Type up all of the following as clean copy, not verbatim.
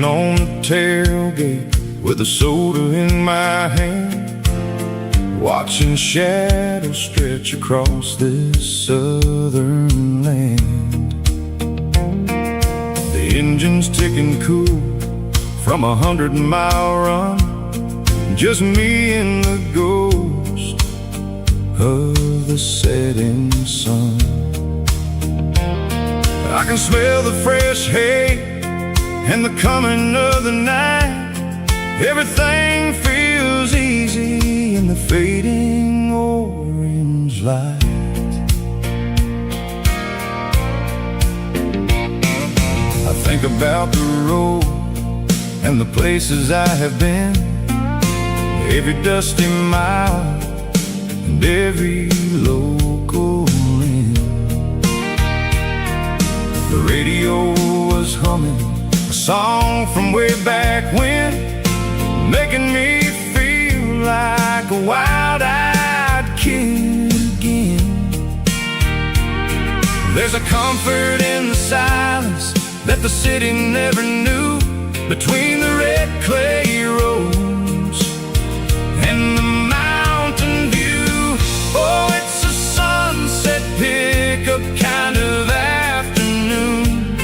Sitting on the tailgate with a soda in my hand, watching shadows stretch across this southern land. The engine's ticking cool from 100-mile run, just me and the ghost of the setting sun. I can smell the fresh hay and the coming of the night. Everything feels easy in the fading orange light. I think about the road and the places I have been, every dusty mile and every local inn. The radio was humming a song from way back when, making me feel like a wild-eyed kid again. There's a comfort in the silence that the city never knew, between the red clay roads and the mountain view. Oh, it's a sunset pickup kind of afternoon,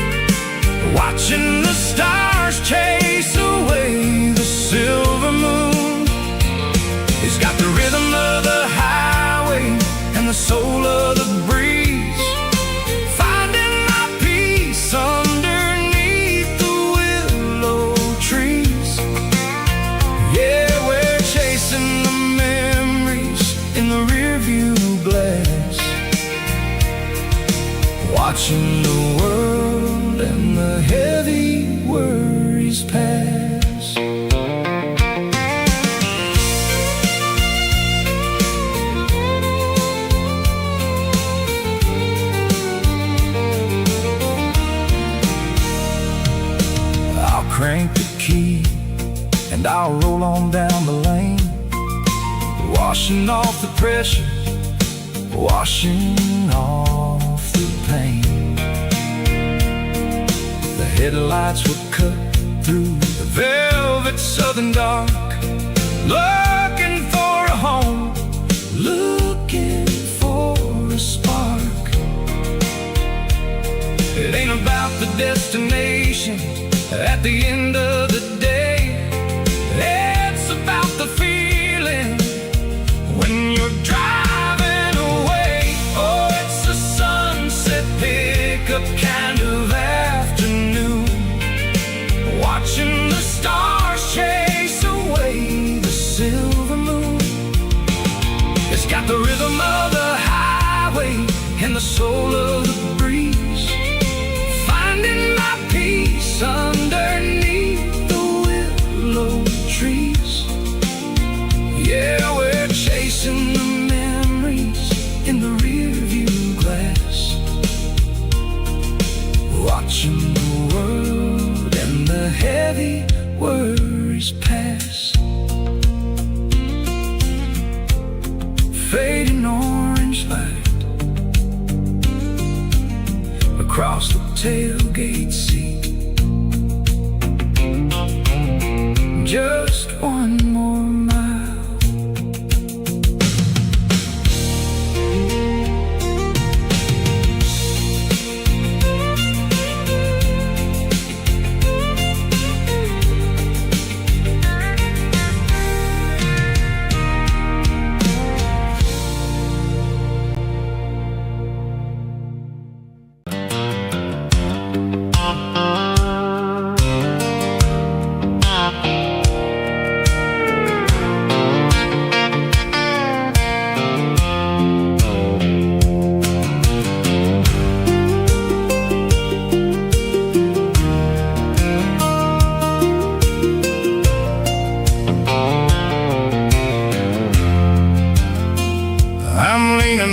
watching the stars chase away the silver moon. It's got the rhythm of the highway and the soul of the breeze, finding my peace underneath the willow trees. Yeah, we're chasing the memories in the rearview glass, watching the world and the heavy worries pass. I'll crank the key and I'll roll on down the lane, washing off the pressure, washing off the pain. The headlights will cut through the velvet southern dark, looking for a home, looking for a spark. It ain't about the destination at the end of the day, it's about the feeling when you're driving away. Oh, it's a sunset pickup kind of afternoon, watching the stars chase away the silver moon. It's got the rhythm of the highway and the soul of the breeze, finding my peace underneath the willow trees. Yeah, we're chasing the memories in the rearview glass, watching the world and the heavy worries pass. Fading orange light across the tailgate seat. Just one more mile.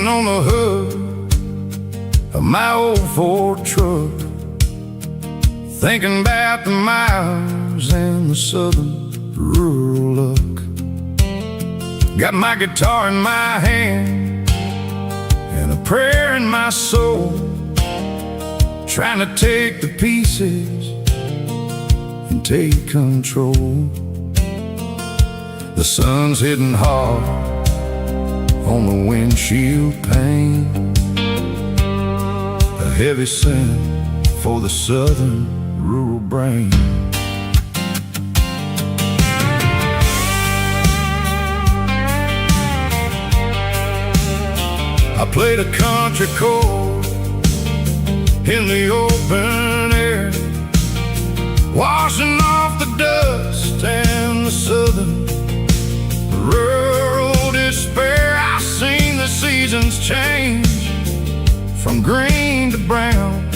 On the hood of my old Ford truck, thinking about the miles and the southern rural look. Got my guitar in my hand and a prayer in my soul, trying to take the pieces and take control. The sun's hitting hard on the windshield pane, a heavy scent for the southern rural brain. I played a country chord in the open air, washing off the dust and the southern rural despair. I've seen the seasons change from green to brown,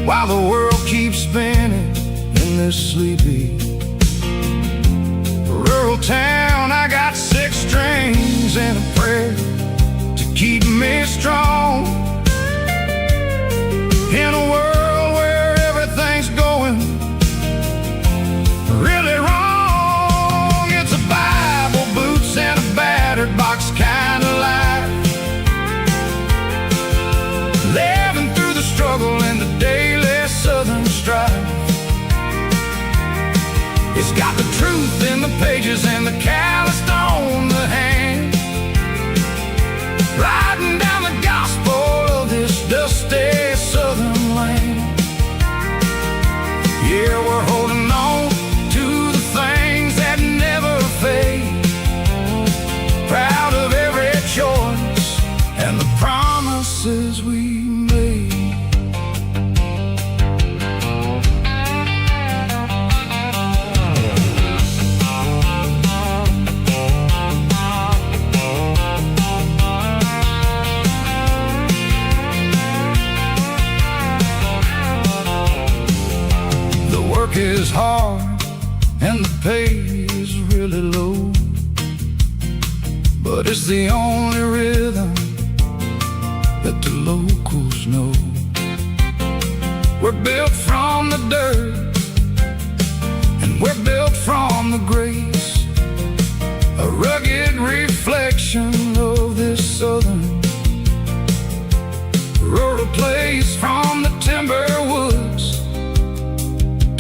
while the world keeps spinning in this sleepy rural town. I got 6 strings and a prayer to keep me strong in a world where everything's going really wrong. It's a Bible, boots, and a battered box kind of life, living through the struggle and the daily southern strife. It's got the truth in the pages and the calloused on the hand, riding down the gospel of this dusty southern land. Yeah, we're holding on to the things that never fade, proud of every choice and the promises we made. The work is hard and the pay is really low, but it's the only rhythm that the locals know. We're built from the dirt and we're built from the grace, a rugged reflection of this southern rural place. From the timber woods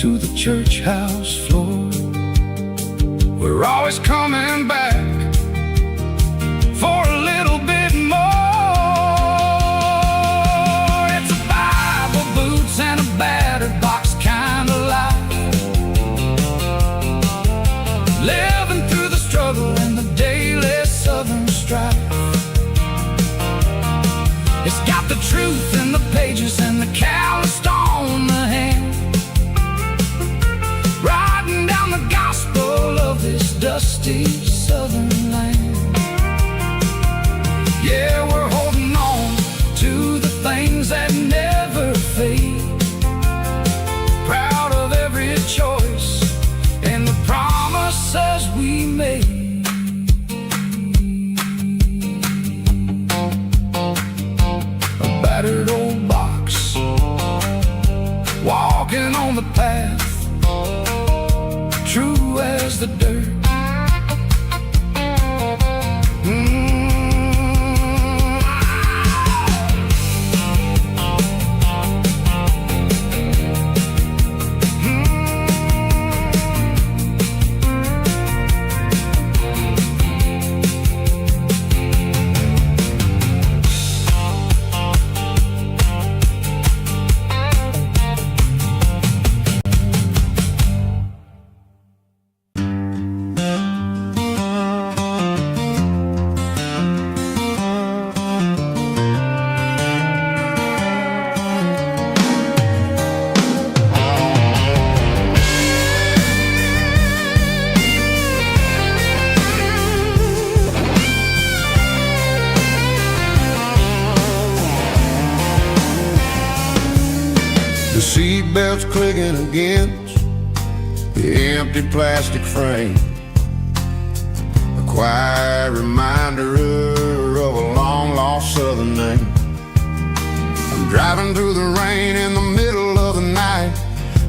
to the church house floor, we're always coming back for a little bit more. It's a Bible, boots, and a battered box kind of life, living through the struggle and the daily southern strife. It's got the truth in the pages and the calloused on the hand, riding down the gospel of this dusty southern land. Yeah, we're holding on to the things that never fade, proud of every choice and the promises we made. A battered old box, walking on the path, true as the dirt. The seatbelt's clicking against the empty plastic frame, a quiet reminder of a long-lost southern name. I'm driving through the rain in the middle of the night,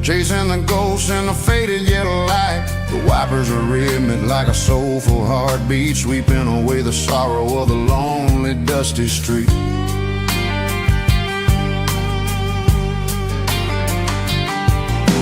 chasing the ghosts in the faded yellow light. The wipers are rhythmic like a soulful heartbeat, sweeping away the sorrow of the lonely, dusty street.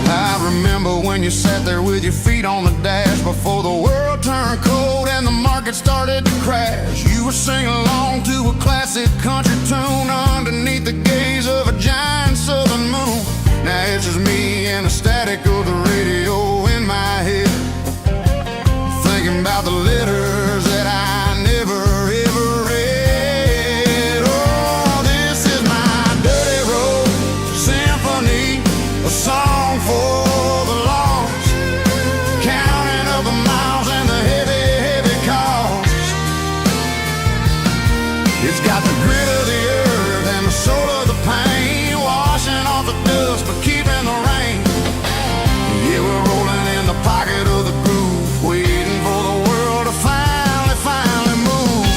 I remember when you sat there with your feet on the dash before the world turned cold and the market started to crash. You were singing along to a classic country tune underneath the gaze of a giant southern moon. Now it's just me and the static of the radio in my head, thinking about the letters that I never ever read. Oh, this is my dirty road symphony, a song for the lost, counting up the miles and the heavy, heavy costs. It's got the grit of the earth and the soul of the pain, washing off the dust but keeping the rain. Yeah, we're rolling in the pocket of the groove, waiting for the world to finally move.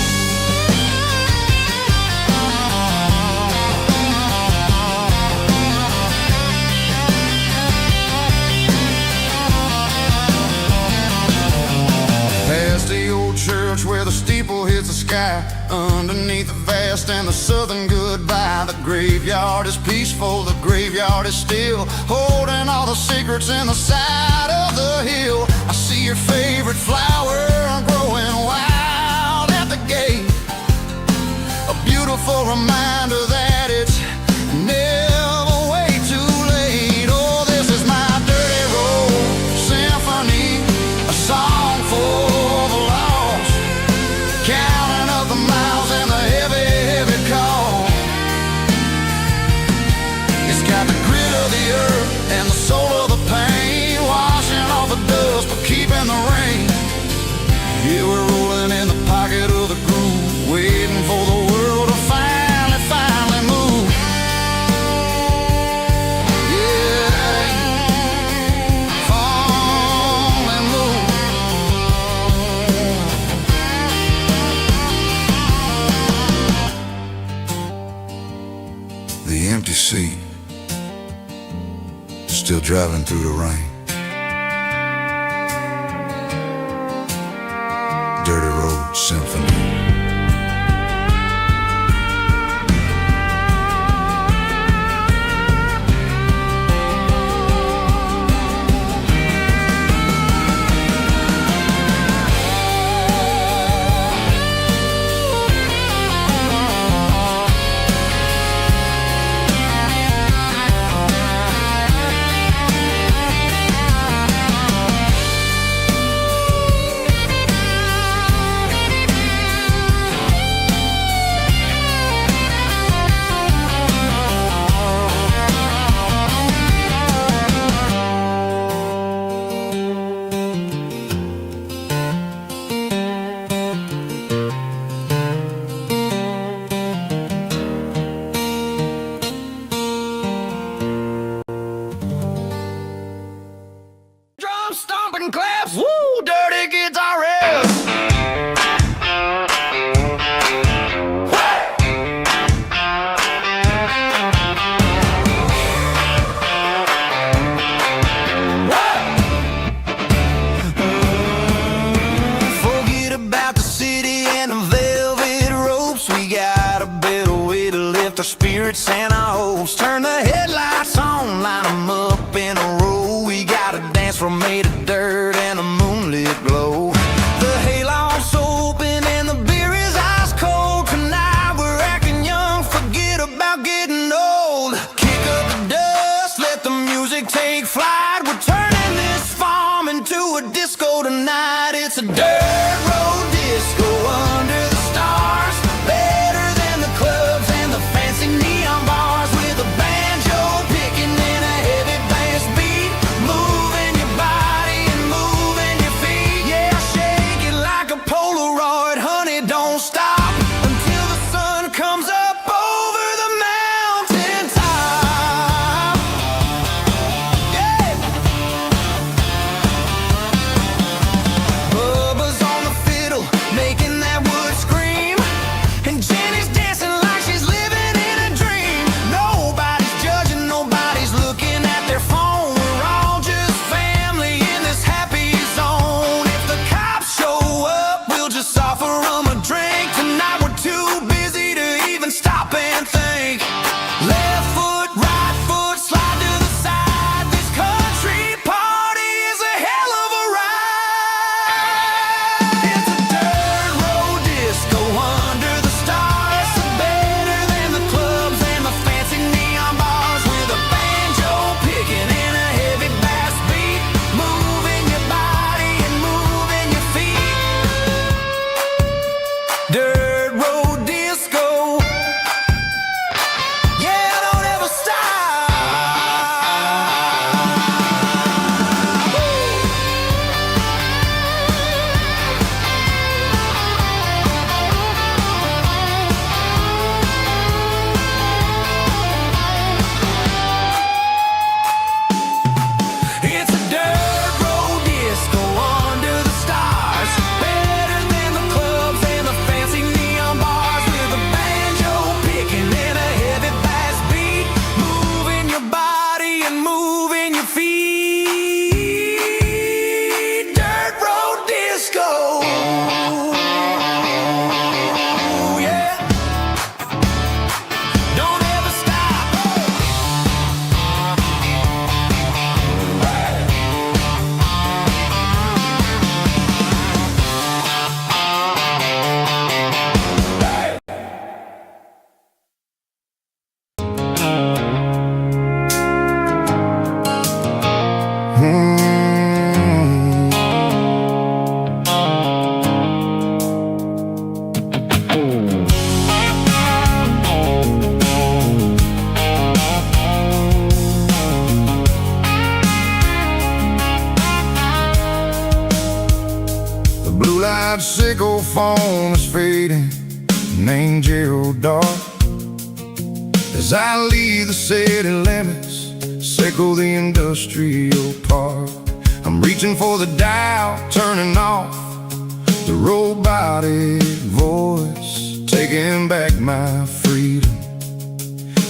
Past the old church where the steeple hits the sky, underneath the vast and the southern goodbye. The graveyard is peaceful, the graveyard is still, holding all the secrets in the side of the hill. I see your favorite flower growing wild at the gate, a beautiful reminder that it's never way too late. Oh, this is my dirty road symphony, a song for the lost, counting up the miles and the heavy, heavy call. It's got the grit of the earth and the soul of the pain, washing off the dust but keeping the rain. Yeah, we're rolling in the pocket of the groove, waiting for the world to finally move. Yeah, finally move. The empty seat, still driving through the rain. Dirty road symphony. Drum stomping claps, woo, dirty guitar riffs. Forget about the city and the velvet ropes. We got a better way to lift our spirits and our hopes. Turn the headlights on, line them up in a row. We got a dance floor made of dirt and a moonlit glow. The hayloft's open and the beer is ice cold. Tonight we're acting young, forget about getting old. Kick up the dust, let the music take flight. We're turning this farm into a disco tonight. It's a dirt road disco under the stars, better than the clubs and the fancy neon bars, with a banjo The blue light sickle phone is fading, an angel dark. As I leave the city limits, sickle the industrial park. I'm reaching for the dial, turning off the robotic voice, taking back my freedom,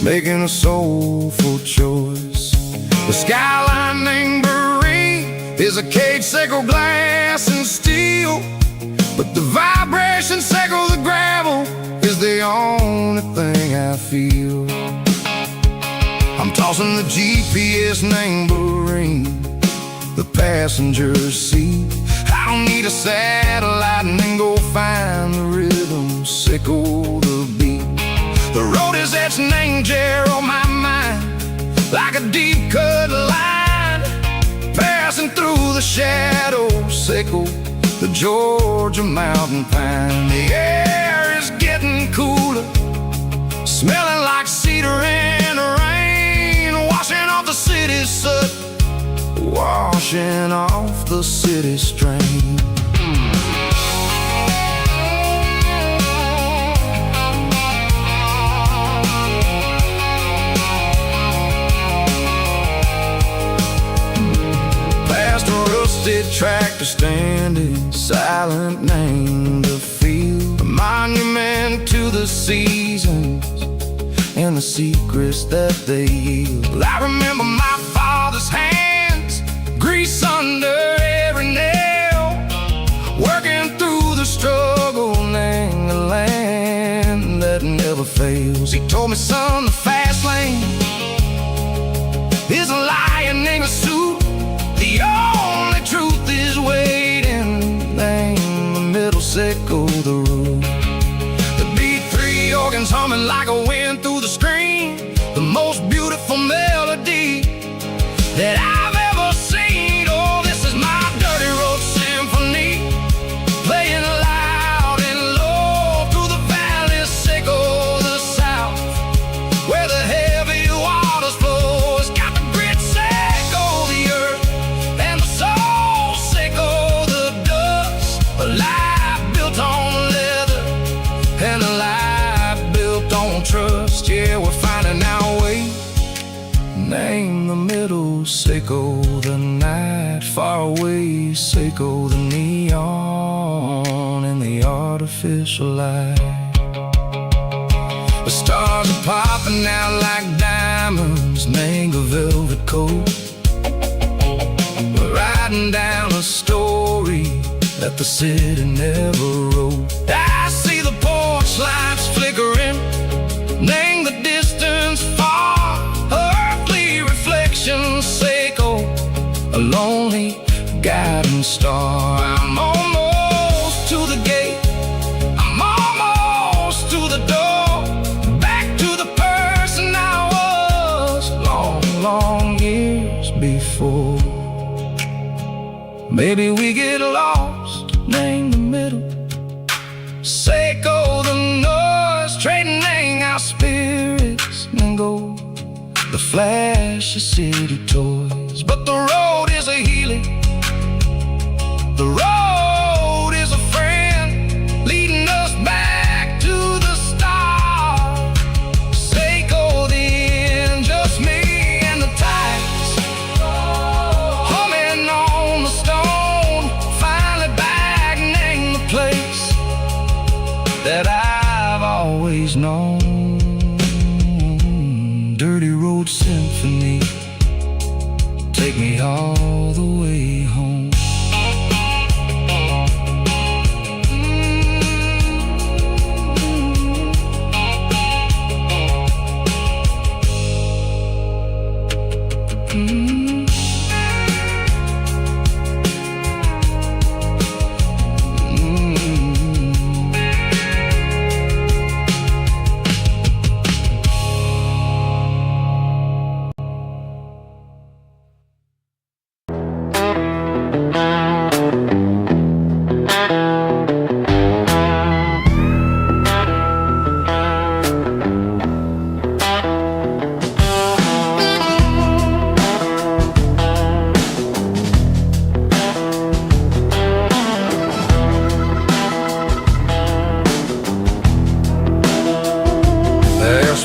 making a soulful choice. The skyline named Bryan is a cage, sickle glass and steel, but the vibration sickle the gravel is the only thing I feel. I'm tossing the GPS named Bryan, the passenger seat. I don't need a satellite and then go find the rhythm, sickle the beat. The road is etched and angel on my mind, like a deep cut line, passing through the shadows, sickle the Georgia mountain pine. The air is getting cooler, smelling like cedar and rain, washing off the city's soot, washing off the city strain. Past a rusted tractor standing silent, named the field, a monument to the seasons and the secrets that they yield. I remember my father's hands, grease under every nail, working through the struggle in the land that never fails. He told me, son, the fast lane is a lion in a suit. The only truth is waiting. Name the middle, sickle the root. The beat, three organs humming like a wind through the screen, the most beautiful melody that I've ever seen. Oh, this is my dirty road symphony, playing loud and low through the valleys, sickle the south, where the heavy waters flow. It's got the grit, sickle the earth, and the soul, sickle the dust. A life built on leather and a life built on trust. Yeah, we're finding our way. Name the middle, sickle the night, far away, sickle the neon in the artificial light. The stars are popping out like diamonds, name a velvet coat. We're riding down a story that the city never wrote. I see the porch lights flickering, name the distance far, earthly reflections, sickle a lonely guiding star. I'm almost to the gate, I'm almost to the door, back to the person I was long, long years before. Maybe we get lost, name the middle, sickle the noise, trading our spirits and go the flash of city toys. But the road is a healing, the road is a friend, leading us back to the start. Sickle the end, just me and the tides, humming on the stone, finally back, name the place that I've always known. Dirty road symphony, take me all the way home.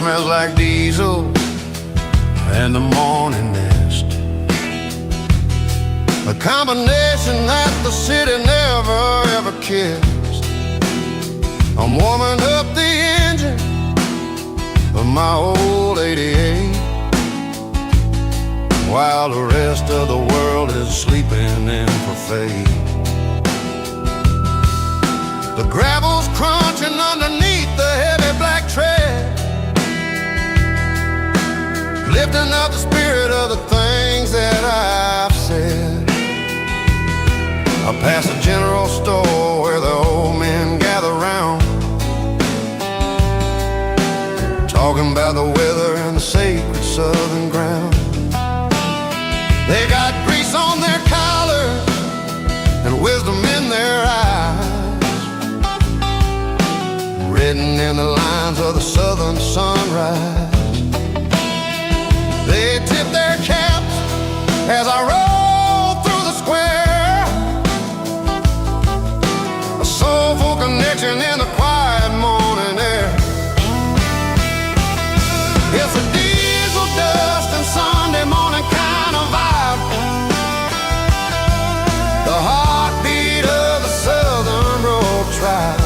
smells like diesel and the morning mist. A combination that the city never ever kissed. I'm warming up the engine of my old 88 while the rest of the world is sleeping in for fate. The gravel's crunching underneath the heavy black tread, lifting up the spirit of the things that I've said. I pass a general store where the old men gather round, talking about the weather and the sacred southern ground. They got grease on their collars and wisdom in their eyes, written in the lines of the southern sunrise. They tip their caps as I roll through the square, a soulful connection in the quiet morning air. It's a diesel dust and Sunday morning kind of vibe, the heartbeat of the southern road tribe.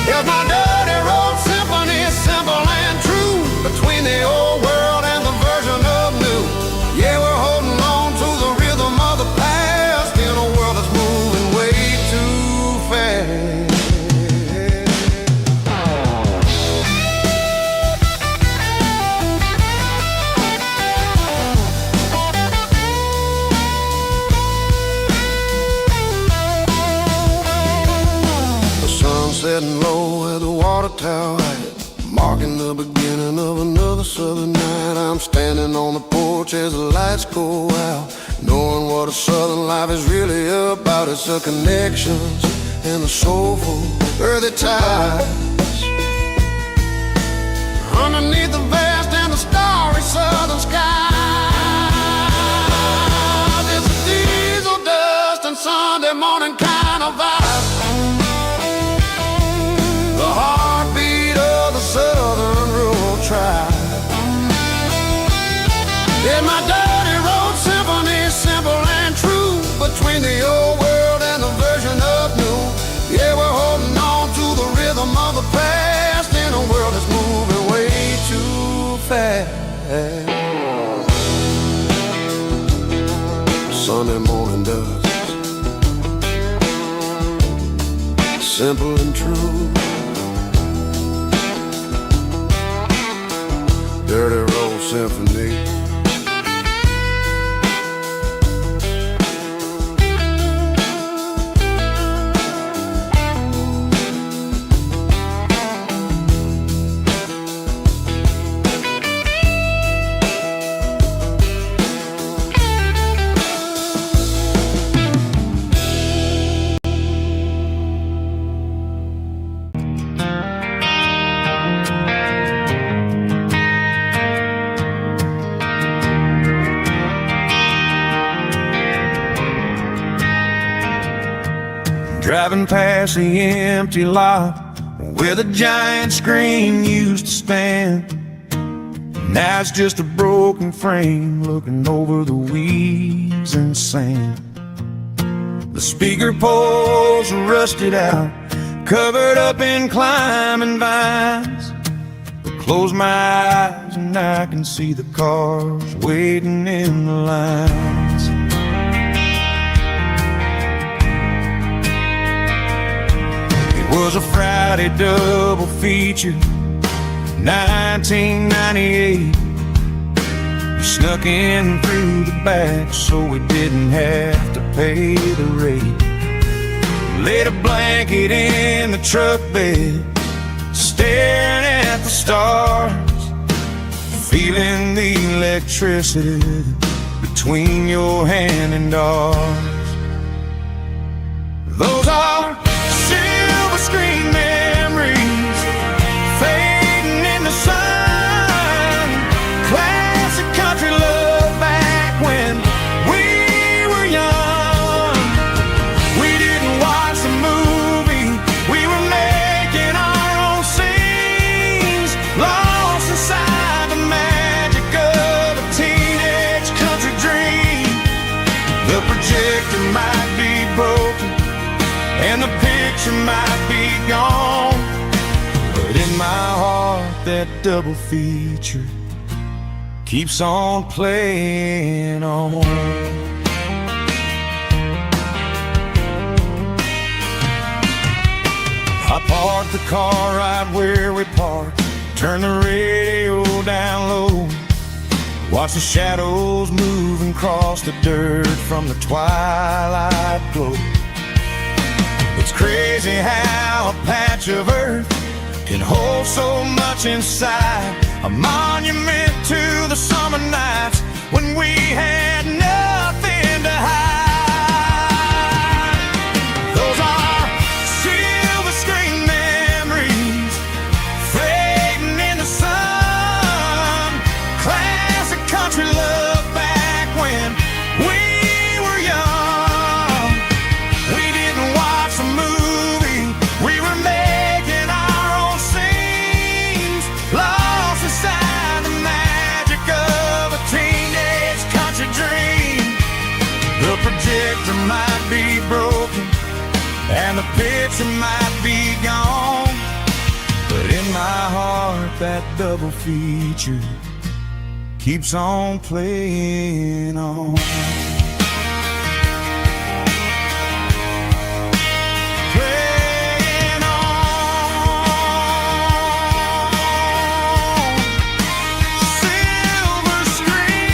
Here's my dirty road symphony, simple and true, between the old world and the version of new. Yeah, we're holding on to the rhythm of the past in a world that's moving way too fast. The sun setting low at the water tower, marking the beginning of another southern night. I'm standing on the porch as the lights go out, knowing what a southern life is really about. It's the connections and the soulful earthy ties underneath the vast and the starry southern sky. It's a diesel dust and Sunday morning kind of vibe, the heartbeat of the southern rural tribe. In my dirty road symphony, simple and true, between the old world and the version of new. Yeah, we're holding on to the rhythm of the past in a world that's moving way too fast. Sunday morning dust, simple and true, dirty road symphony. Driving past the empty lot where the giant screen used to stand. Now it's just a broken frame looking over the weeds and sand. The speaker poles are rusted out, covered up in climbing vines. I close my eyes and I can see the cars waiting in the lines. It was a Friday double feature, 1998. We snuck in through the back so we didn't have to pay the rate. Laid a blanket in the truck bed, staring at the stars, feeling the electricity between your hand and ours. Those are silver screen memories fading in the sun. Classic country love back when we were young. We didn't watch the movie, we were making our own scene. picture might be gone, but in my heart that double feature keeps on playing on. I parked the car right where we parked, turn the radio down low, watch the shadows move and cross the dirt from the twilight glow. It's crazy how a patch of earth can hold so much inside, a monument to the summer nights when we had nothing to hide. Those are silver screen memories fading in the sun, classic country love back when we were young. We didn't watch a movie, we were making our own scenes, lost inside the magic of a teenage country dream. The projector might be broken and the picture might be gone, but in my heart that double feature keeps on playing on. Playing on. Silver screen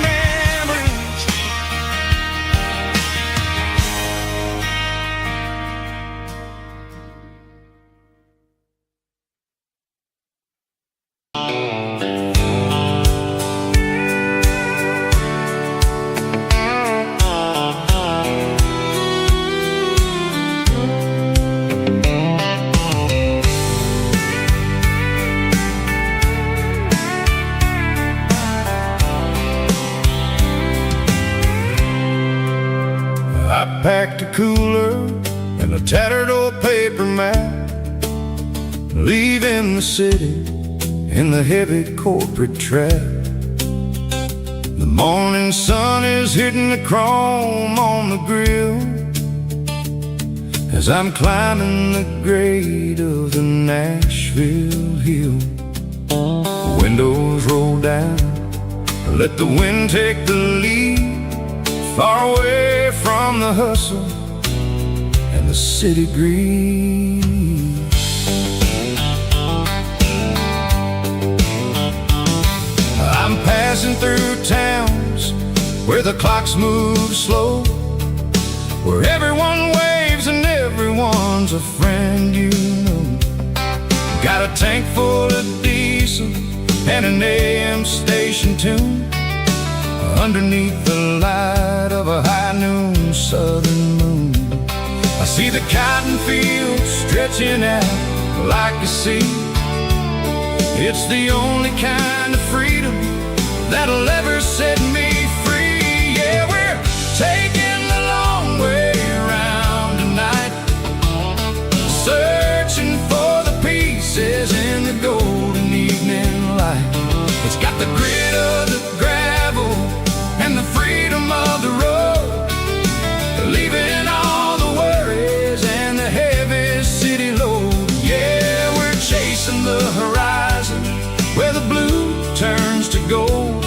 memories. I packed a cooler and a tattered old paper map, leaving the city in the heavy corporate trap. The morning sun is hitting the chrome on the grill as I'm climbing the grade of the Nashville hill. The windows roll down, let the wind take the lead, far away from the hustle and the city breeze. I'm passing through towns where the clocks move slow, where everyone waves and everyone's a friend you know. Got a tank full of diesel and an AM station tune, underneath the light of a high noon southern moon. I see the cotton fields stretching out like a sea. It's the only kind of freedom that'll ever set me free. Yeah, we're taking the long way around tonight, searching for the pieces in the golden evening light. It's got the grit of the gravel and the freedom of the road, leaving all the worries and the heavy city load. Yeah, we're chasing the horizon where the blue turns to gold,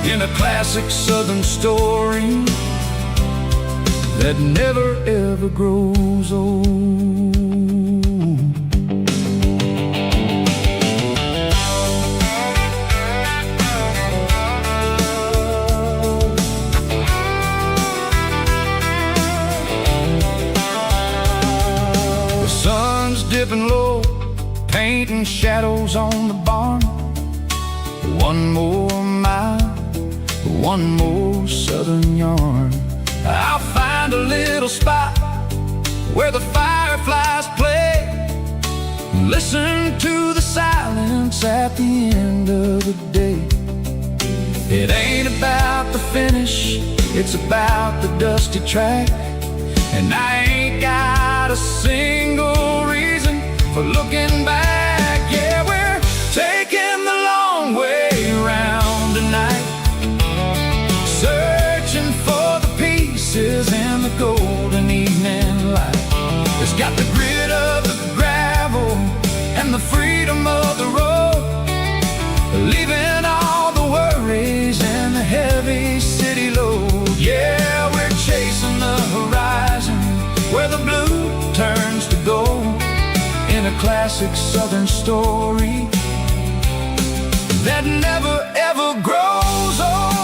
in a classic southern story that never ever grows old. Dipping low, painting shadows on the barn. One more mile, one more southern yarn. I'll find a little spot where the fireflies play, listen to the silence at the end of the day. It ain't about the finish, it's about the dusty track. And I ain't got a single reason for looking back. Yeah, we're taking the long way around tonight, the golden evening light. It's got the grit of the gravel and the freedom of the road, leaving all the worries and the heavy city load. Yeah, we're chasing the horizon where the blue turns to gold, in a classic southern story that never ever grows old.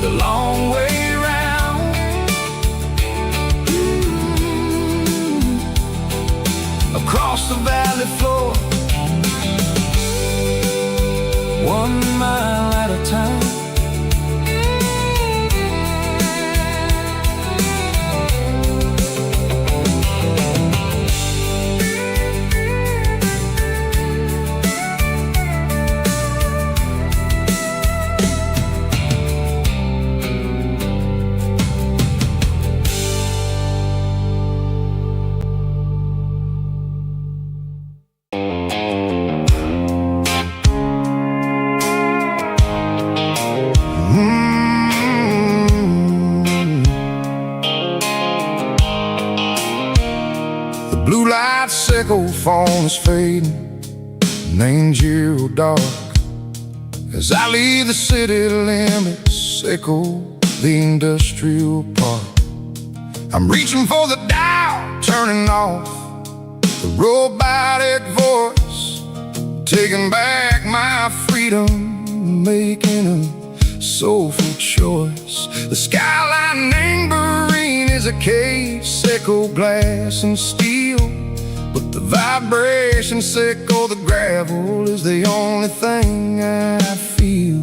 The long way round, across the valley floor, 1 mile at a time. Blue light sickle phone is fading, named zero dark. As I leave the city limits, sickle the industrial park. I'm reaching for the dial, turning off the robotic voice, taking back my freedom, making a soulful choice. The skyline named Bryan is a cave, sickle glass and steel, but the vibration sickle the gravel is the only thing I feel.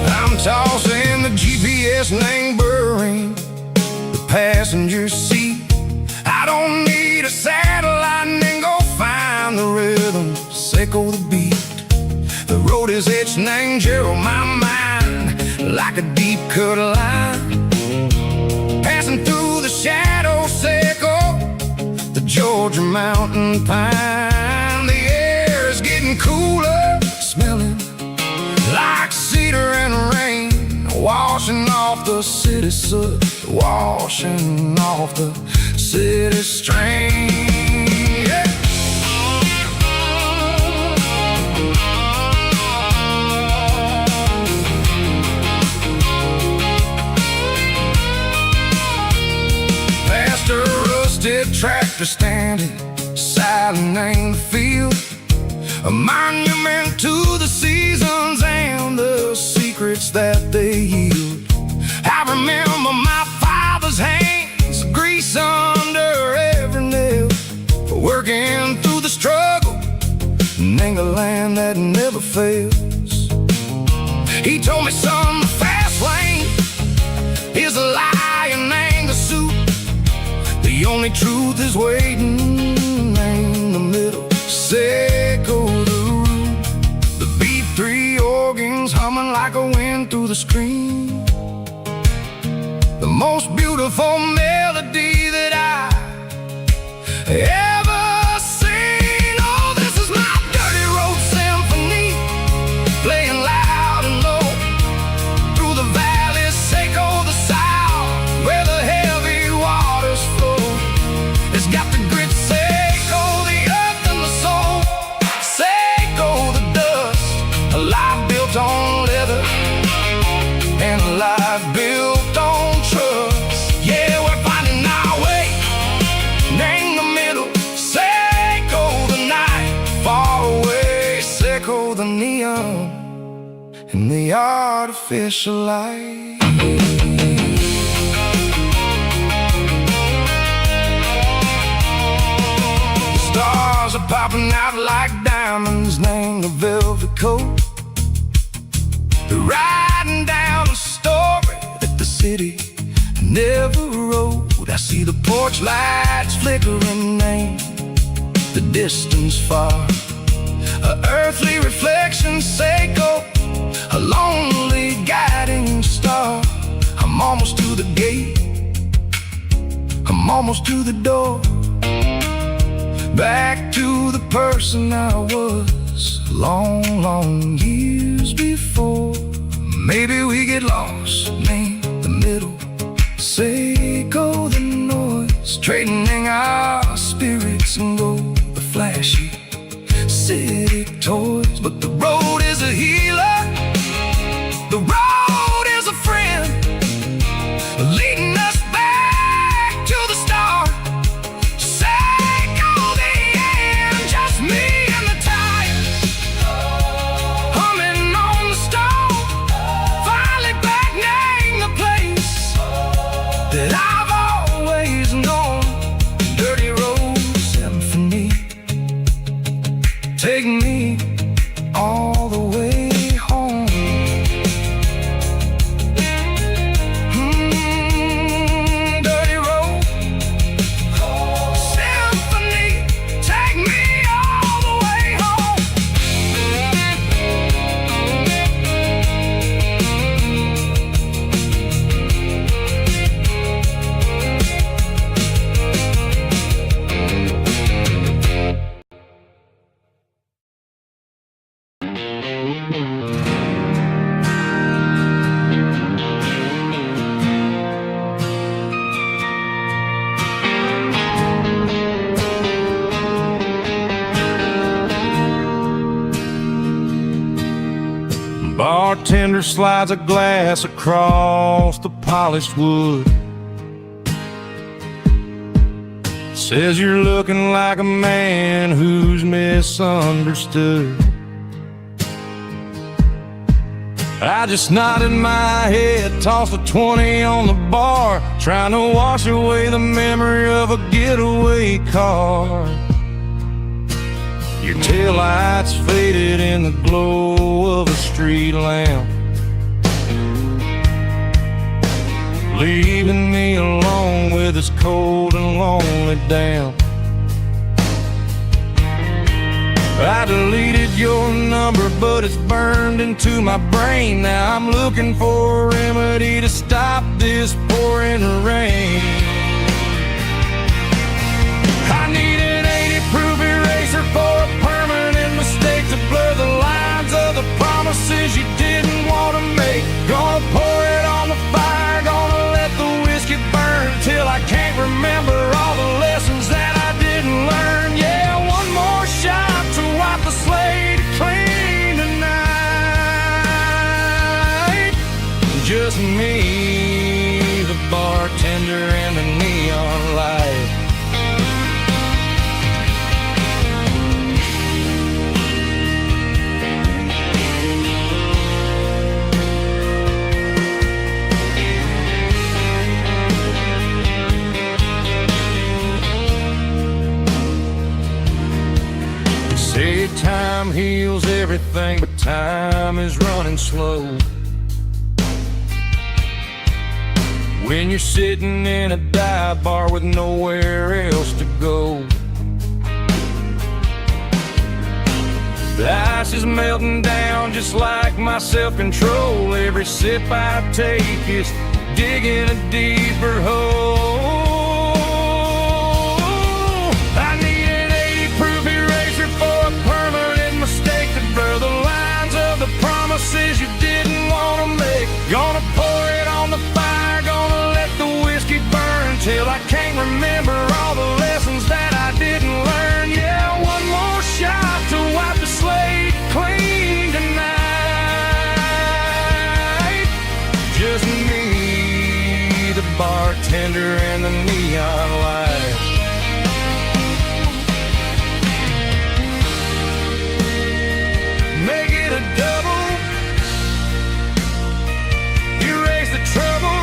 I'm tossing the GPS named Bryan, the passenger seat. I don't need a satellite and go find the rhythm, sickle the beat. The road is etched named Gerald, my mind, like a deep cut line. Passing through the shadow sickle, the Georgia mountain pine. The air is getting cooler, smelling like cedar and rain, washing off the city soot, washing off the city strain. Yeah. Past a rusted tractor standing silent in the field, a monument to the seasons and the secrets that they yield. I remember my father's hands, grease under every nail, working through the struggle, in a land that never fails. He told me, son, the fast lane is a lie and the suit. The only truth is waiting in the middle, sickle the root. The B3 organs humming like a wind through the screen, the most beautiful melody that I ever seen. Oh, this is my dirty road symphony, playing loud and low through the valleys, sickle the south, where the heavy waters flow. It's got the grit, sickle the earth and the soul, sickle the dust, a life built on leather and a life built on trust. Yeah, we're finding our way, name the middle, sickle the night, far away, sickle the neon and the artificial light. Stars are popping out like diamonds, name the velvet coat. They're riding down a story that the city never wrote. I see the porch lights flickering, name the distance far, a earthly reflection Seiko, a lonely guiding star. I'm almost to the gate, I'm almost to the door. Back to the person I was long, long years before. Maybe we get lost, name the middle, Seiko the noise, trading our spirits and go the flashy city toys. But the road is a healer, the road is a friend, leading us back to the start. Seiko the end, just me and the tires, humming on the stove, finally back name the place that I've always known. Dirty Road Symphony, take me all the way home. Dirty Road Symphony, take me all the way home. Bartender slides a glass across the polished wood, says you're looking like a man who's misunderstood. I just nodded my head, tossed a 20 on the bar, trying to wash away the memory of a getaway car. Your taillights faded in the glow of a street lamp, leaving me alone with this cold and lonely damp. I deleted your number, but it's burned into my brain. Now I'm looking for a remedy to stop this pouring rain. I need an 80-proof eraser for a permanent mistake, to blur the lines of the promises you didn't want to make. Gonna pour it on the fire, gonna let the whiskey burn till I can't remember all the lessons that I didn't learn. Yeah, one more shot to wipe the slate clean tonight. Just me, the bartender, and the neon light. Say time heals everything, but time is running slow. When you're sitting in a dive bar with nowhere else to go, the ice is melting down just like my self-control. Every sip I take is digging a deeper hole. I need an 80-proof eraser for a permanent mistake, to blur the lines of the promises you didn't want to make. Gonna pour it on the fire, gonna let the whiskey burn till I can't remember all the lessons that I didn't learn. Yeah, one more shot to wipe the slate clean tonight. Just me, the bartender, and the neon light. Make it a double, erase the trouble.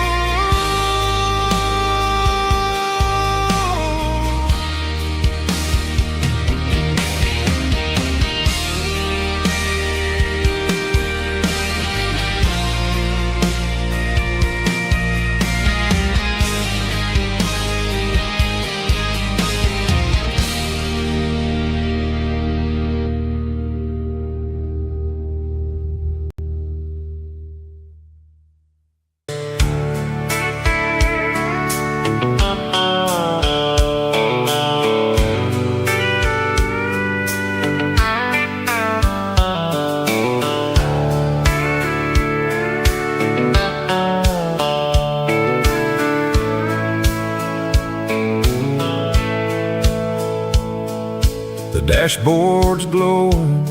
dashboard's glowing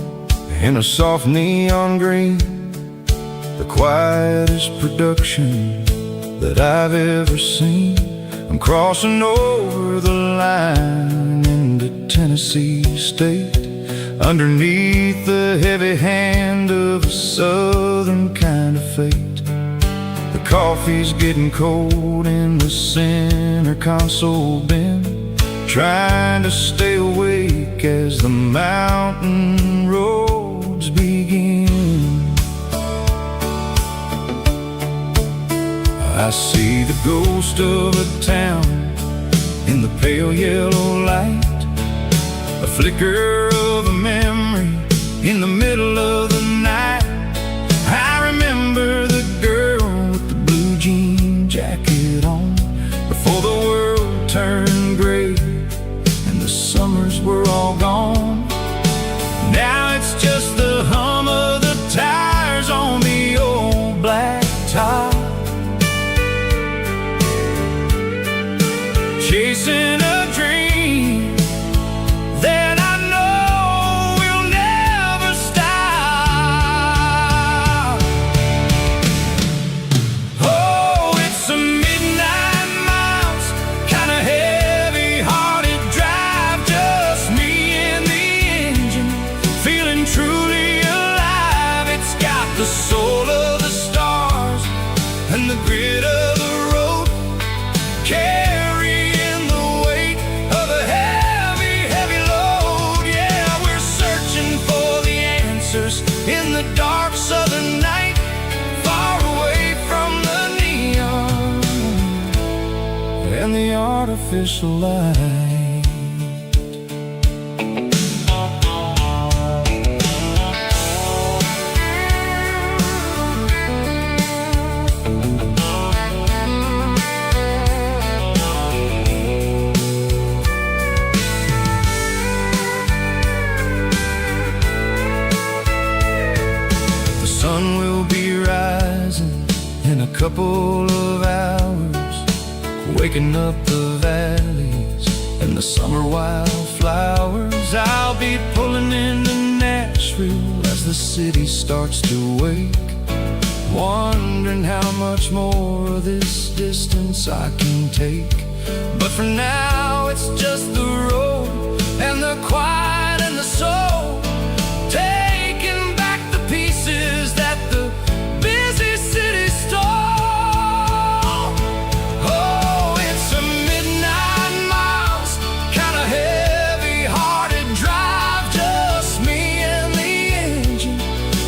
in a soft neon green, the quietest production that I've ever seen. I'm crossing over the line into Tennessee State, underneath the heavy hand of a southern kind of fate. The coffee's getting cold in the center console bin, trying to stay awake as the mountain roads begin. I see the ghost of a town in the pale yellow light, a flicker of a memory in the middle of the night. I remember the girl with the blue jean jacket on, before the world turned gray and the summers were all gone. Now it's just the hum of the tires on the old black top, chasing a dream that I know will never stop. Oh, it's a midnight miles, kind of heavy-hearted drive, just me and the engine, feeling truly alive. It's got the soul of the stars and the grit of the road, carrying the weight of a heavy, heavy load. Yeah, we're searching for the answers in the dark southern night, far away from the neon and the artificial light. The sun will be rising in a couple of hours, waking up the valleys and the summer wildflowers. I'll be pulling into Nashville as the city starts to wake, wondering how much more of this distance I can take. But for now it's just the road and the quiet and the soul, taking back the pieces that the busy city stole. Oh, it's a midnight miles, kind of heavy-hearted drive, just me and the engine,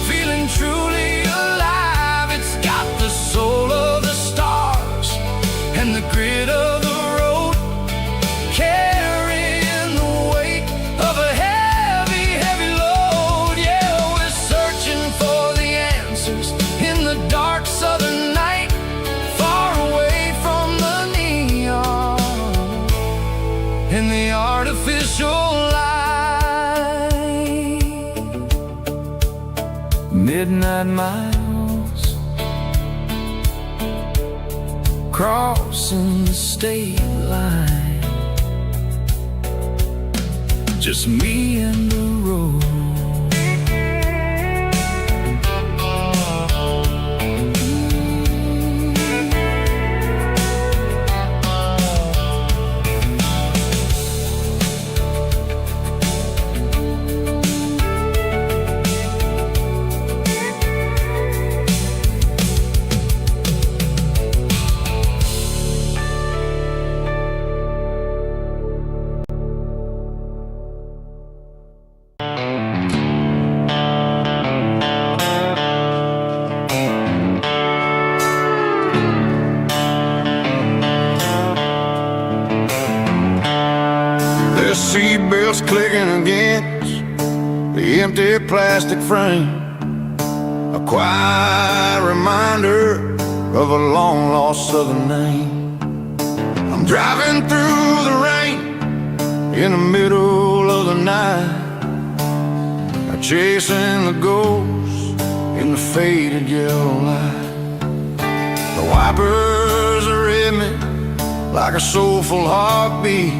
feeling truly alive. It's got the soul of the stars and the grit of the road, carrying the weight of a heavy, heavy load. Yeah, we're searching for the answers in the dark southern night, far away from the neon and the artificial light. Midnight miles, crossing the state line, just me and the road. The seatbelts clicking against the empty plastic frame, a quiet reminder of a long-lost southern name. I'm driving through the rain in the middle of the night, chasing the ghosts in the faded yellow light. The wipers are in me like a soulful heartbeat,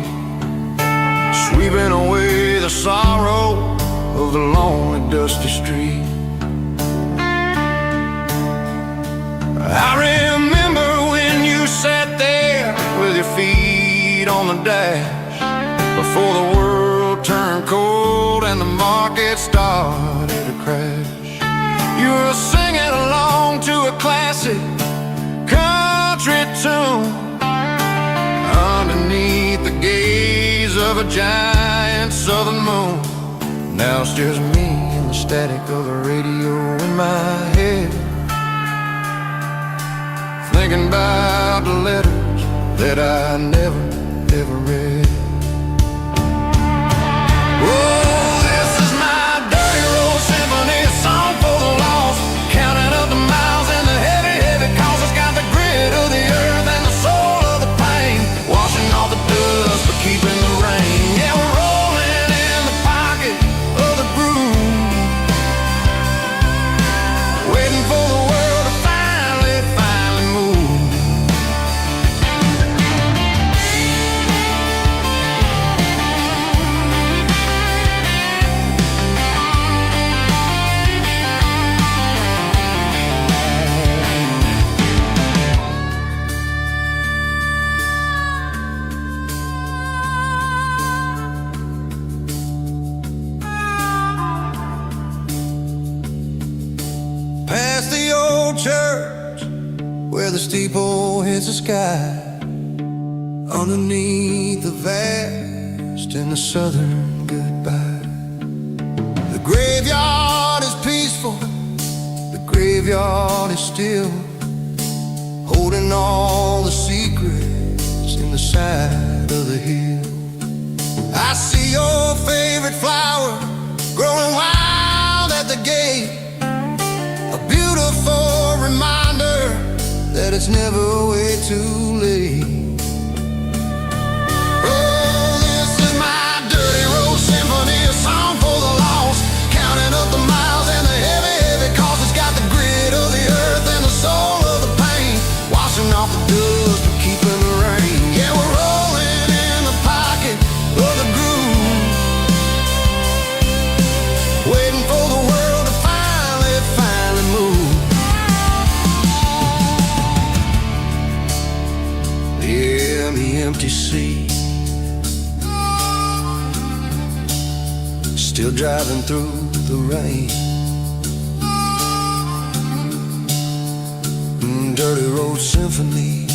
sweeping away the sorrow of the lonely, dusty street. I remember when you sat there with your feet on the dash, before the world turned cold and the market started to crash. You were singing along to a classic country tune underneath the gaze of a giant southern moon. Now it's just me and the static of the radio in my head, thinking about the letters that I never, ever read. Oh, this is my dirty road symphony, a song for the lost, counting up the miles and the heavy, heavy calls. It's got the grit of the earth and the soul of the pain, washing off the dust but keeping the rain. Yeah, we're rolling in the pocket of the groove, waiting for the world to finally move. Past the old church where the steeple hits the sky, underneath the vast and the southern goodbye. The graveyard is peaceful, the graveyard is still, holding all the secrets in the side of the hill. I see your favorite flower growing wild at the gate, a beautiful reminder that it's never way too late. Oh, this is my dirty road symphony, a song for the lost, counting up the miles and the heavy, heavy calls. It's got the grit of the earth and the soul of the pain, washing off the dust but keeping the rain. Yeah, we're rolling in the pocket of the groove, waiting for the world to finally move. Yeah, the empty seat, still driving through the rain. Dirty road symphony.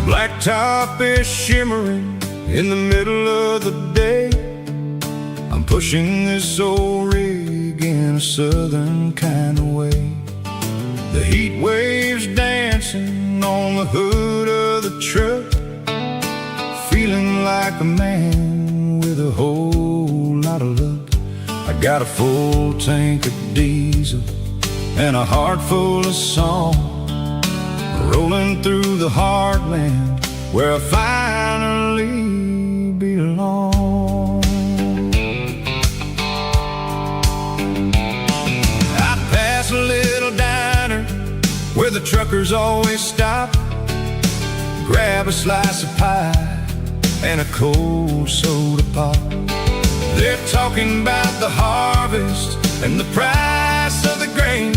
Blacktop is shimmering in the middle of the day. I'm pushing this old rig in a southern kind of way. The heat waves dancing on the hood of the truck, feeling like a man with a whole lot of luck. I got a full tank of diesel and a heart full of song, rolling through the heartland where I finally belong. I pass a little diner where the truckers always stop, grab a slice of pie and a cold soda pop. They're talking about the harvest and the price of the grain,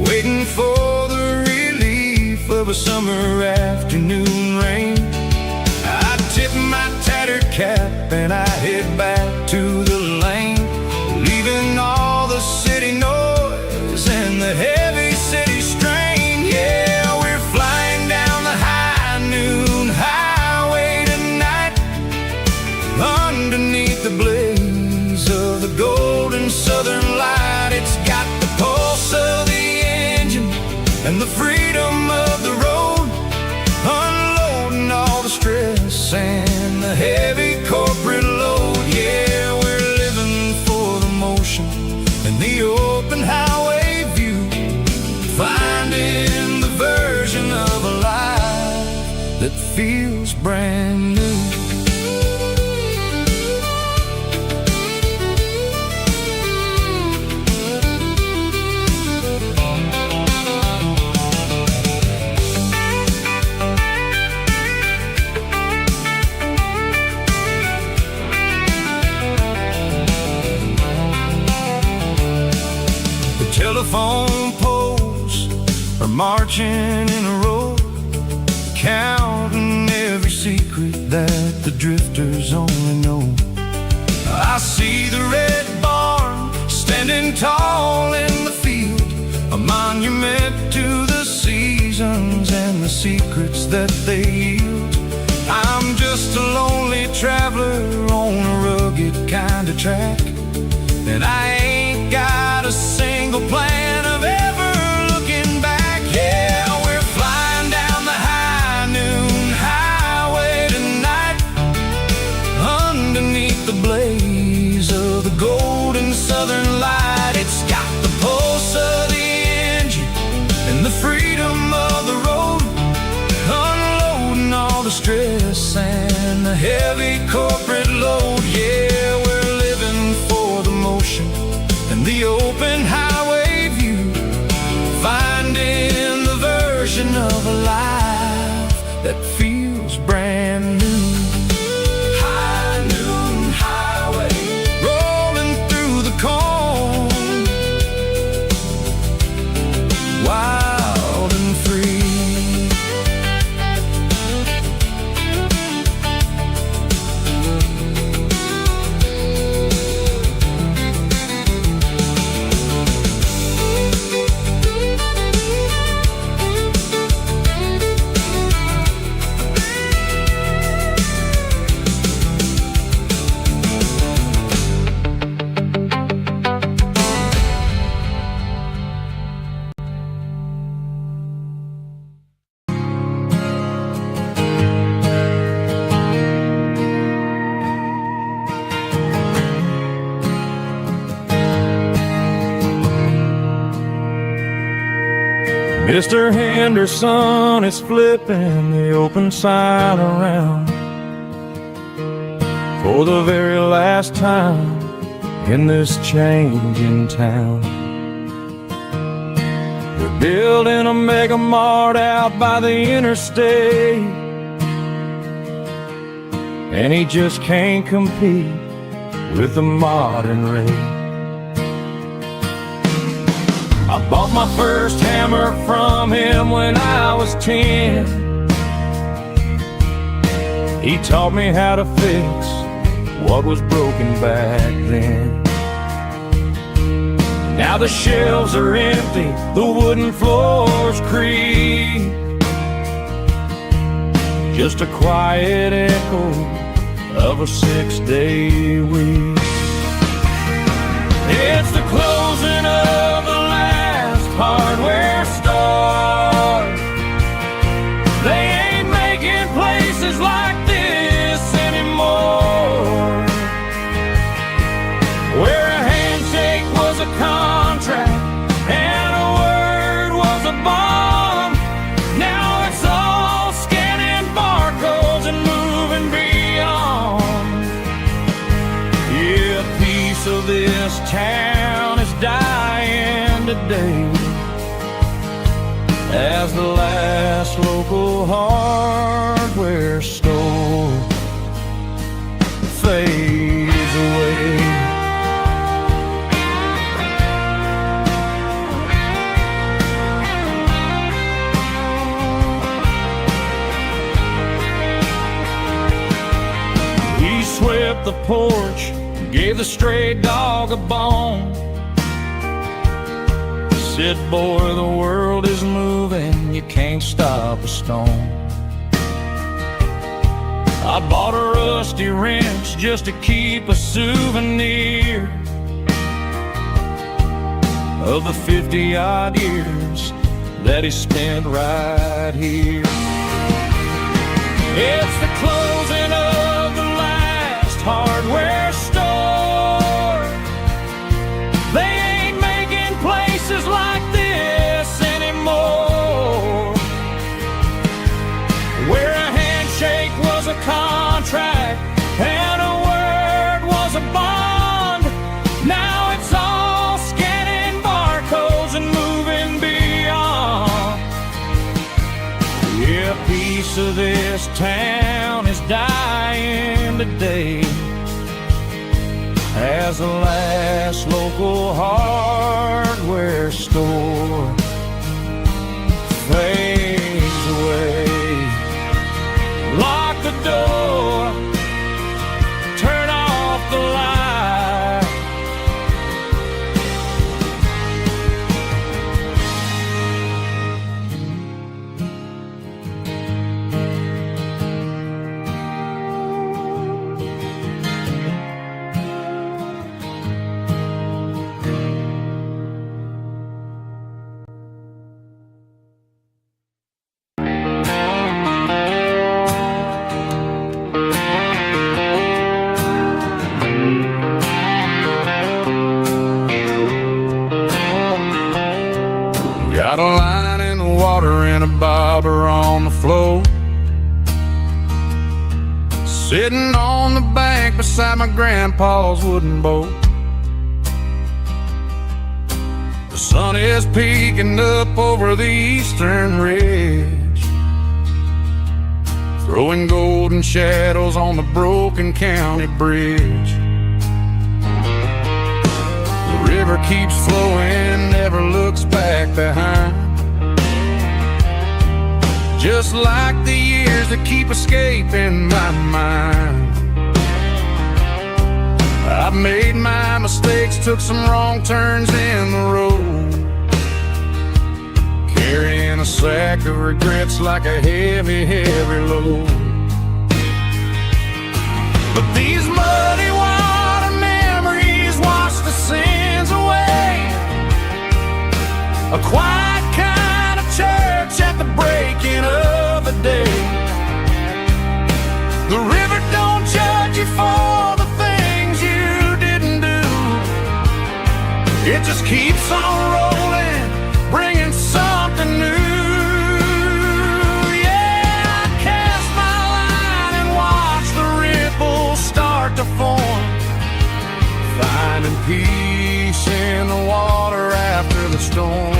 waiting for the relief of a summer afternoon rain. I tip my tattered cap and I head back to the lane, leaving all the city noise and the heavy city strain. Yeah, we're flying down the high noon highway tonight, underneath the blaze of the golden southern light. It's got the pulse of the engine and the freedom of the road, unloading all the stress and the heavy corporate load. Yeah, we're living for the motion and the open highway view, finding the version of a life that feels brand new. Telephone poles are marching in a row, counting every secret that the drifters only know. I see the red barn standing tall in the field, a monument to the seasons and the secrets that they yield. I'm just a lonely traveler on a rugged kind of track, and I ain't got a single plan of ever looking back. Yeah, we're flying down the high noon highway tonight, underneath the blaze of the golden southern light. It's got the pulse of the engine and the freedom of the road, unloading all the stress and the heavy corporate load. Yeah, we're living for the motion and the open highway view, finding the version of a life that feels brand new. High noon highway, rolling through the corn, wild and free. Mr. Henderson is flipping the open sign around for the very last time in this changing town. They're building a mega mart out by the interstate, and he just can't compete with the modern rate. I bought my first hammer from him when I was 10. He taught me how to fix what was broken back then. Now the shelves are empty, the wooden floors creak, just a quiet echo of a 6-day week. It's the closing of the hardware store. They ain't making places like this anymore, where a handshake was a contract and a word was a bond. Now it's all scanning barcodes and moving beyond. Yeah, a piece of this town is dying today, as the last local hardware store fades away. stripped the porch, gave the stray dog a bone. Said, boy, the world is moving, you can't stop a stone. I bought a rusty wrench just to keep a souvenir of the 50-odd years that he spent right here. It's the closing of the last hardware store. They ain't making places like this anymore, where a handshake was a contract and a word was a bond. Now it's all scanning barcodes and moving beyond. Yeah, a piece of this town is dying today as the last local hardware store fades away. Lock the door, turn off the light. Got a line in the water and a bobber on the floor, sitting on the bank beside my grandpa's wooden boat. The sun is peeking up over the eastern ridge, throwing golden shadows on the broken county bridge. The river keeps flowing, never looks back behind, just like the years that keep escaping my mind. I've made my mistakes, took some wrong turns in the road, carrying a sack of regrets like a heavy, heavy load. But these muddy water memories wash the sins away. A quiet kind of church at the breaking of the day. The river don't judge you for the things you didn't do. It just keeps on rolling, bringing something new. Yeah, I cast my line and watch the ripples start to form, finding peace in the water after the storm.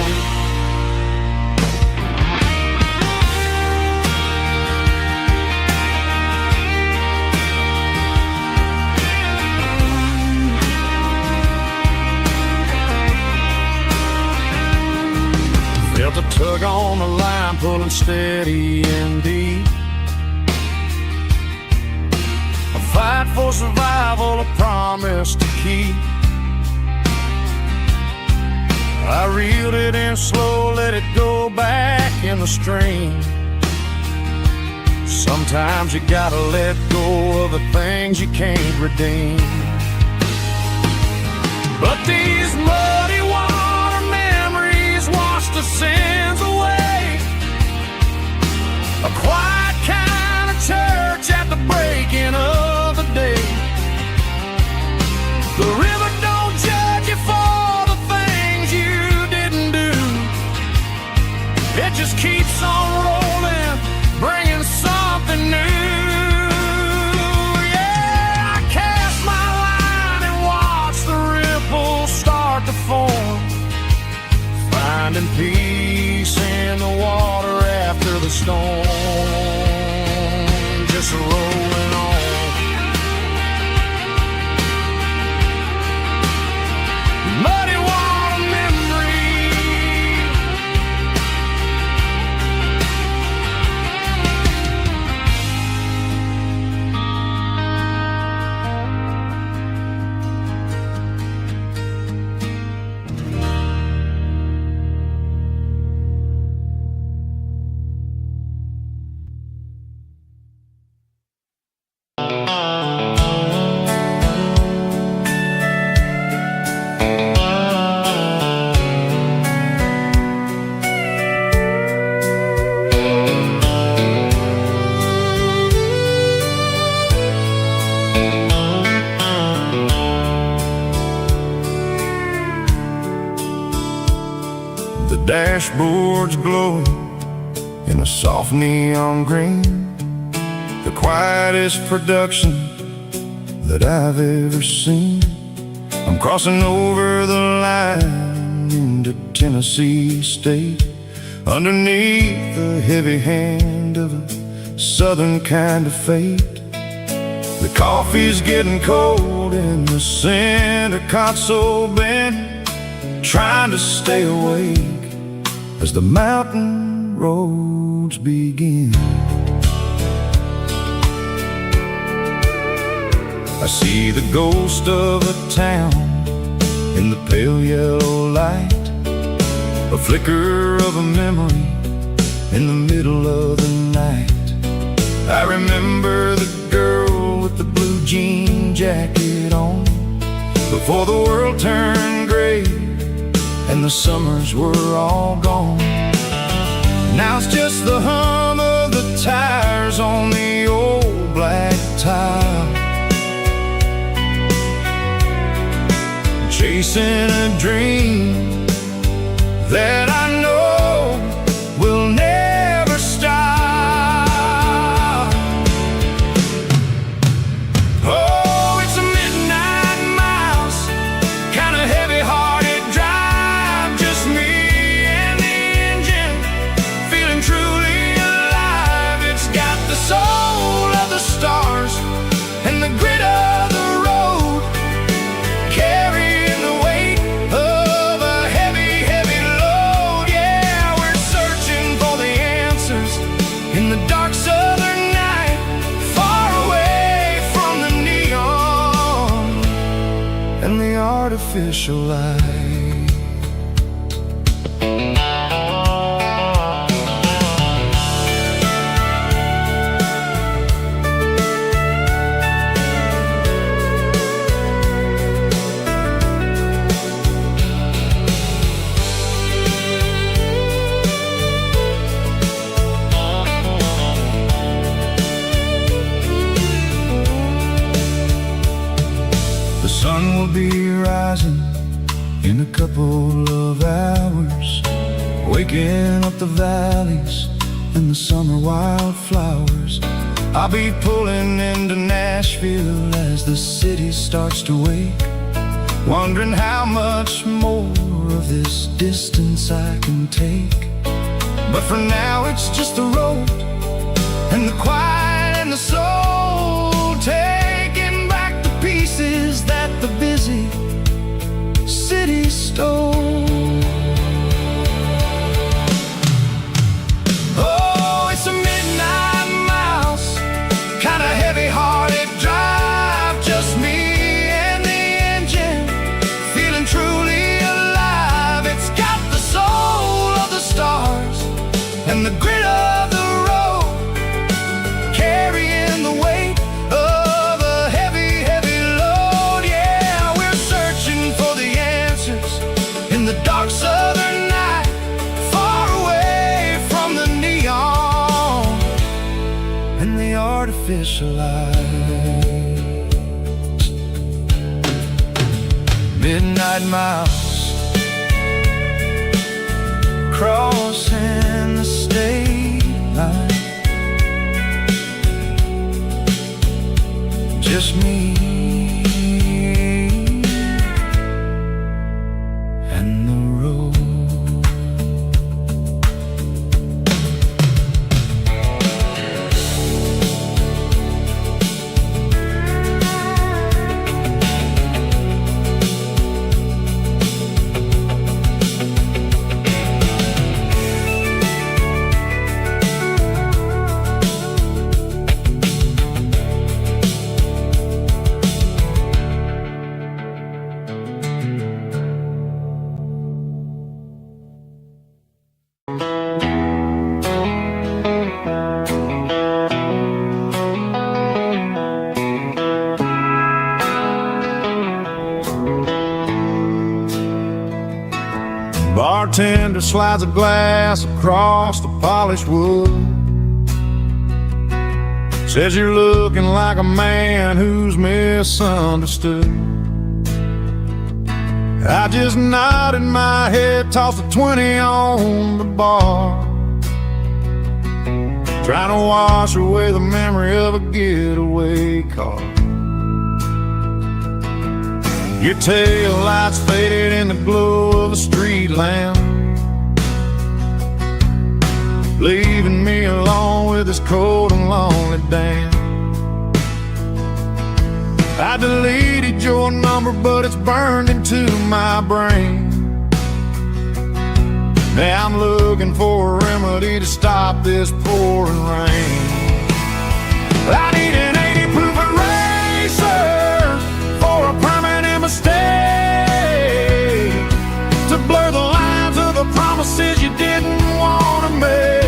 Felt a tug on the line, pulling steady and deep. A fight for survival, a promise to keep. I reeled it in slow, let it go back in the stream. Sometimes you gotta let go of the things you can't redeem. But these muddy water memories wash the sins away. A quiet kind of church at the breaking of the day. The river don't judge you for the things you didn't do. It just keeps on rolling, bringing something new. Yeah, I cast my line and watch the ripples start to form, finding peace in the water after the storm. dashboard's glowing in a soft neon green, the quietest production that I've ever seen. I'm crossing over the line into Tennessee State, underneath the heavy hand of a southern kind of fate. The coffee's getting cold in the center console bin, trying to stay awake as the mountain roads begin. I see the ghost of a town in the pale yellow light, a flicker of a memory in the middle of the night. I remember the girl with the blue jean jacket on, before the world turned gray and the summers were all gone. Now it's just the hum of the tires on the old black tile, chasing a dream that I know will never stop. Oh, it's a midnight miles, kinda heavy-hearted drive, just me and the engine, feeling truly alive. It's got the soul of the stars and the grit of the road, carrying the weight of a heavy, heavy load. Yeah, we're searching for the answers in the dark southern night, far away from the neon and the artificial light. The sun will be rising in a couple of hours, waking up the valleys and the summer wildflowers. I'll be pulling into Nashville as the city starts to wake, wondering how much more of this distance I can take. But for now it's just the road and the quiet and the soul, taking back the pieces that the busy city stole. Oh, it's a midnight miles, kinda heavy-hearted drive, just me and the engine, feeling truly alive. It's got the soul of the stars and the grit of the road, carrying the weight of a heavy, heavy load. Yeah, we're searching for the answers in the dark southern night, far away from the neon and the artificial lights. Midnight miles, crossing the state line, just me and the road. Bartender slides a glass across the polished wood, says you're looking like a man who's misunderstood. I just nodded my head, tossed a 20 on the bar, trying to wash away the memory of a getaway car. Your tail lights faded in the glow of a street lamp, leaving me alone with this cold and lonely damn. I deleted your number, but it's burned into my brain. Now I'm looking for a remedy to stop this pouring rain. I need an 80 proof eraser for a permanent mistake, to blur the lines of the promises you didn't want to make.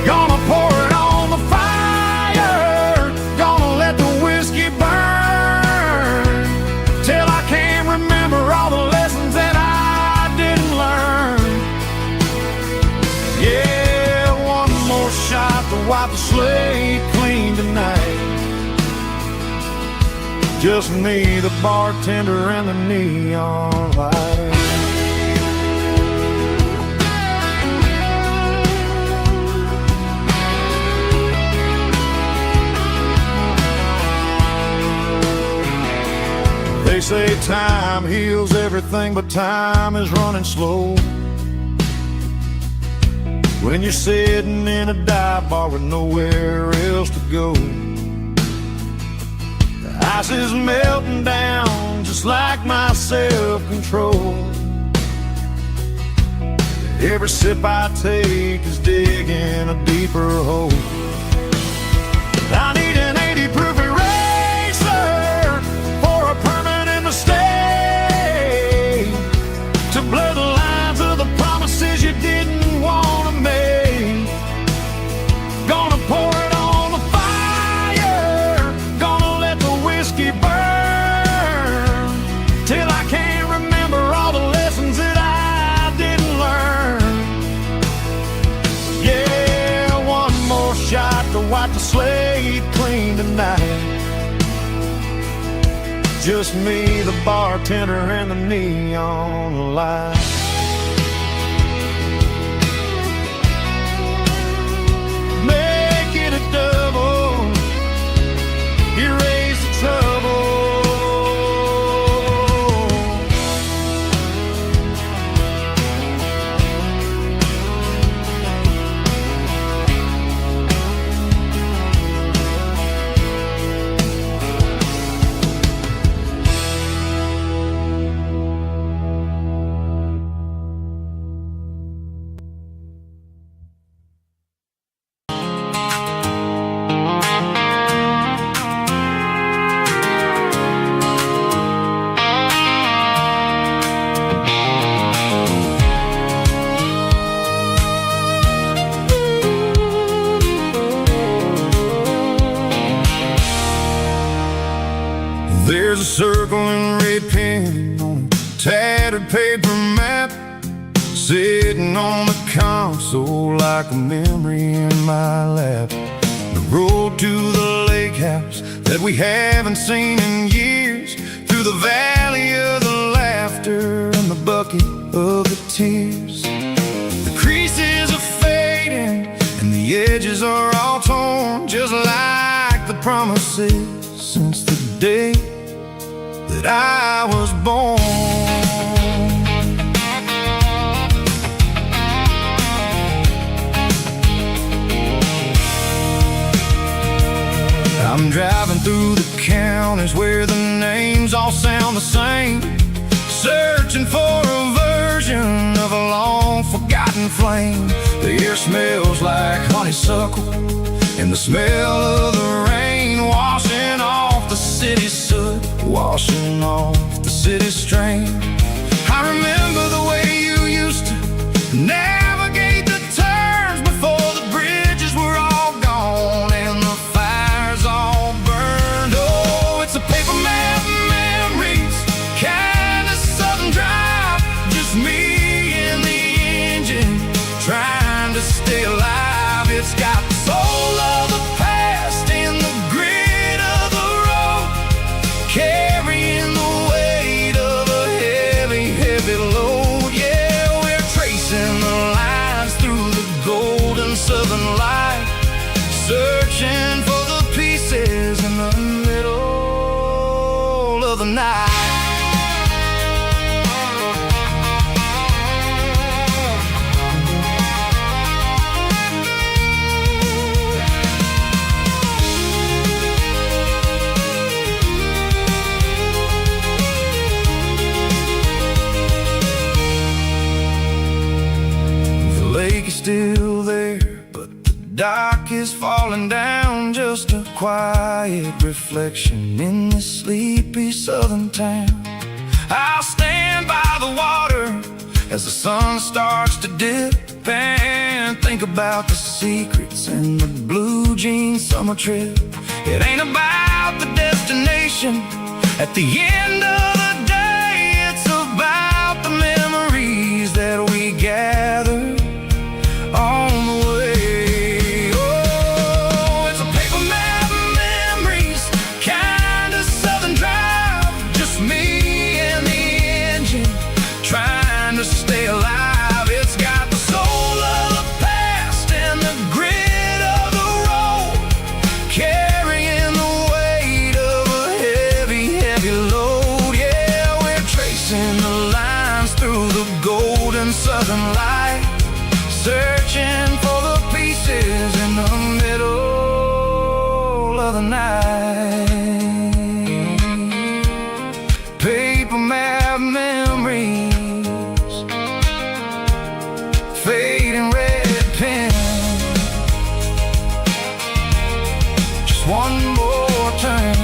Gonna pour it on the fire, gonna let the whiskey burn, till I can't remember all the lessons that I didn't learn. Yeah, one more shot to wipe the slate clean tonight. Just me, the bartender, and the neon light. They say time heals everything, but time is running slow when you're sitting in a dive bar with nowhere else to go. The ice is melting down just like my self-control. Every sip I take is digging a deeper hole. I need an 80 proof eraser for a permanent mistake, to blur the lines of the promises you didn't want to make. Gonna pour it on the fire, gonna let the whiskey burn, till I can't remember all the lessons that I didn't learn. Yeah, one more shot to wipe the slate clean tonight. Just me, the bartender, and the neon light. Make it a double, erase the trouble. There's a circle and red pen on a tattered paper map, sitting on the console like a memory in my lap. The road to the lake house that we haven't seen in years, through the valley of the laughter and the bucket of the tears. The creases are fading and the edges are all torn, just like the promises since the day that I was born. I'm driving through the counties where the names all sound the same, searching for a version of a long forgotten flame. The air smells like honeysuckle, and the smell of the rain washing off the city's soot, washing off the city's strain. I remember the way you used to navigate the turns before the bridges were all gone and the fires all burned. Oh, it's a paper map memories, kind of southern drive, just me and the engine trying to stay alive. It's got the soul of the past in the grit the night. The lake is still there, but the dock is falling down, just a quiet reflection in this sleepy southern town. I'll stand by the water as the sun starts to dip and think about the secrets in the blue jean summer trip. It ain't about the destination at the end of the day, it's about the memories that we gather on the way. Oh, it's a paper map of memories, kind of southern drive, just me and the engine trying to stay alive. It's got the soul of the past and the grit of the road, carrying the weight of a heavy, heavy load. Yeah, we're tracing the lines through the golden southern light, searching for the pieces in the middle of the night. Paper map memories, fading red pen, just one more turn.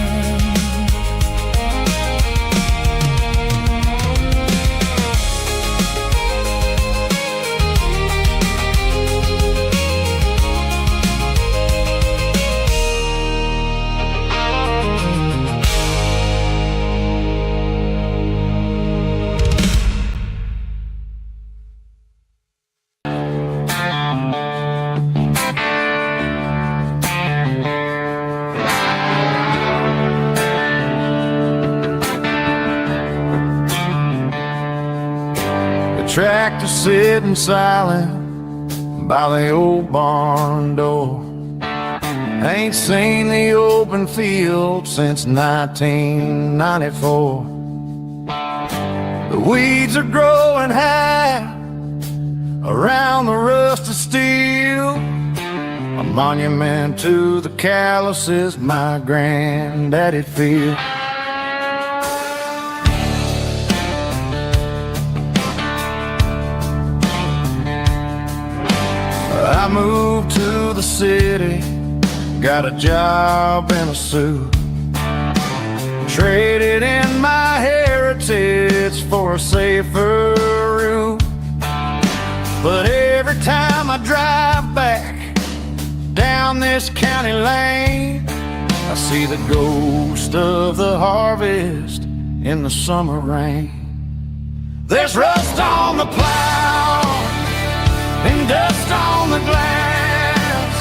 Tractor sitting silent by the old barn door. Ain't seen the open field since 1994. The weeds are growing high around the rusted steel, a monument to the calluses my granddaddy'd feel. I moved to the city, got a job in a suit, traded in my heritage for a safer route. But every time I drive back down this county lane, I see the ghost of the harvest in the summer rain. There's rust on the plow and dust on the glass,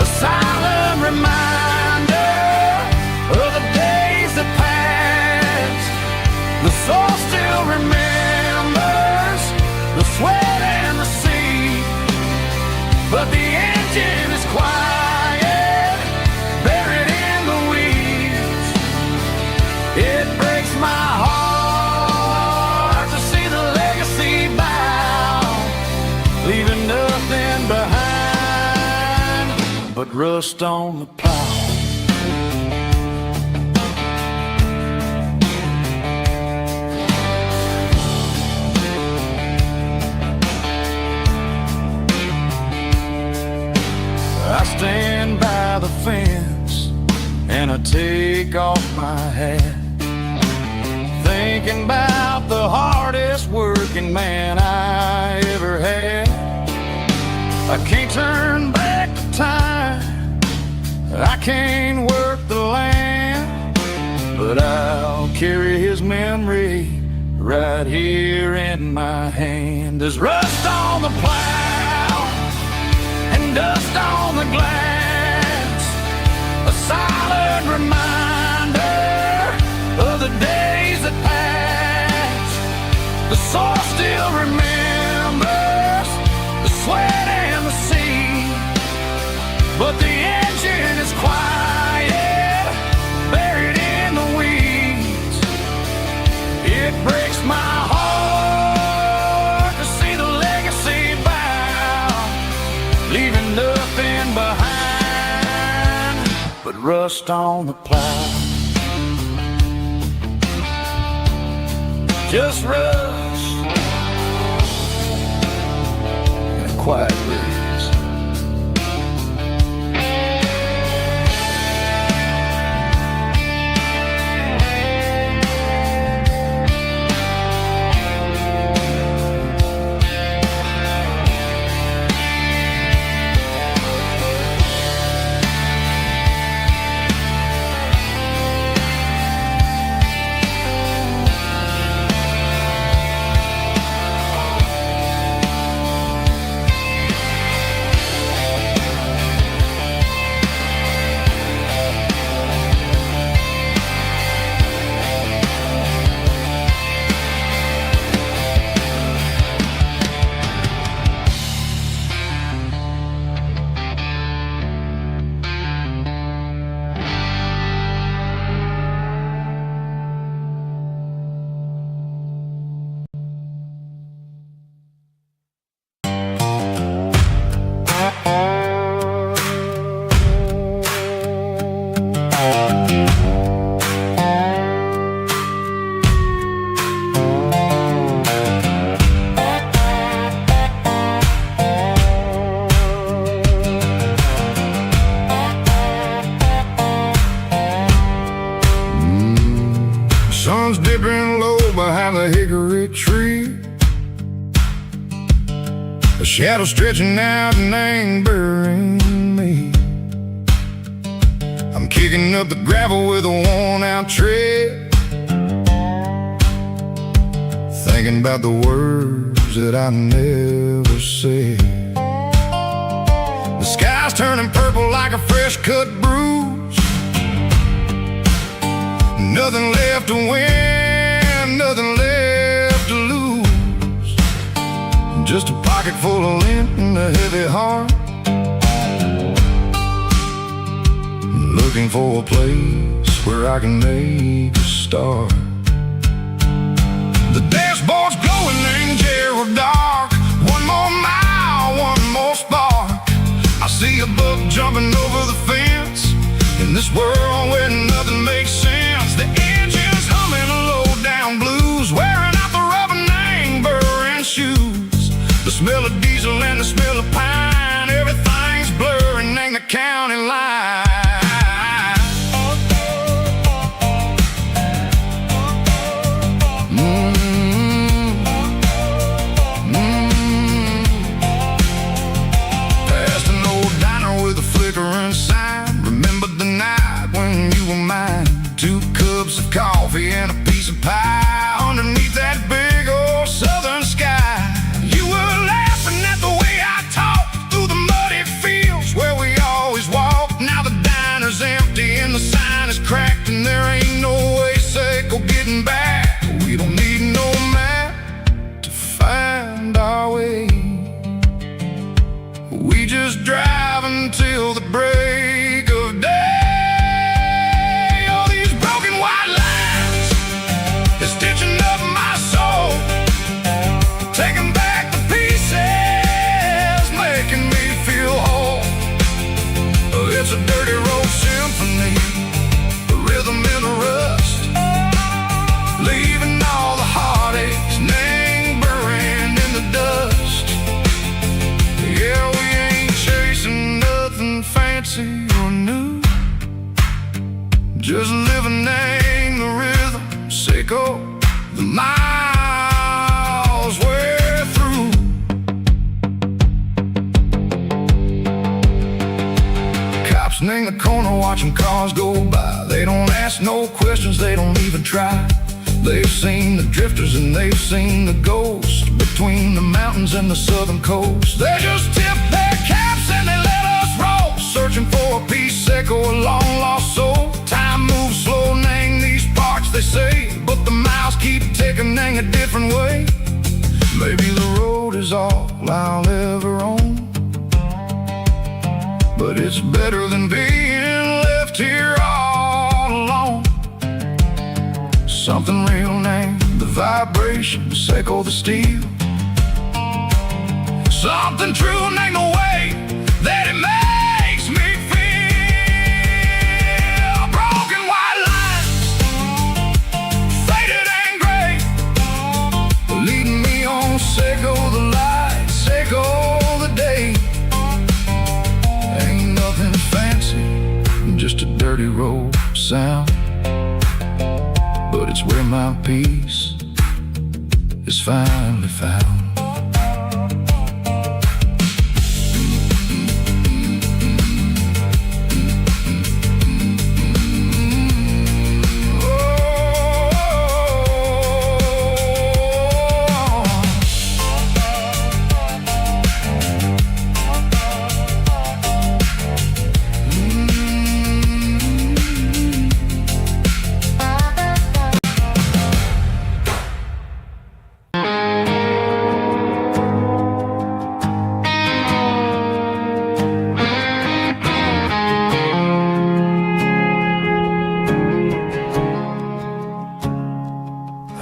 a silent reminder of the days that passed. The soul still remembers the sweat and the sea, but the engine is quiet, buried in the weeds. It breaks my heart to see the legacy bow, leaving nothing behind but rust on the plow. I stand by the fence and I take off my hat, thinking about the hardest working man I ever had. I can't turn back the time, I can't work the land, but I'll carry his memory right here in my hand. There's rust on the plow and dust on the glass, a silent reminder of the days that passed. The soul still remembers the sweat and the sea, but the engine is quiet, buried in the weeds. but rust on the plow. Just rust and a quiet breeze. Sun's dipping low behind the hickory tree. A shadow stretching out and angering me. I'm kicking up the gravel with a worn-out tread, thinking about the words that I never said. The sky's turning purple like a fresh-cut bruise. Nothing left to win, nothing left to lose. Just a pocket full of lint and a heavy heart, looking for a place where I can make a start. The dashboard's glowing in Gerald dark. One more mile, one more spark. I see a buck jumping over the fence in this world where nothing makes sense. The engine's humming a low-down blues, wearing out the rubber name burring shoes. The smell of diesel and the smell of pine, everything's blurring in the county line. Past an old diner with a flickering sign. Remember the night when you were mine. 2 cups of coffee and a piece of pie underneath that big old southern sky. You were laughing at the way I talked through the muddy fields where we always walked. Now the diner's empty and the sign is cracked, and there ain't no way safe or getting back. We don't need no map to find our way. We just drive until the break of day. Stitching up my soul, taking back the pieces, making me feel whole. It's a dirty road symphony, a rhythm in the rust, leaving all the heartaches lingering in the dust. Yeah, we ain't chasing nothing fancy or new, just living in the rhythm. Sicko, the miles we're through. Cops in the corner watching cars go by. They don't ask no questions, they don't even try. They've seen the drifters and they've seen the ghosts between the mountains and the southern coast. They just tip their caps and they let us roll, searching for a piece echo, a long lost soul. Time moves slow, nang these parts they say, but the miles keep ticking in a different way. Maybe the road is all I'll ever own, but it's better than being left here all alone. Something real named the vibrations echo the steel. Something true named the way that it makes me feel. sound, but it's where my peace is finally found.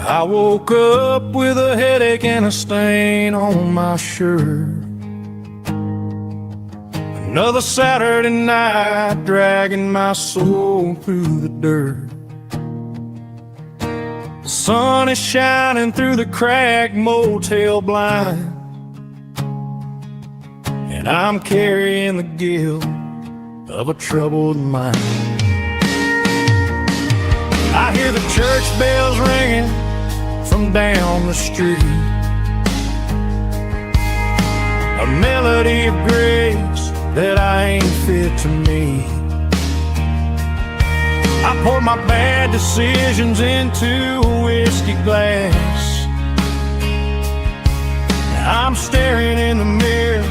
I woke up with a headache and a stain on my shirt. Another Saturday night dragging my soul through the dirt. The sun is shining through the cracked motel blind, and I'm carrying the guilt of a troubled mind. I hear the church bells ringing from down the street, a melody of grace that I ain't fit to meet. I pour my bad decisions into a whiskey glass. I'm staring in the mirror,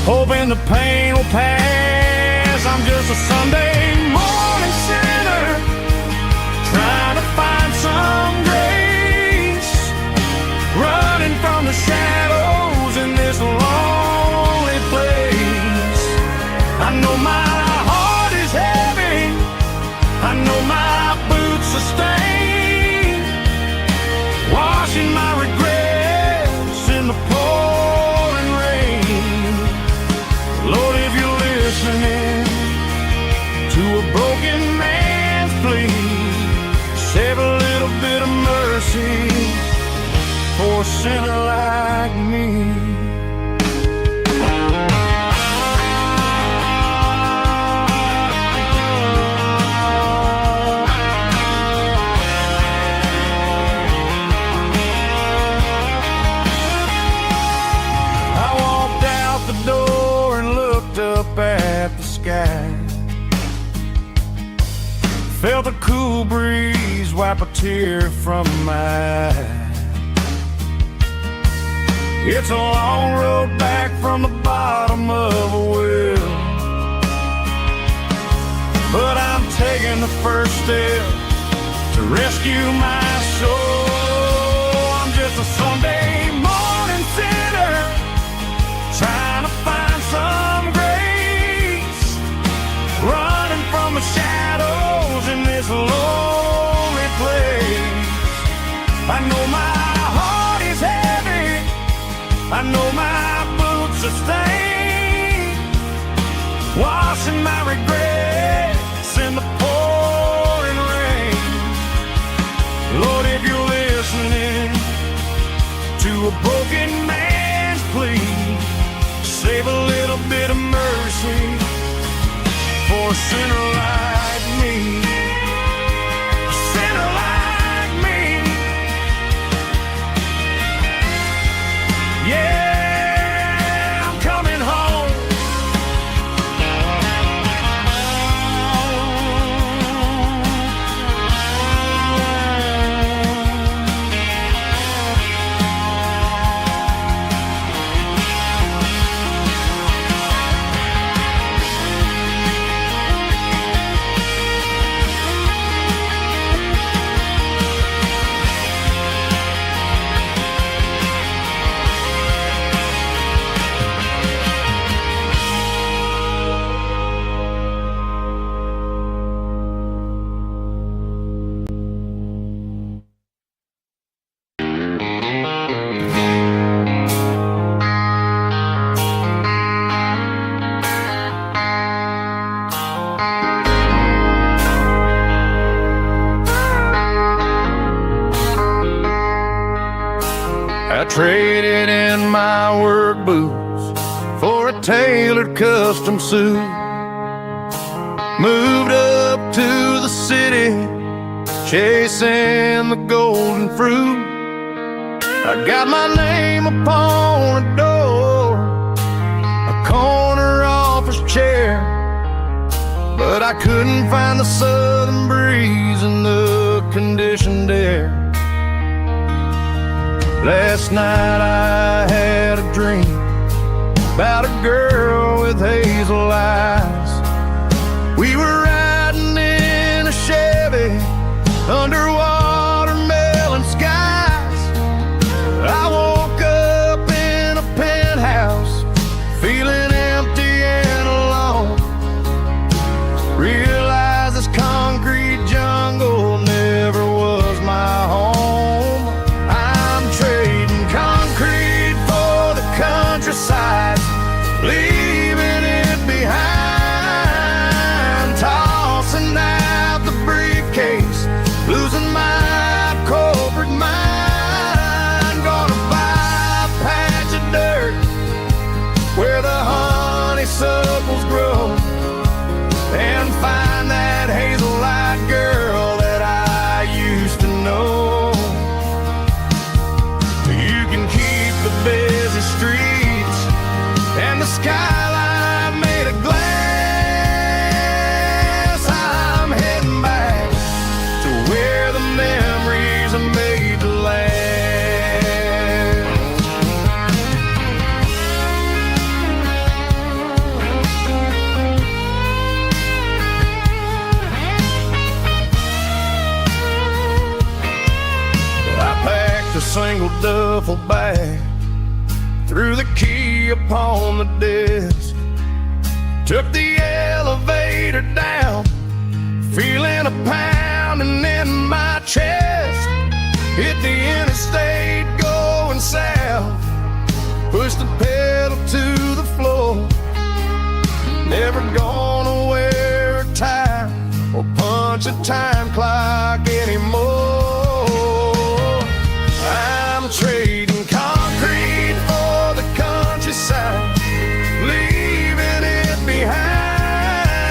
hoping the pain will pass. I'm just a Sunday morning sinner, trying to find some grace, running from the shadows in this lonely place. I know my heart is heavy, I know my boots are stained, washing my regrets in the pouring rain. Lord, if you're listening to a broken man's plea, save a little bit of mercy for a sinner like me. I walked out the door and looked up at the sky, felt a cool breeze wipe a tear from my eye. It's a long road back from the bottom of a well, but I'm taking the first step to rescue my soul. I'm just a Sunday morning sinner, trying to find some grace, running from the shadows in this lonely place. I know my heart is heavy, I know my boots are stained, washing my regrets in the pouring rain. Lord, if you're listening to a broken man's plea, save a little bit of mercy for a sinner like me. A sinner like me. Yeah, I'm coming home. I traded in my work boots for a tailored custom suit, moved up to the city, chasing the golden fruit. I got my name upon a door, a corner office chair, but I couldn't find the southern breeze in the conditioned air. Last night I had a dream about a girl with hazel eyes. We were riding in a Chevy under watermelon skies. I woke up in a penthouse feeling empty and alone. Realized this concrete jungle never was my home. I'm trading concrete for the countryside, leaving it behind, tossing out the briefcase, losing my corporate mind. Gonna buy a patch of dirt where the honeysuckles grow, and find that hazel-eyed girl that I used to know. You can keep the busy streets and the skyline made of glass. I'm heading back to where the memories are made to last. I packed a single duffel bag, threw the key upon the desk, took the elevator down, feeling a pounding in my chest. Hit the interstate going south, pushed the pedal to the floor. Never gonna wear a tie or punch a time clock anymore. I'm trading concrete for the countryside, leaving it behind,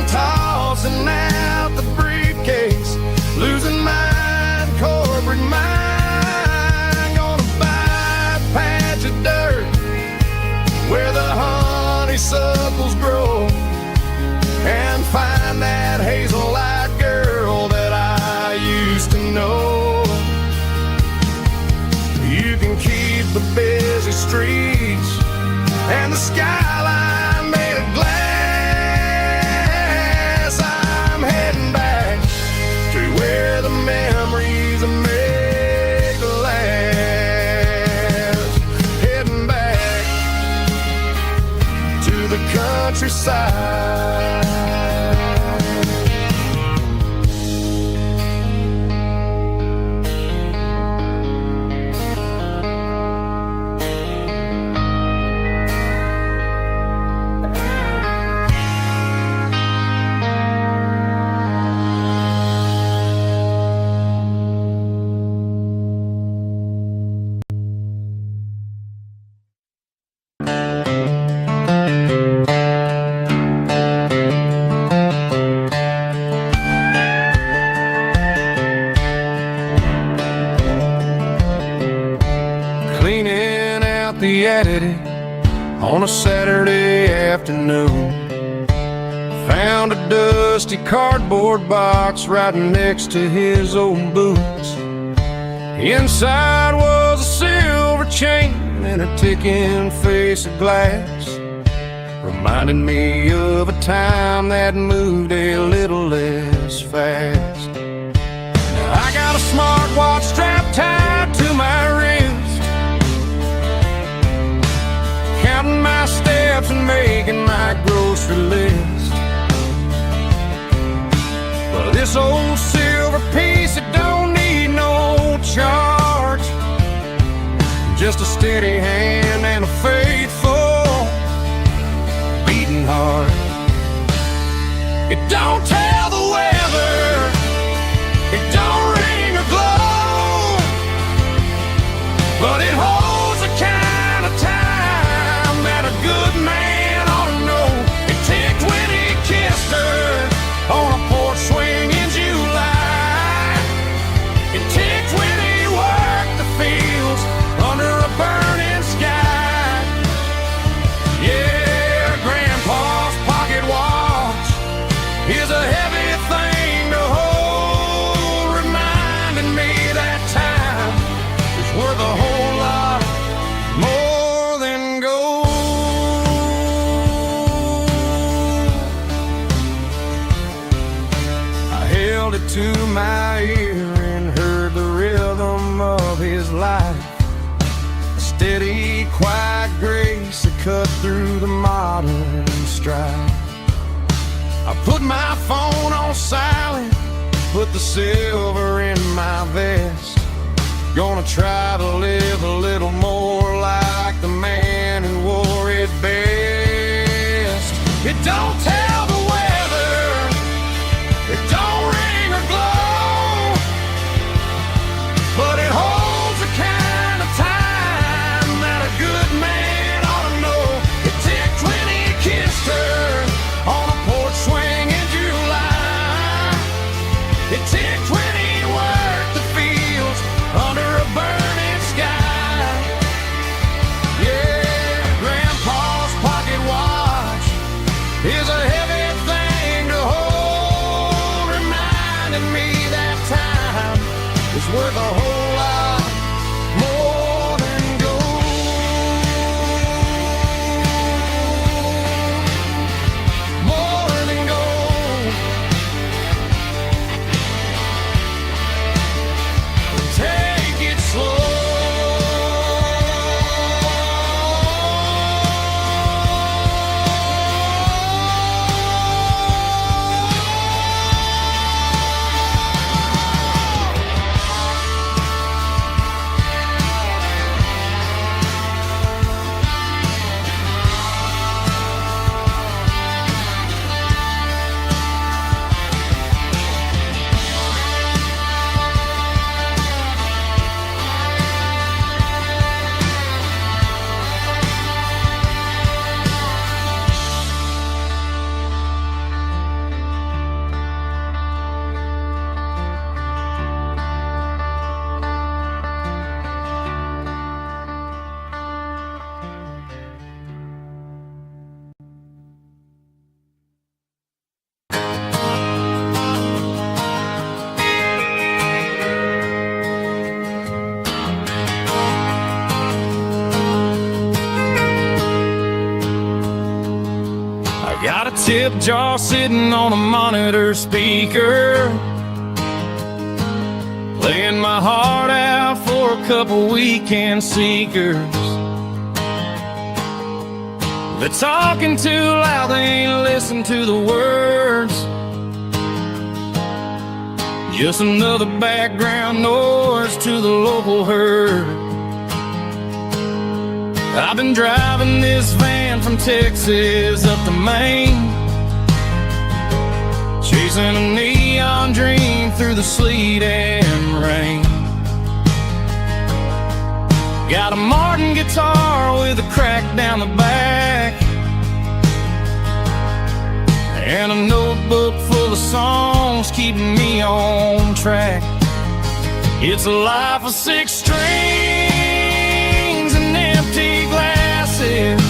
tossing out the briefcase, losing my corporate mind. Gonna buy a patch of dirt where the honeysuckles grow, and find that hazel-eyed girl that I used to know. You can keep the busy streets and the skyline made of glass. I'm heading back to where the memories are made to last. Heading back to the countryside. Cleaning out the attic on a Saturday afternoon, found a dusty cardboard box right next to his old boots. Inside was a silver chain and a ticking face of glass, reminding me of a time that moved a little less fast. Now I got a smartwatch strapped tied to my wrist, counting my steps and making my grocery list. But this old silver piece, it don't need no charge, just a steady hand and a faithful beating heart. It don't tell the weather, it don't ring or glow, but it holds the kind of time that a good man ought to know. It ticked when he kissed her on a held it to my ear and heard the rhythm of his life. A steady, quiet grace that cut through the modern strife. I put my phone on silent, put the silver in my vest. Gonna try to live a little more like the man who wore it best. It don't tell the weather, it don't ring or glow, but it holds the kind of time that a good man ought to know. It ticked when he kissed her on a porch swing in July. It ticked when he worked the fields under a burning sky. Yeah, Grandpa's pocket watch is a heavy thing to hold, reminding me that time is worth a whole lot more than gold. More than gold. Take it slow. Got a tip jar sitting on a monitor speaker, playing my heart out for a couple weekend seekers. They're talking too loud, they ain't listen to the words. Just another background noise to the local herd. I've been driving this van from Texas up to Maine, chasing a neon dream through the sleet and rain. Got a Martin guitar with a crack down the back, and a notebook full of songs keeping me on track. It's a life of 6 strings and empty glasses,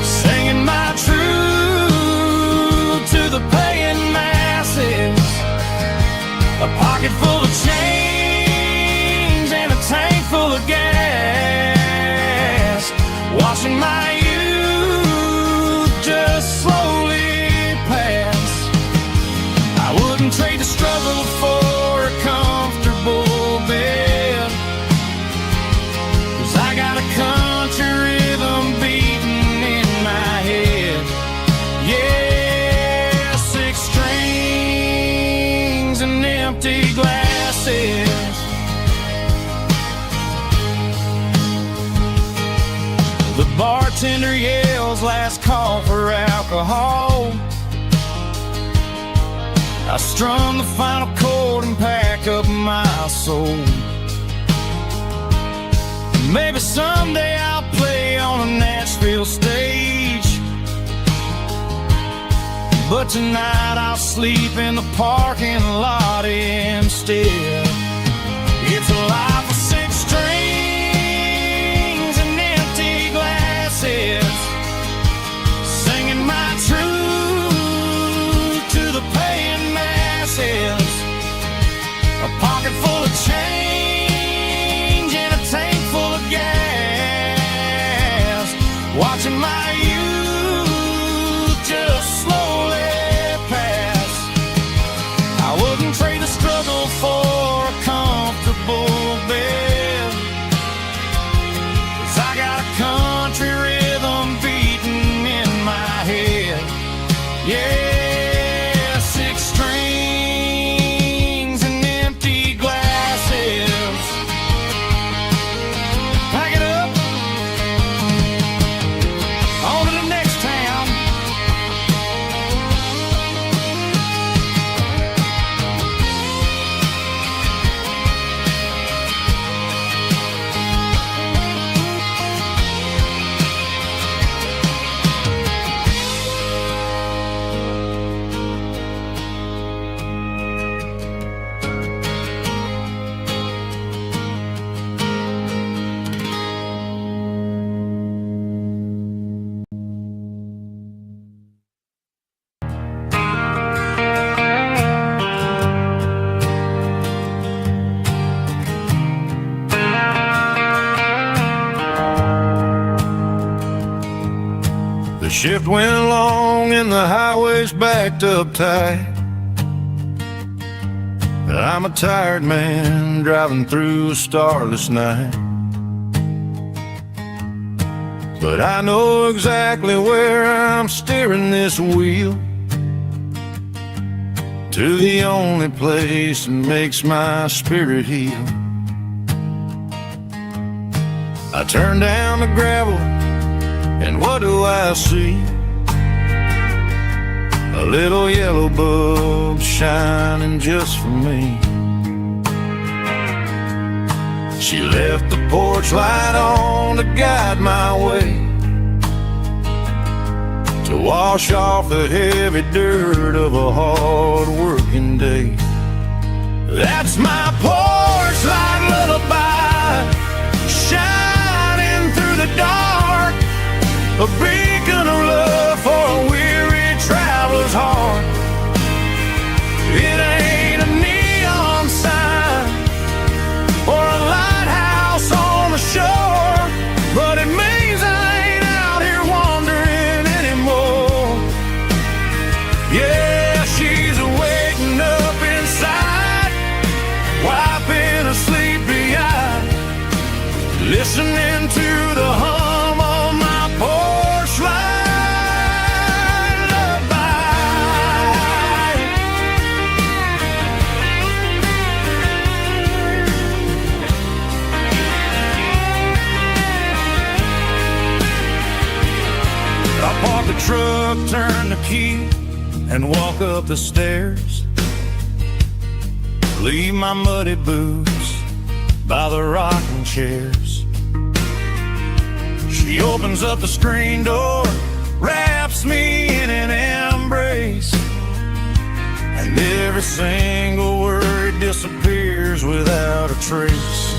singing my truth to the paying masses. A pocket full of change and a tank full of gas, watching my youth just slowly pass. I wouldn't trade the struggle for a comfortable bed, 'cause I got a country rhythm beating in my head. Yeah, 6 strings and empty glasses. The bartender yells last call for alcohol. I strum the final chord and pack up my soul. Maybe someday I'll play on a Nashville stage, but tonight I'll sleep in the parking lot instead. It's a life of 6 strings and empty glasses, singing my truth to the paying masses. A pocket full of change and a tank full of gas, watching my youth just slowly pass. I shift went long and the highway's backed up tight. I'm a tired man driving through a starless night, but I know exactly where I'm steering this wheel, to the only place that makes my spirit heal. I turn down the gravel, and what do I see? A little yellow bulb shining just for me. She left the porch light on to guide my way, to wash off the heavy dirt of a hard-working day. That's my porch light lullaby, shining through the dark, a beacon of love for a weary traveler's heart. It ain't a neon sign or a lighthouse on the shore, but it means I ain't out here wandering anymore. Yeah, she's waking up inside, wiping a sleepy eye, listening to the hum of my porch light lullaby. I park the truck, turn the key, and walk up the stairs. Leave my muddy boots by the rocking chairs. She opens up the screen door, wraps me in an embrace, and every single word disappears without a trace.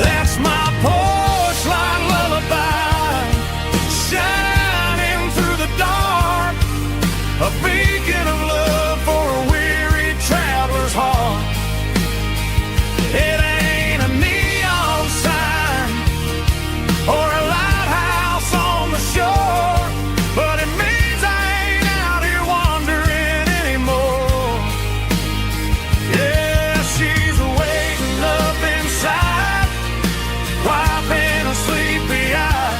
That's my porch light lullaby, shining through the dark, a beacon of love for a weary traveler's heart. It ain't a neon sign or a lighthouse on the shore, but it means I ain't out here wandering anymore. Yeah, she's waking up inside, wiping a sleepy eye,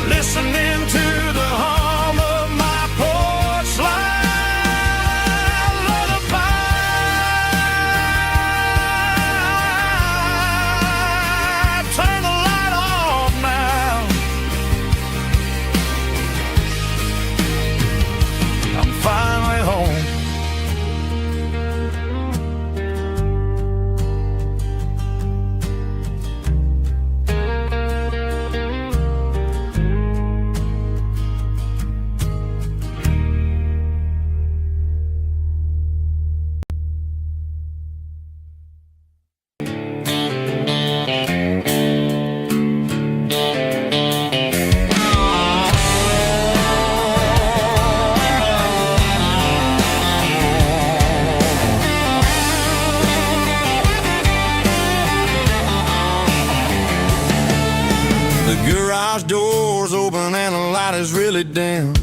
listening to the hum of my porch light lullaby. Turn the light off now. I'm finally home. The garage door's open and the light is really dim,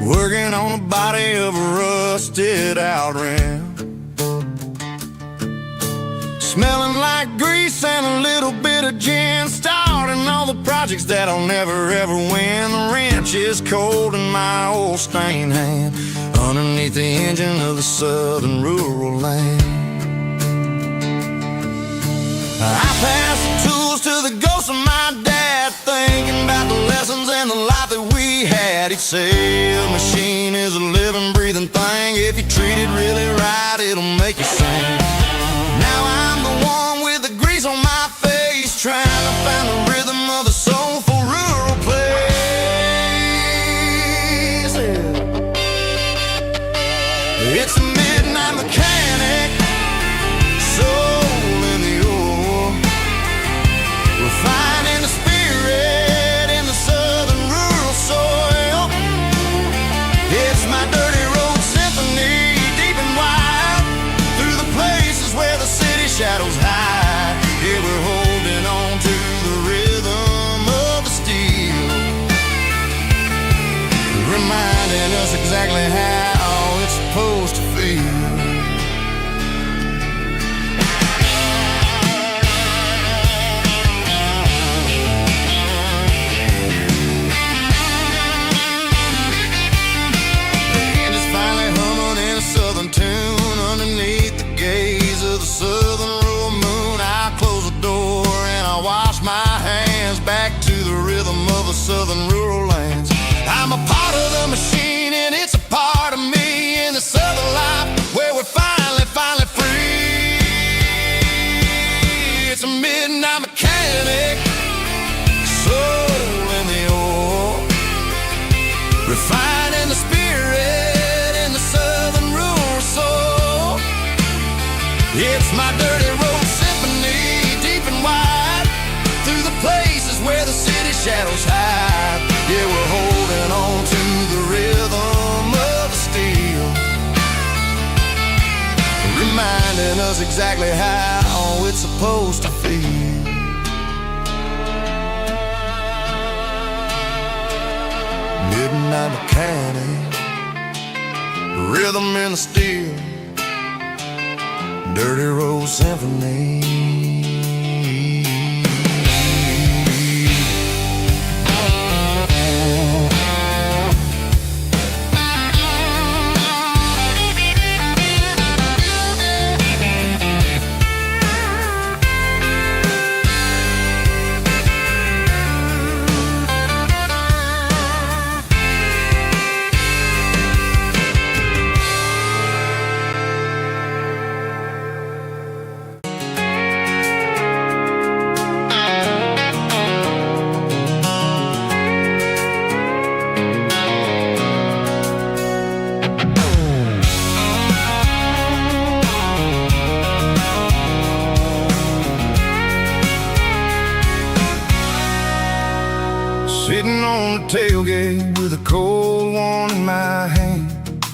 working on the body of a rusted out rim, smelling like grease and a little bit of gin, starting all the projects that I'll never ever win. The wrench is cold in my old stained hand, underneath the engine of the southern rural land. I pass the tools to the ghost of my dad, thinking about the lessons and the life that we had. He'd say a machine is a living, breathing thing. If you treat it really right, it'll make you sing. Now I'm the one with the grease on my face, trying to find the rhythm of the soulful rural place. It's a midnight mechanic, soul in the ore, refining the spirit in the southern rural soil. It's my dirty road symphony, deep and wide, through the places where the city shadows hide. Yeah, we're holding on to the rhythm reminding us exactly how it's supposed to feel. Tune underneath the gaze of the southern rural moon. I close the door and I wash my hands back to the rhythm of the southern rural lands. I'm a part of the machine and it's a part of me in the southern life where we're finally free. It's a midnight mechanic, soul in the ore, refining the spirit in the southern rural soul. It's my dirty road symphony, deep and wide, through the places where the city shadows hide. Yeah, we're holding on to the rhythm of the steel, reminding us exactly how it's supposed to feel. Midnight mechanic, rhythm in the steel, dirty road symphony. Sitting on the tailgate with a cold one in my hand,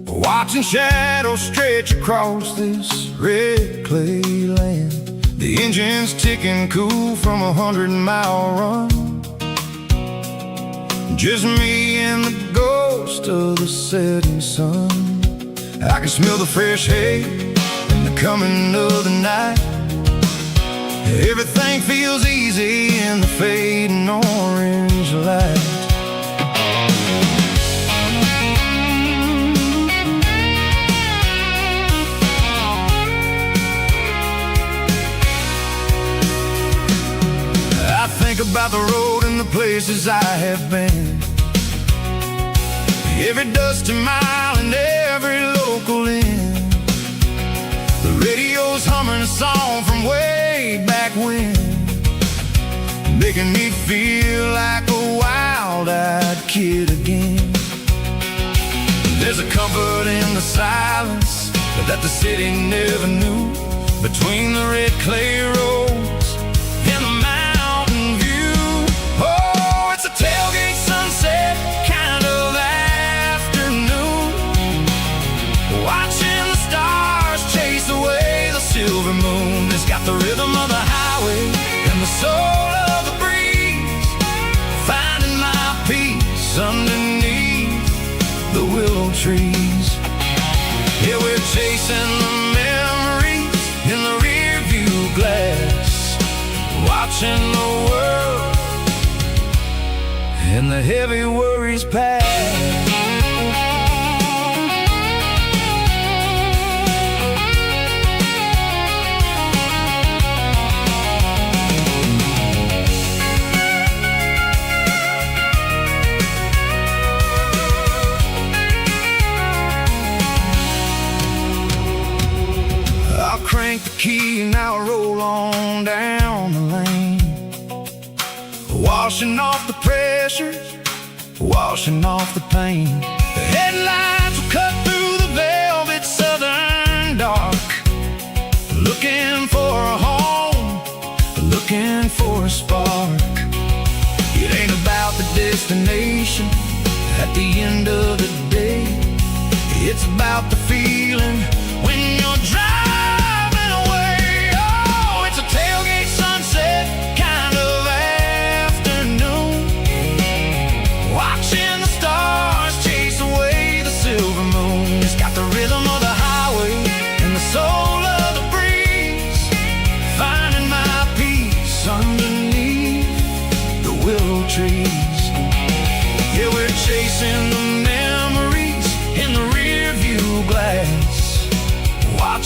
watching shadows stretch across this red clay land. The engine's ticking cool from 100-mile run. Just me and the ghost of the setting sun. I can smell the fresh hay and the coming of the night. Everything feels easy in the fading orange light. I think about the road and the places I have been, every dusty mile and every local inn. The radio's humming a song from way back when, making me feel like a wild-eyed kid again. There's a comfort in the silence that the city never knew, between the red clay roads and the mountain view. Oh, it's a tailgate sunset kind of afternoon, watching the stars chase away the silver moon. It's got the rhythm of the highway and the soul of the breeze, finding my peace underneath the willow trees. Yeah, we're chasing the memories in the rear view glass, watching the world and the heavy worries pass. Crank the key and I'll roll on down the lane, washing off the pressure, washing off the pain. The headlights will cut through the velvet southern dark, looking for a home, looking for a spark. It ain't about the destination at the end of the day, it's about the feeling when you're driving. Kind of afternoon, watching the stars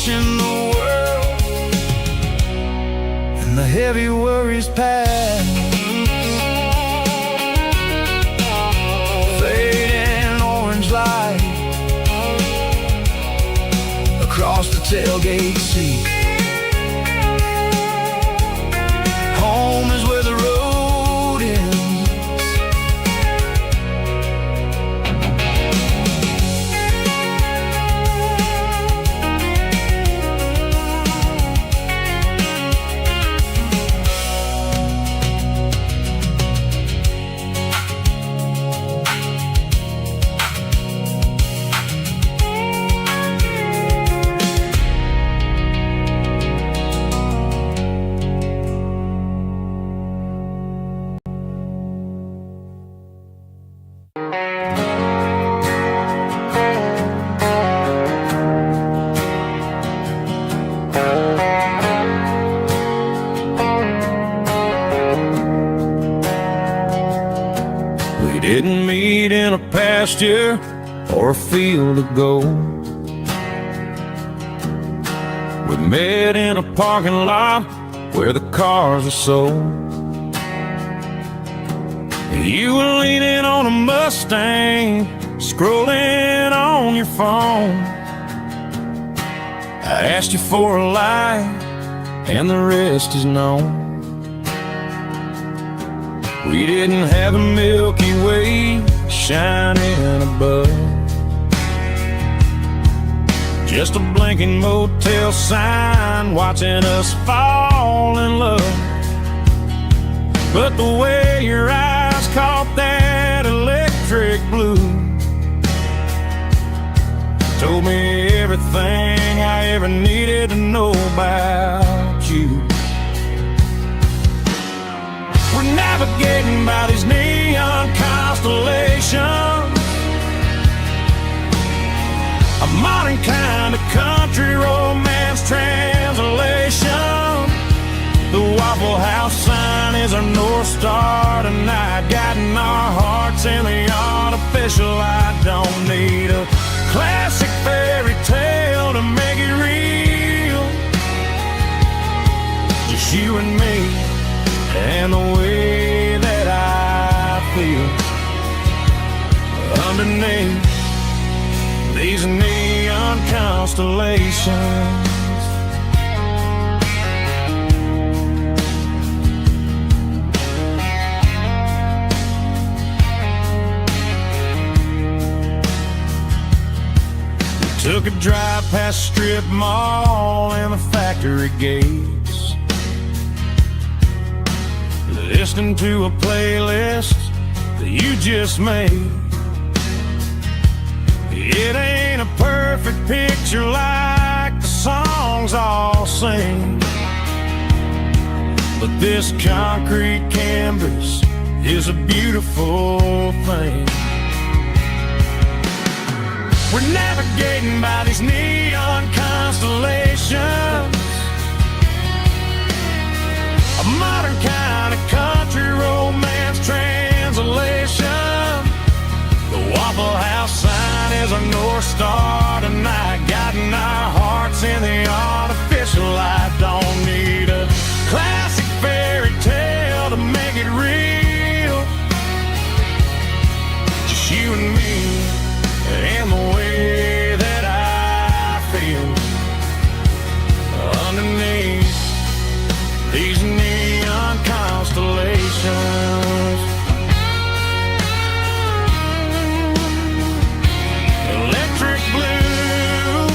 watching the world and the heavy worries pass. Fading orange light across the tailgate seat. Home is where the road ends. Didn't meet in a pasture or a field of gold. We met in a parking lot where the cars are sold. You were leaning on a Mustang, scrolling on your phone. I asked you for a light, and the rest is known. We didn't have a Milky Way shining above, just a blinking motel sign watching us fall in love. But the way your eyes caught that electric blue told me everything I ever needed to know about you. We're navigating by these neon constellations, a modern kind of country romance translation. The Waffle House sign is our North Star tonight, guiding our hearts in the artificial light. Don't need a classic fairy tale to make it real, just you and me and the way that I feel underneath these neon constellations. We took a drive past strip mall and the factory gates, listening to a playlist that you just made. It ain't a perfect picture like the songs all sing, but this concrete canvas is a beautiful thing. We're navigating by these neon constellations, a modern kind of country romance translation. The Waffle House sign is our North Star tonight, guiding our hearts in the artificial light. Don't need a classic fairy tale to make it real, just you and me and the way that I feel underneath these neon constellations. Electric blue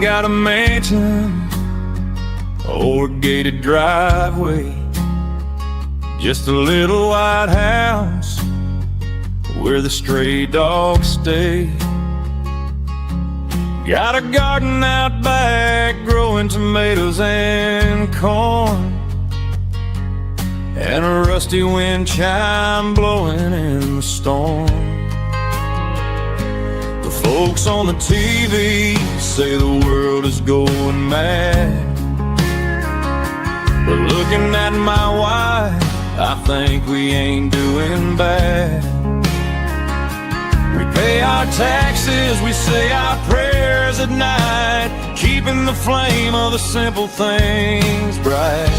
got a mansion or a gated driveway, just a little white house where the stray dogs stay. Got a garden out back growing tomatoes and corn, and a rusty wind chime blowing in the storm. The folks on the TV say the world is going mad, but looking at my wife, I think we ain't doing bad. We pay our taxes, we say our prayers at night, keeping the flame of the simple things bright.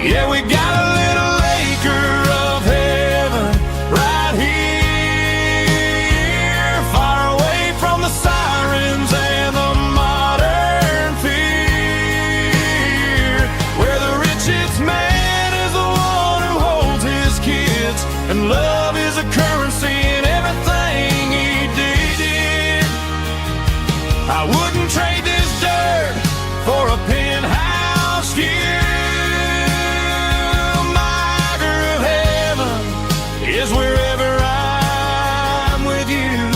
Yeah, we got a little acre of heaven right here, far away from the sirens and the modern fear, where the richest man is the one who holds his kids, and love is a currency in everything he did. I wouldn't trade this dirt for a penthouse view. Is wherever I'm with you.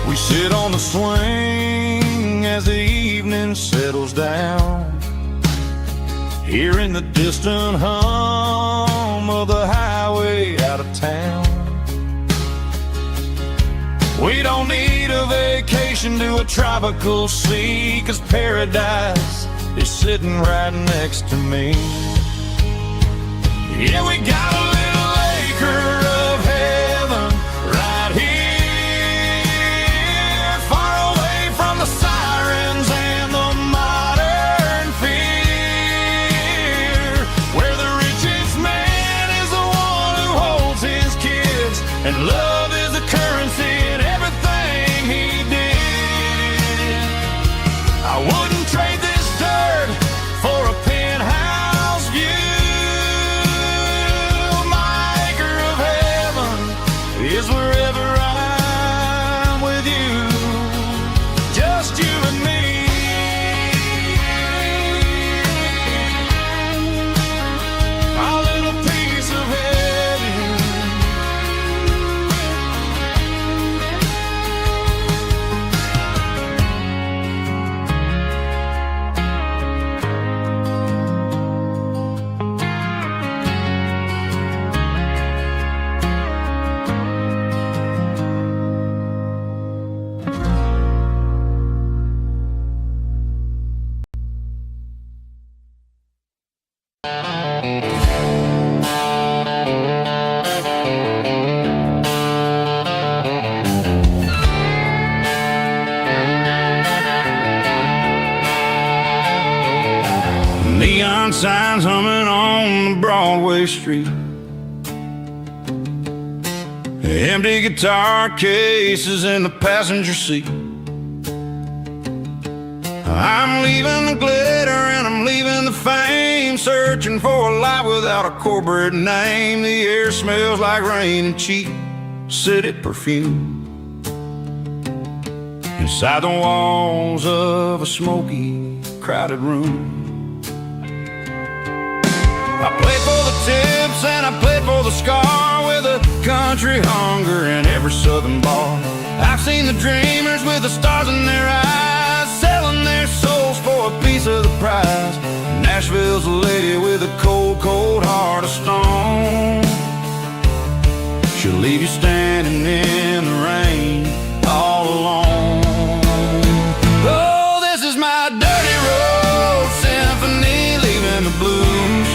We sit on the swing as the evening settles down, hearing the distant hum of the highway out of town. We don't need a vacation to a tropical sea, 'cause paradise is sitting right next to me. Yeah, we got a little acre of heaven right here, far away from the sirens and the modern fear, where the richest man is the one who holds his kids, and love is the currency in everything he did. I wouldn't trade this dirt for a penthouse view. My acre of heaven is wherever I'm with you, just you and me. Our little piece of heaven. Neon signs humming on Broadway Street, empty guitar cases in the passenger seat. I'm leaving the glitter and I'm leaving the fame, searching for a life without a corporate name. The air smells like rain and cheap city perfume inside the walls of a smoky, crowded room. I played for the tips and I played for the scar, with a country hunger in every southern bar. I've seen the dreamers with the stars in their eyes, selling their souls for a piece of the prize. Nashville's a lady with a cold, cold heart of stone. She'll leave you standing in the rain all alone. Oh, this is my dirty road symphony, leaving the blues,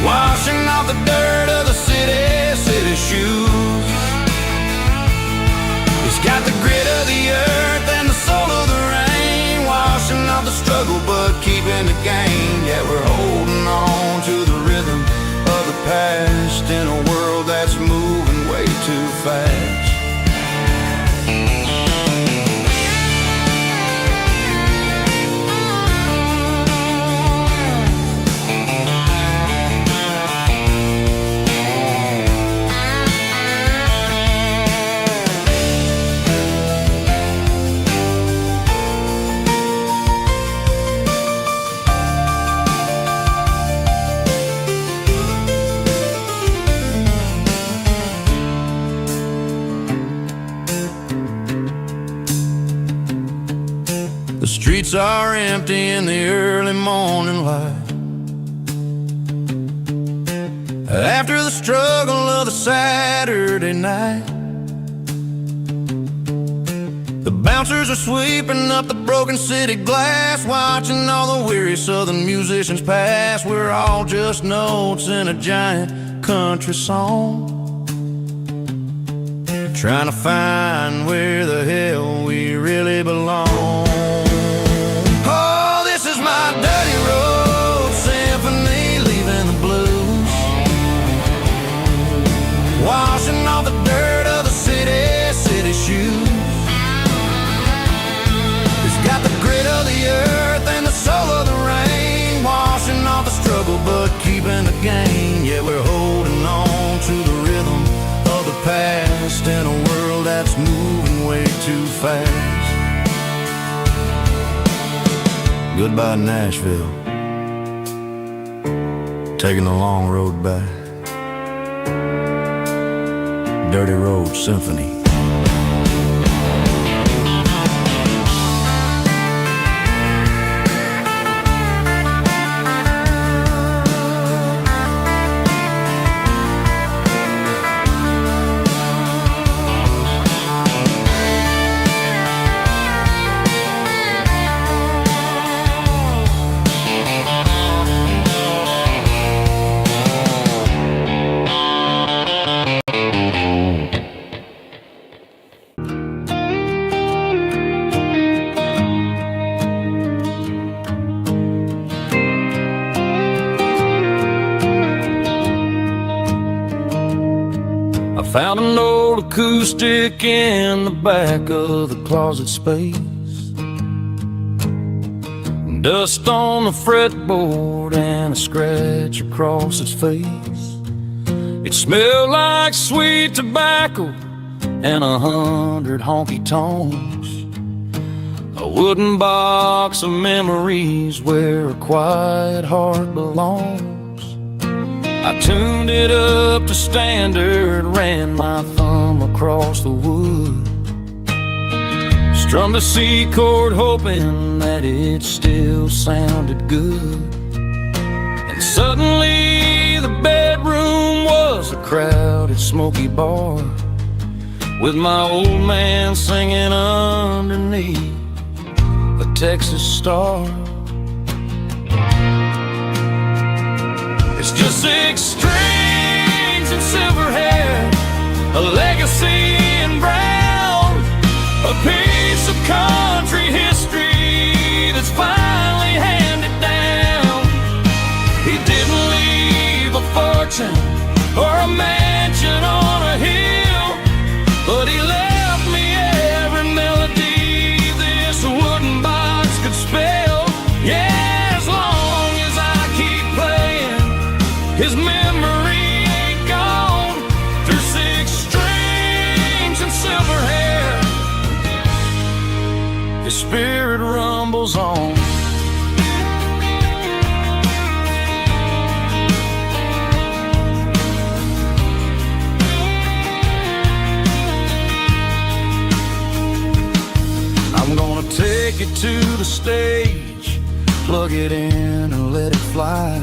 washing off the dirt of the city shoes. It's got the grit of the earth and the soul of the rain, washing off the struggle but keeping the gain. Yeah, we're holding on to the rhythm of the past in a world that's moving way too fast. streets are empty in the early morning light. After the struggle of the Saturday night, the bouncers are sweeping up the broken city glass, watching all the weary southern musicians pass. We're all just notes in a giant country song, trying to find where the hell we really belong. Oh, this is my dirty road symphony, leaving the blues, washing off the dirt of the city shoes. It's got the grit of the earth and the soul of the rain, washing off the struggle but keeping the gain. Yeah, we're holding on to the rhythm of the past in a world that's moving way too fast. Goodbye Nashville, taking the long road back. Dirty Road Symphony. Found an old acoustic in the back of the closet space, dust on the fretboard and a scratch across its face. It smelled like sweet tobacco and 100 honky tonks, a wooden box of memories where a quiet heart belongs. I tuned it up to standard, ran my thumb across the wood, strummed a C chord hoping that it still sounded good. And suddenly the bedroom was a crowded smoky bar, with my old man singing underneath the Texas star. It's just 6 strings and silver hair, a legacy in brown, a piece of country history that's finally handed down. He didn't leave a fortune or a mansion on a hill, but he left me every melody this wooden box could spell. Yeah, as long as I keep playing, his memory ain't gone. Through 6 strings and silver hair, his spirit rumbles on. I'm gonna take it to the stage, plug it in and let it fly,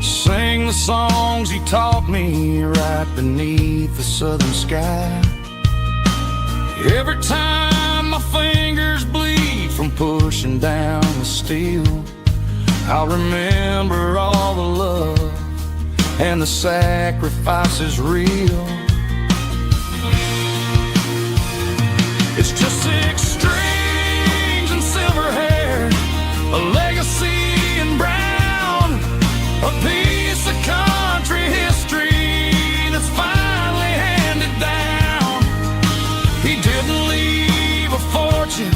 sing the songs he taught me right beneath the southern sky. Every time my fingers bleed from pushing down the steel, I'll remember all the love and the sacrifices real. It's just 6 strings and silver hair, a legacy in brown, a piece of country history that's finally handed down. He didn't leave a fortune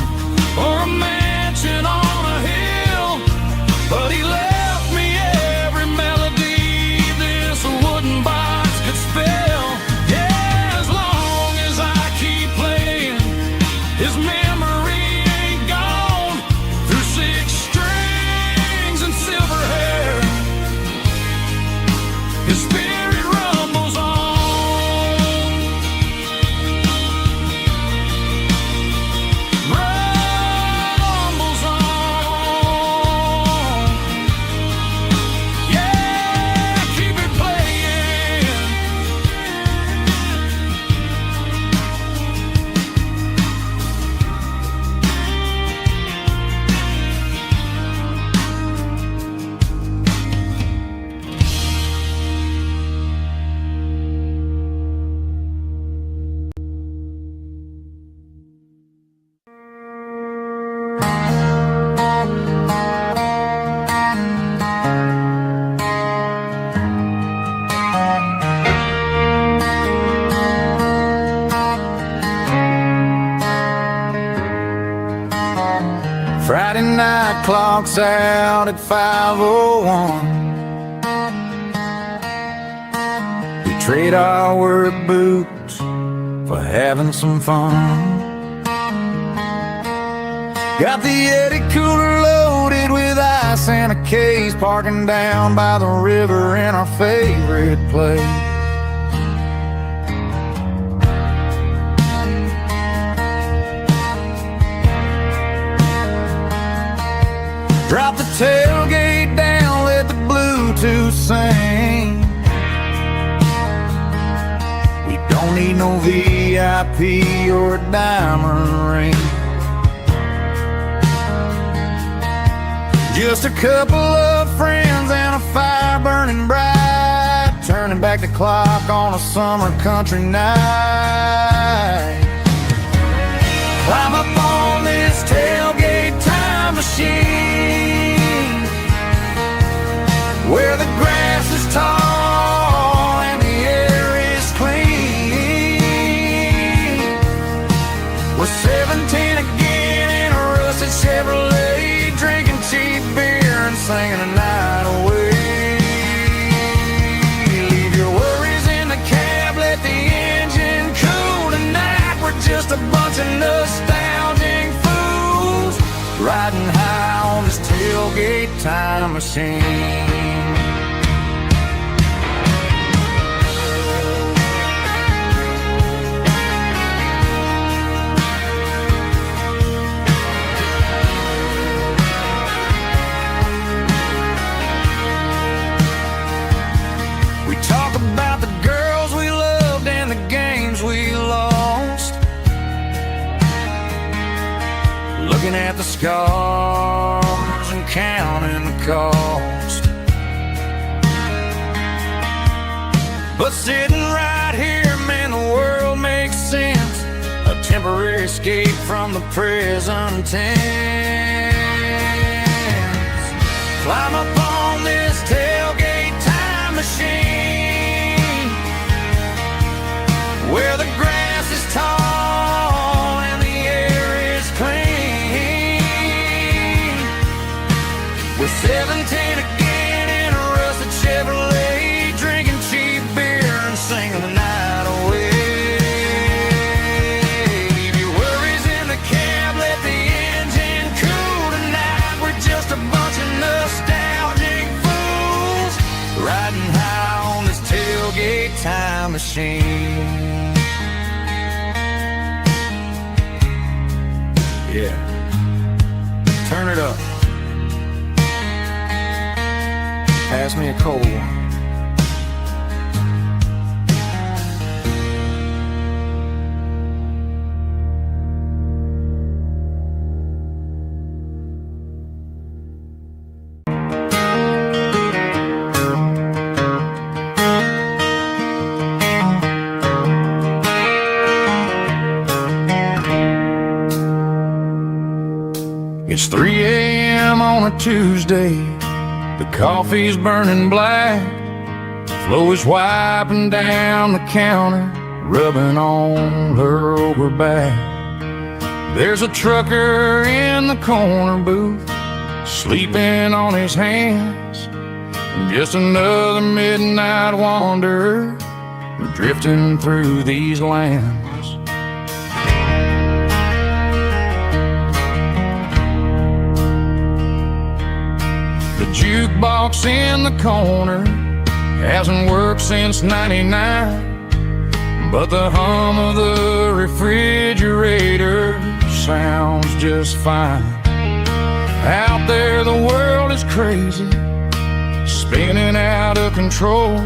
or a mansion on a hill, but he left me every melody this wooden box could spell. Yeah, as long as I keep playing, his memory ain't gone. Through 6 strings and silver hair, his spirit rumbles on. Bryan. Friday night clocks out at 5:01. We trade our work boots for having some fun. Got the Yeti cooler loaded with ice and a case, parking down by the river in our favorite place. Drop the tailgate down, let the Bluetooth sing. We don't need no VIP or a diamond ring. Just a couple of friends and a fire burning bright, turning back the clock on a summer country night. Climb up on this tailgate time machine, where the grass is tall and the air is clean. We're 17 again in a rusted Chevrolet, drinking cheap beer and singing the night away. Leave your worries in the cab, let the engine cool tonight. We're just a bunch of nostalgic fools, riding high on this tailgate time machine. Talk about the girls we loved and the games we lost, looking at the scars and counting the cost. But sitting right here, man, the world makes sense, a temporary escape from the present tense. Climb up on this tailgate time machine, where the grass is tall and the air is clean. We're 17 again in a rusted Chevrolet, drinking cheap beer and singing the night away. Leave your worries in the cab, let the engine cool tonight. We're just a bunch of nostalgic fools, riding high on this tailgate time machine. Yeah, turn it up. Pass me a cold one. It's 3 a.m. on a Tuesday, the coffee's burning black, Flo is wiping down the counter, rubbing on her over back. There's a trucker in the corner booth, sleeping on his hands, just another midnight wanderer, drifting through these lands. The jukebox in the corner hasn't worked since '99, but the hum of the refrigerator sounds just fine. Out there the world is crazy, spinning out of control,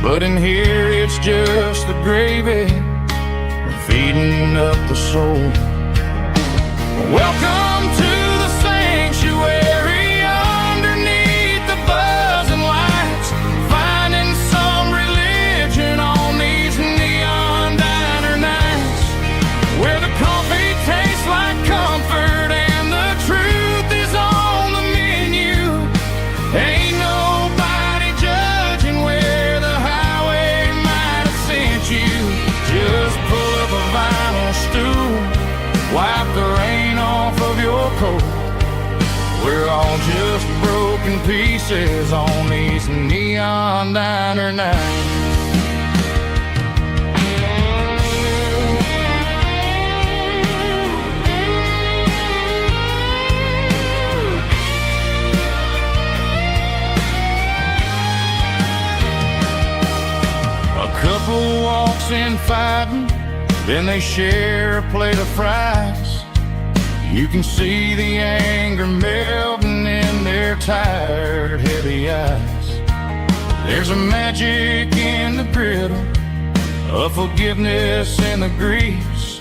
but in here it's just the gravy feeding up the soul. Welcome to the sanctuary, underneath the buzzing lights, finding some religion on these neon diner nights, where the coffee tastes like comfort and the truth is on the menu. Ain't nobody judging where the highway might have sent you. Just pull up a vinyl stool, wipe the rain off of your coat, We're all just broken pieces on these neon diner nights. Couple walks in fighting, then they share a plate of fries. You can see the anger melting in their tired, heavy eyes. There's a magic in the griddle, a forgiveness in the grease,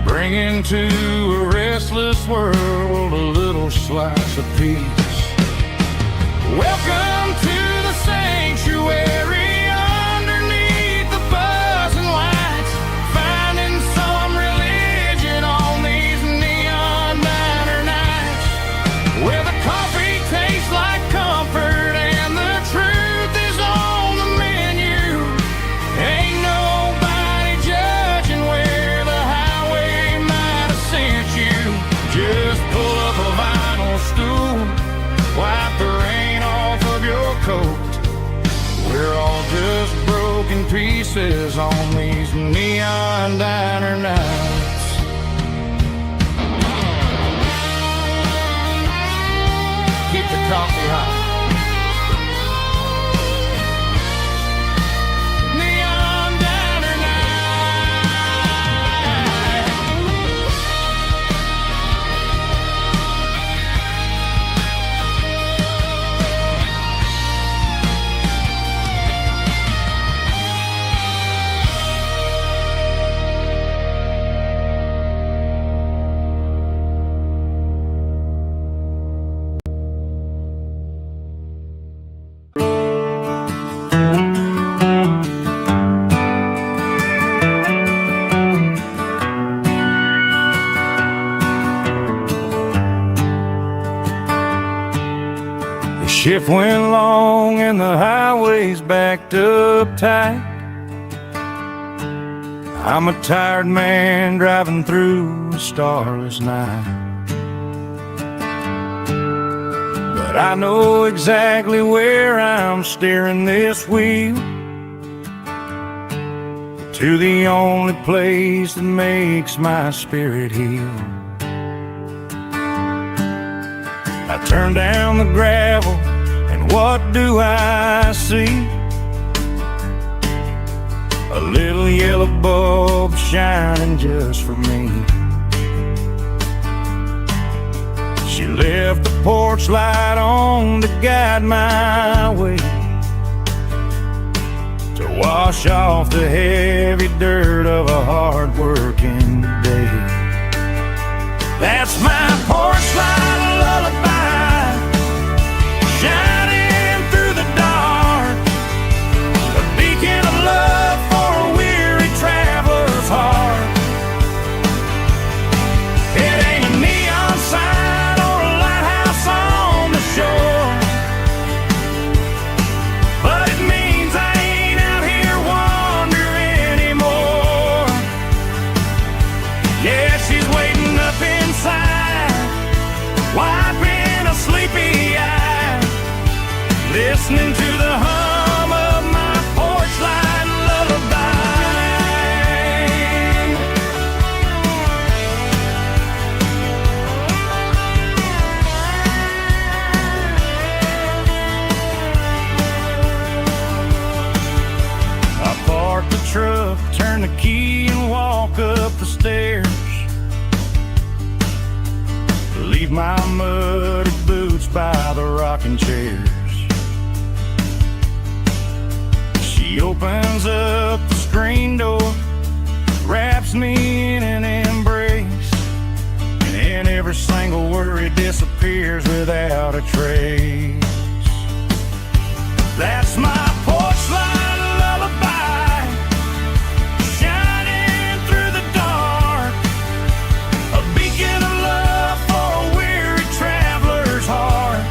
bringing to a restless world a little slice of peace. Welcome to the sanctuary. We're all just broken pieces on these neon diner nights. Keep the coffee hot. Shift went long and the highway's backed up tight. I'm a tired man driving through a starless night, but I know exactly where I'm steering this wheel, to the only place that makes my spirit heal. I turn down the gravel, and what do I see? A little yellow bulb shining just for me. She left the porch light on to guide my way, to wash off the heavy dirt of a hard-working day. That's my porch light lullaby, shining through the dark, a beacon of love for a weary traveler's heart. It ain't a neon sign or a lighthouse on the shore, but it means I ain't out here wandering anymore. Yeah, she's waiting up inside, wiping a sleepy eye, listening to the hum of my porch light lullaby. I park the truck, turn the key and walk up the stairs, leave my muddy boots by the rocking chairs. She opens up the screen door, wraps me in an embrace, and every single worry disappears without a trace. That's my porch light lullaby, shining through the dark, a beacon of love for a weary traveler's heart.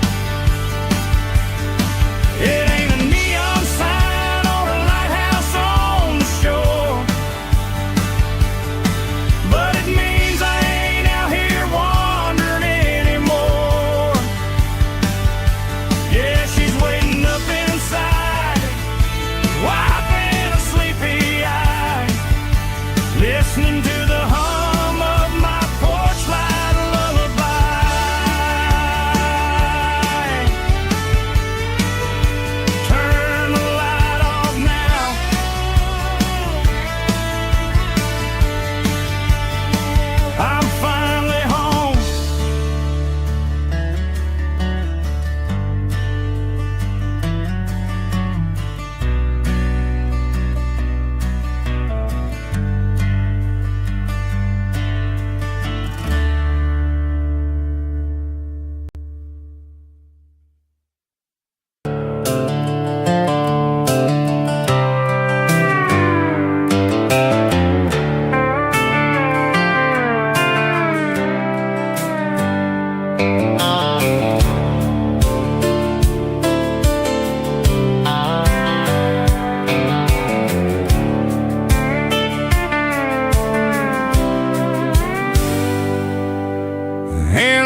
It ain't a neon sign or a lighthouse on the shore, but it means I ain't out here wandering anymore.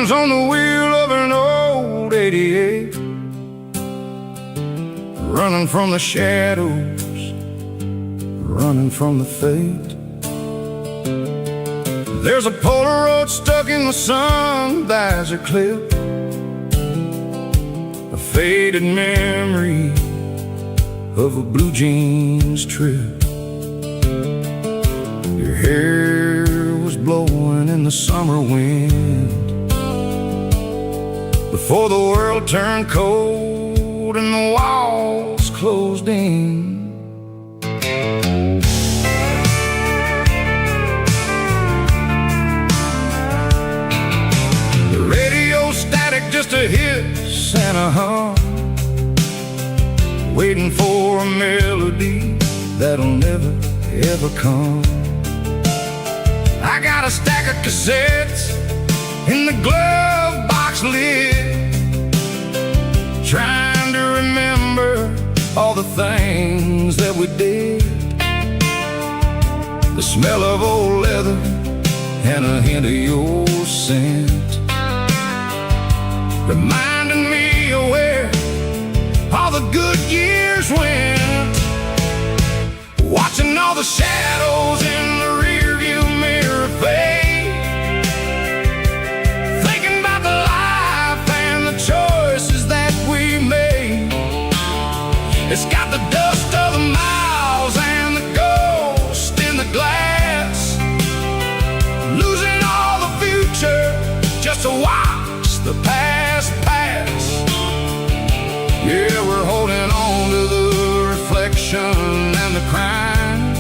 hands on the wheel of an old 88, running from the shadows, running from the fate. There's a Polaroid stuck in the sun, there's a clip, a faded memory of a blue jeans trip. Your hair was blowing in the summer wind before the world turned cold and the walls closed in. The radio static, just a hiss and a hum, waiting for a melody that'll never ever come. I got a stack of cassettes in the glove box lid, trying to remember all the things that we did. The smell of old leather and a hint of your scent, reminding me of where all the good years went. Watching all the shadows in the rearview mirror fade, thinking about the life and the choices that we made. It's got the dust of the miles and the ghost in the glass, losing all the future just to watch the past pass. Yeah, we're holding on to the reflection and the crime,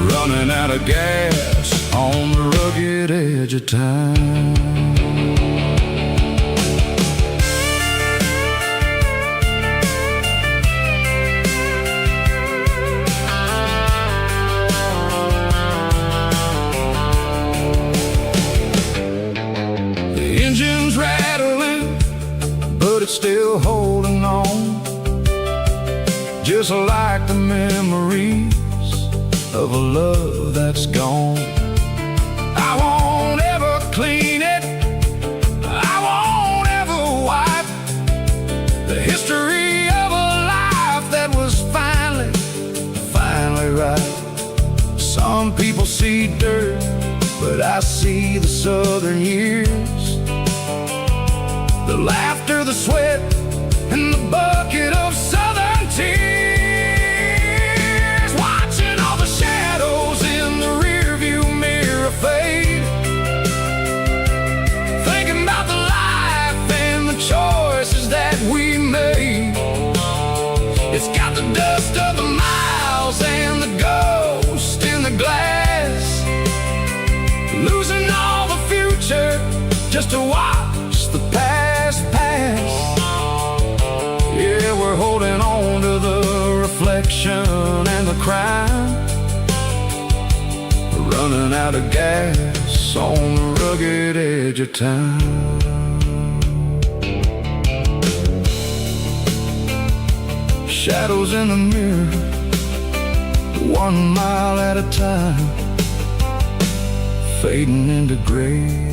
running out of gas on the rugged edge of time. The engine's rattling, but it's still holding on, just like the memories of a love that's gone. I won't ever clean it, I won't ever wipe the history of a life that was finally right. Some people see dirt, but I see the southern years, the laughter, the sweat, and the bucket of southern tears. Watching all the shadows in the rearview mirror fade, thinking about the life and the choices that we made. It's got the dust of the miles and the ghost in the glass, losing all the future just to watch the past pass. Yeah, we're holding on to the reflection and the crime, running out of gas on the rugged edge of time. Shadows in the mirror, 1 mile at a time, fading into gray.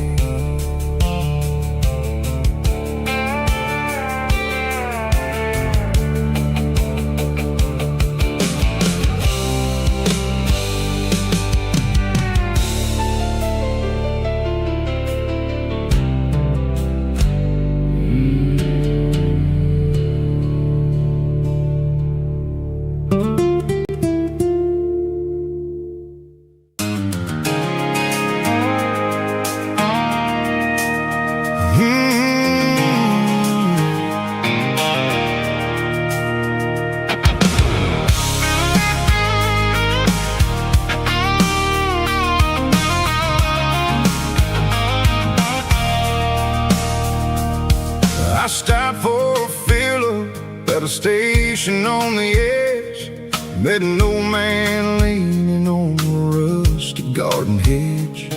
I stopped for a fill-up at a station on the edge, met an old man leaning on a rusty garden hedge.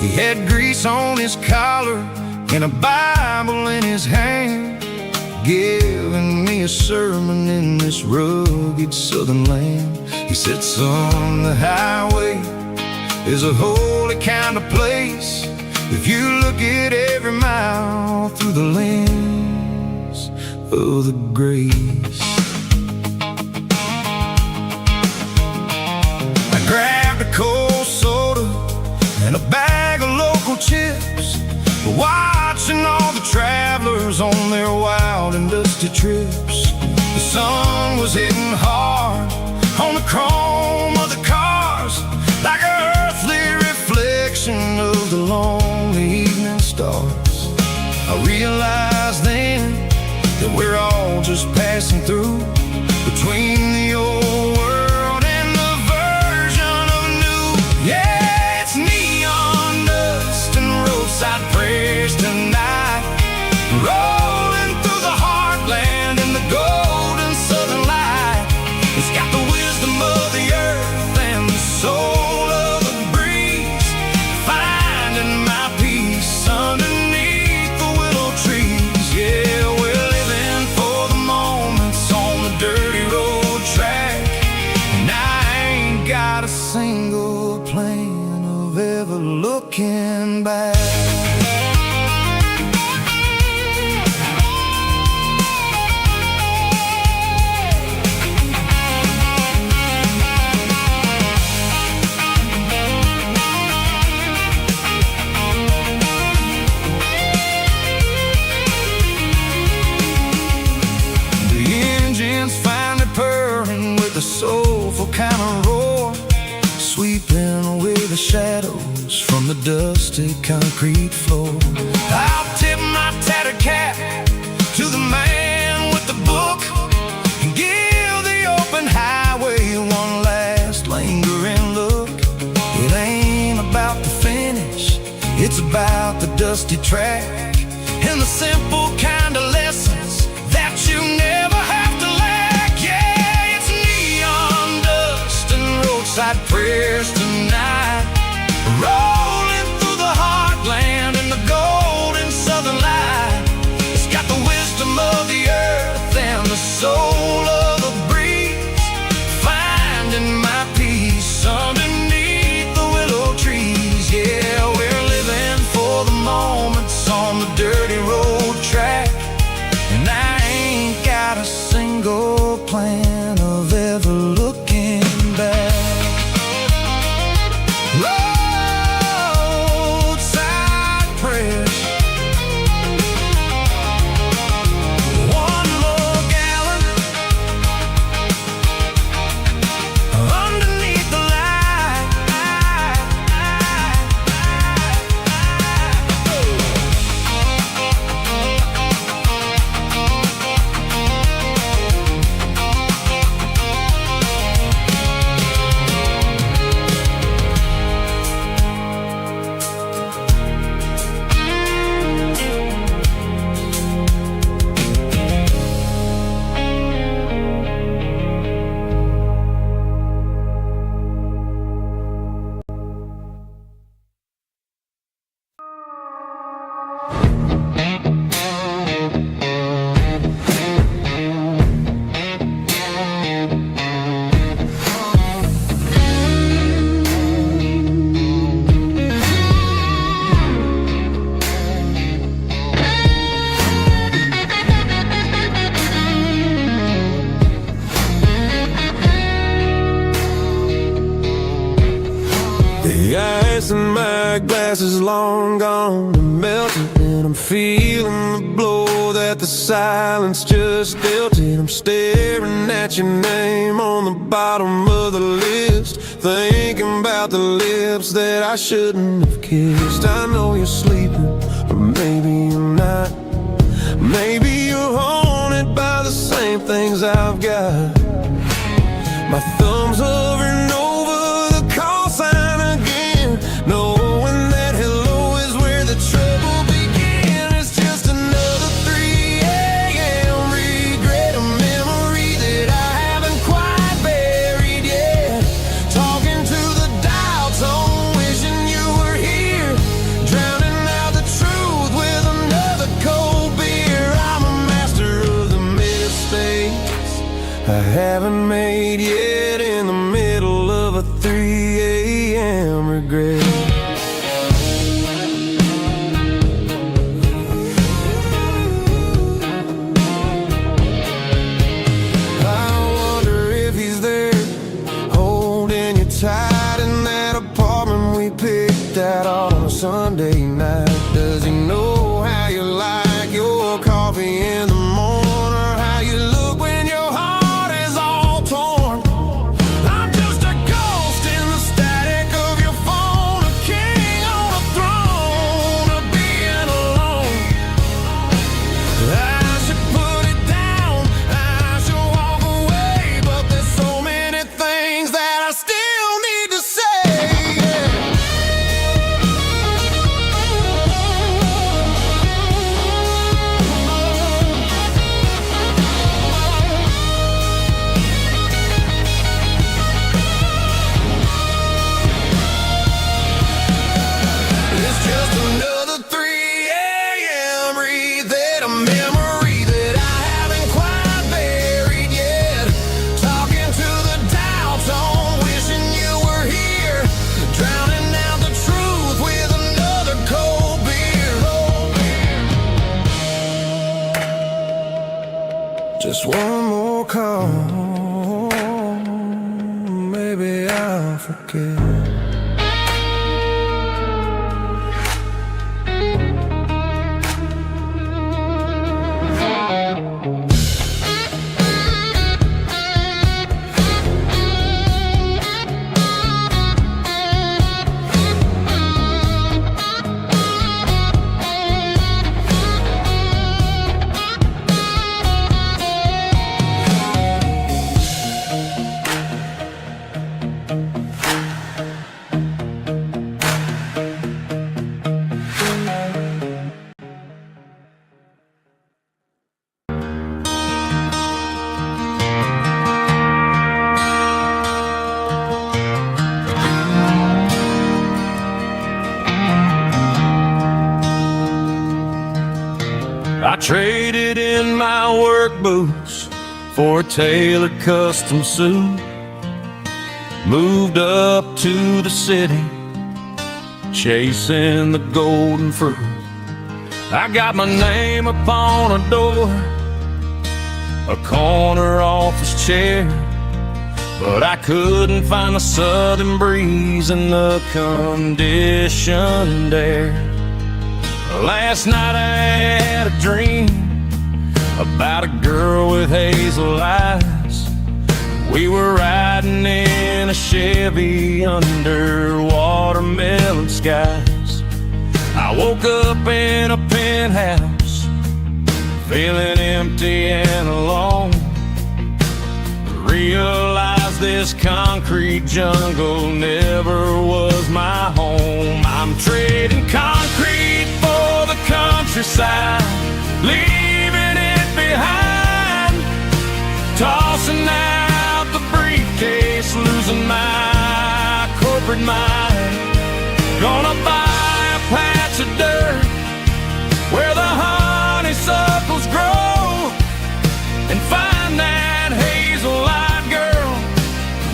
He had grease on his collar and a Bible in his hand, giving me a sermon in this rugged southern land. He said, son, the highway is a holy kind of place. if you look at every mile through the lens of the grace. I grabbed a cold soda and a bag of local chips, watching all the travelers on their wild and dusty trips. The sun was hitting hard on the chrome of the cars, like an earthly reflection of the lonely evening stars. I realized then that we're all just passing through, between the old world and the version of new. Yeah, it's neon dust and roadside prayers tonight, rolling through the heartland in the golden southern light. It's got the wisdom of the earth and the soul of the breeze, finding my peace underneath the willow trees. Yeah, we're living for the moments on the dirty road track, and I ain't got a single plan of ever looking back. The soulful kind of roar, sweeping away the shadows from the dusty concrete floor. I'll tip my tattered cap to the man with the book and give the open highway one last lingering look. It ain't about the finish, it's about the dusty track and the simple kind of lessons that you never have to lack. Yeah, it's neon dust and roadside prayers tonight, rolling through the heartland in the golden southern light. It's got the wisdom of the earth and the soul of the breeze, finding my peace underneath the willow trees. Yeah, we're living for the moments on the dirty road track, and I ain't got a single plan of ever looking back. Roadside prayers, one more gallon underneath the light. The ice in my glass is long gone and melted, and I'm feeling the blow that the silence just dealt it. I'm staring at your name on the bottom of the list, thinking about the lips that I shouldn't have kissed. I know you're sleeping, or maybe you're not. Maybe you're haunted by the same things I've got. My thumb's hovering over the call sign again, knowing that hello is where the trouble began. It's just another 3 a.m. regret, a memory that I haven't quite buried yet. Talking to the dial tone, wishing you were here, drowning out the truth with another cold beer. I'm a master of the mistakes I haven't made yet, in the middle of a 3 a.m. regret. that out on a Sunday night? Does he know how you like your coffee in the morning, or how you look when your heart is all torn? I'm just a ghost in the static of your phone, a king on a throne, of being alone. I should put it down, I should walk away, but there's so many things that I still need to say. It's just another 3 a.m. read a memory that I haven't quite buried yet. Talking to the dial tone, wishing you were here, drowning out the truth with another cold beer. Just one more call, maybe I'll forget. I traded in my work boots for a tailored custom suit. Moved up to the city, chasing the golden fruit. I got my name upon a door, a corner office chair, but I couldn't find the southern breeze in the conditioned air. Last night I had a dream about a girl with hazel eyes. We were riding in a Chevy under watermelon skies. I woke up in a penthouse, feeling empty and alone. Realized this concrete jungle never was my home. I'm trading concrete for the countryside, leaving it behind. Tossing out the briefcase, losing my corporate mind. Gonna buy a patch of dirt where the honeysuckles grow, and find that hazel-eyed girl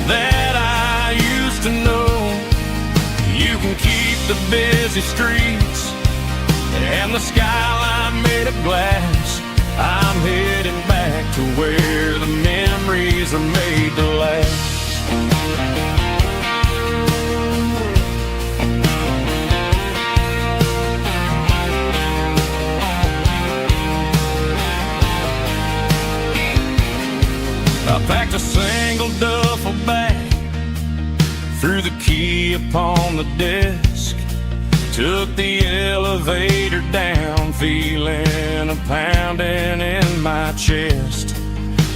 that I used to know. You can keep the busy streets and the skyline made of glass. I'm heading back to where the memories are made to last. I packed a single duffel bag, threw the key upon the desk, took the elevator down, feeling a pounding in my chest.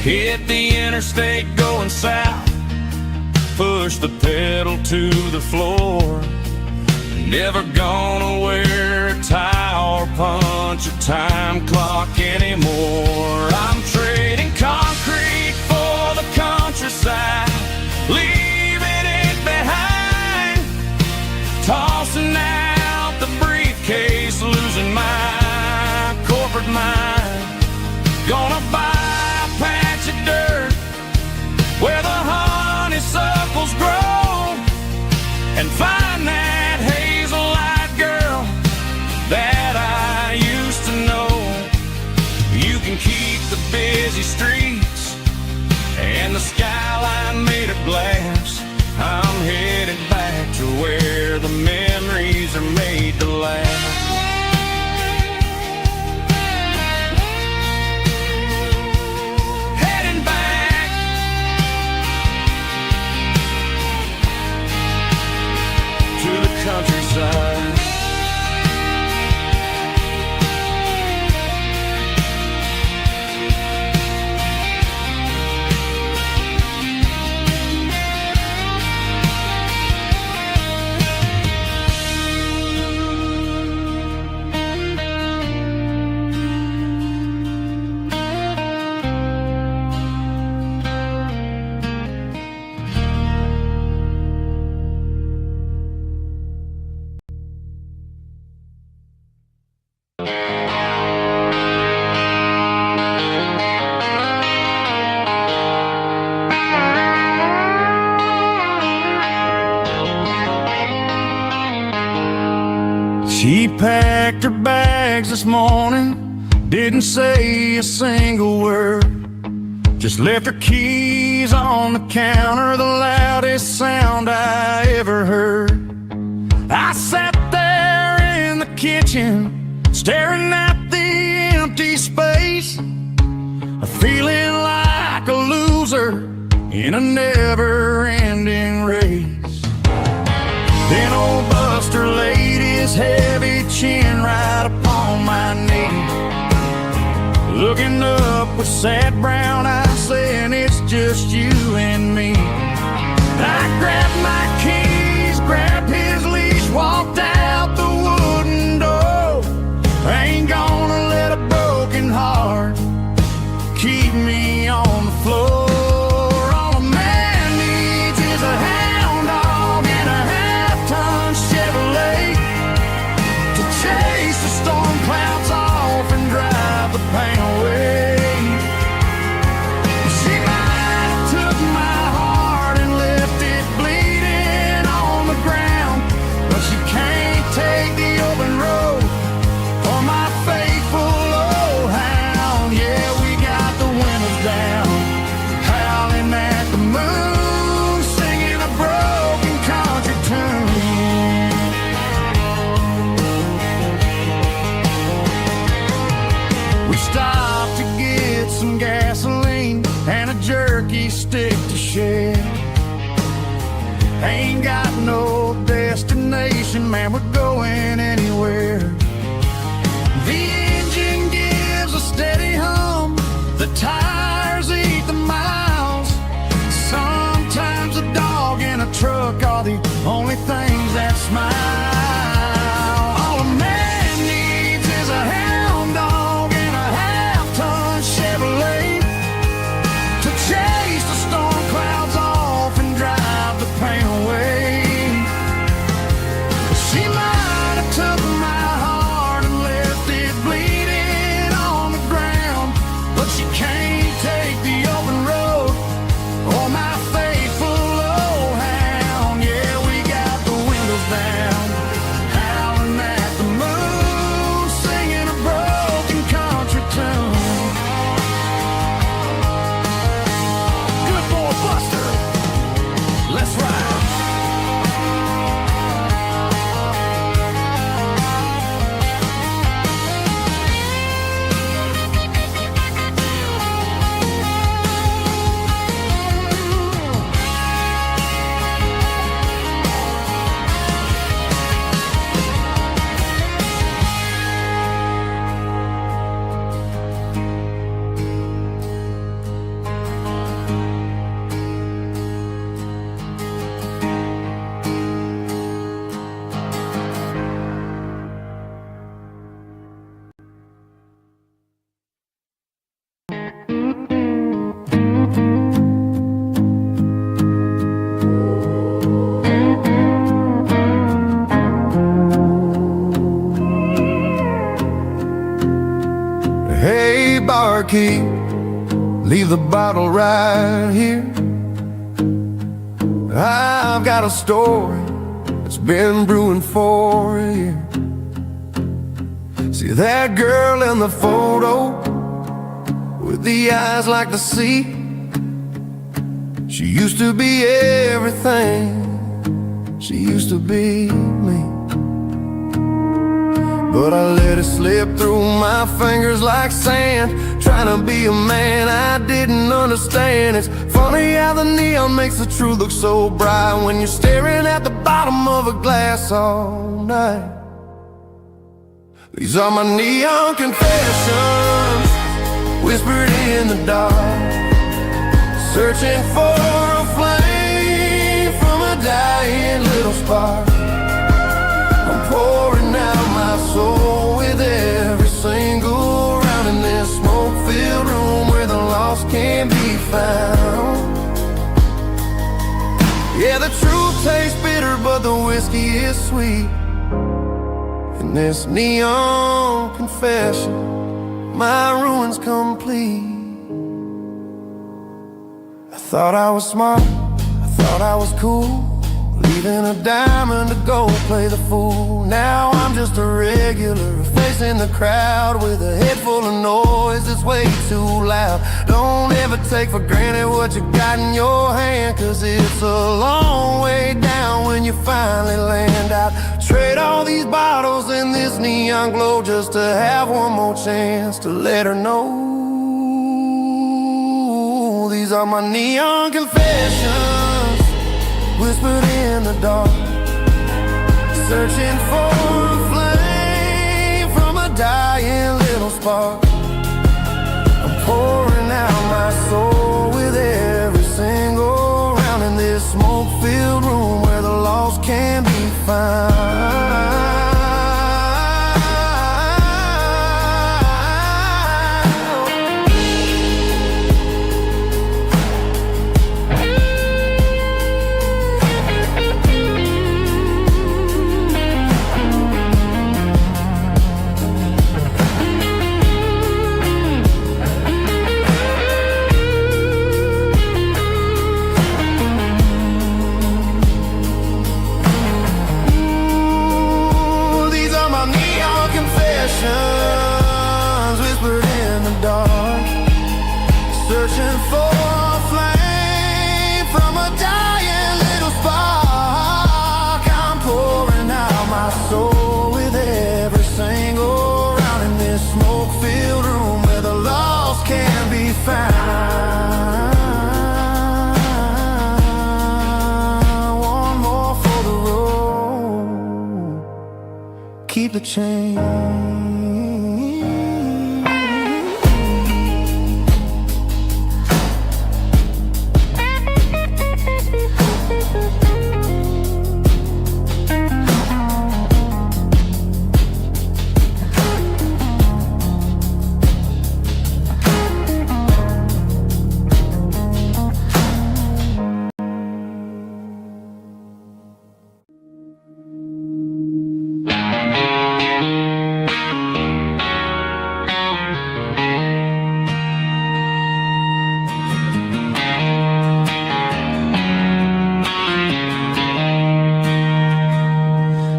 Hit the interstate going south, pushed the pedal to the floor. Never gonna wear a tie or punch a time clock anymore. I'm trading concrete for the countryside, leaving it behind. Tossing out the briefcase, losing my corporate mind. Gonna buy a patch of dirt where the honeysuckles grow, and find that hazel-eyed girl that I used to know. You can keep the busy streets and the skyline made of glass. I'm headed back to where the memories are made to last. Heading back to the countryside. She packed her bags this morning, didn't say a single word, just left her keys on the counter, the loudest sound I ever heard. I sat there in the kitchen, staring at the empty space, feeling like a loser in a never-ending race. Then old Buster laid his heavy chin right upon my knee, looking up with sad brown eyes, saying it's just you and me. I grabbed my keys, grabbed his leash, walked out the wooden door. I ain't gonna let a broken heart keep me on the floor. All a man needs is a hound dog and a half-ton Chevrolet to chase the storm clouds off and drive the pain away. She might have took my heart and left it bleeding on the ground, but she can't take the open road for my faithful old hound. Yeah, we got the windows down, howling at the moon, singing a broken country tune. We stopped to get some gasoline and a jerky stick to share. Ain't got no destination, man, we're going anywhere. The engine gives a steady hum, the tires eat the miles. Sometimes a dog and a truck are the only things that smile. All a man needs is a hound dog and a half-ton Chevrolet to chase the storm clouds off and drive the pain away. She might have took my heart and left it bleeding on the ground, but she can't take the open road or my faithful old hound. Yeah, we got the windows down, howling at the moon, singing a broken country tune. Good boy Buster, let's ride. Hey, barkeep, leave the bottle right here. I've got a story that's been brewing for a year. See that girl in the photo with the eyes like the sea? She used to be everything, she used to be me. but I let it slip through my fingers like sand. Trying to be a man I didn't understand. It's funny how the neon makes the truth look so bright when you're staring at the bottom of a glass all night. These are my neon confessions, whispered in the dark, searching for a flame from a dying little spark. I'm pouring out my soul with every single round in this smoke-filled room where the lost can't be found. Yeah, the truth tastes bitter, but the whiskey is sweet. In this neon confession, my ruin's complete. I thought I was smart, I thought I was cool, leaving a diamond to go play the fool. Now I'm just a regular, facing the crowd with a head full of noise that's way too loud. Don't ever take for granted what you got in your hand, cause it's a long way down when you finally land out. Trade all these bottles and this neon glow just to have one more chance to let her know. These are my neon confessions, whispered in the dark, searching for a flame from a dying little spark. I'm pouring out my soul with every single round in this smoke-filled room where the lost can be found. Whispered in the dark, searching for a flame from a dying little spark. I'm pouring out my soul with every single round in this smoke-filled room where the lost can be found. One more for the road, keep the change.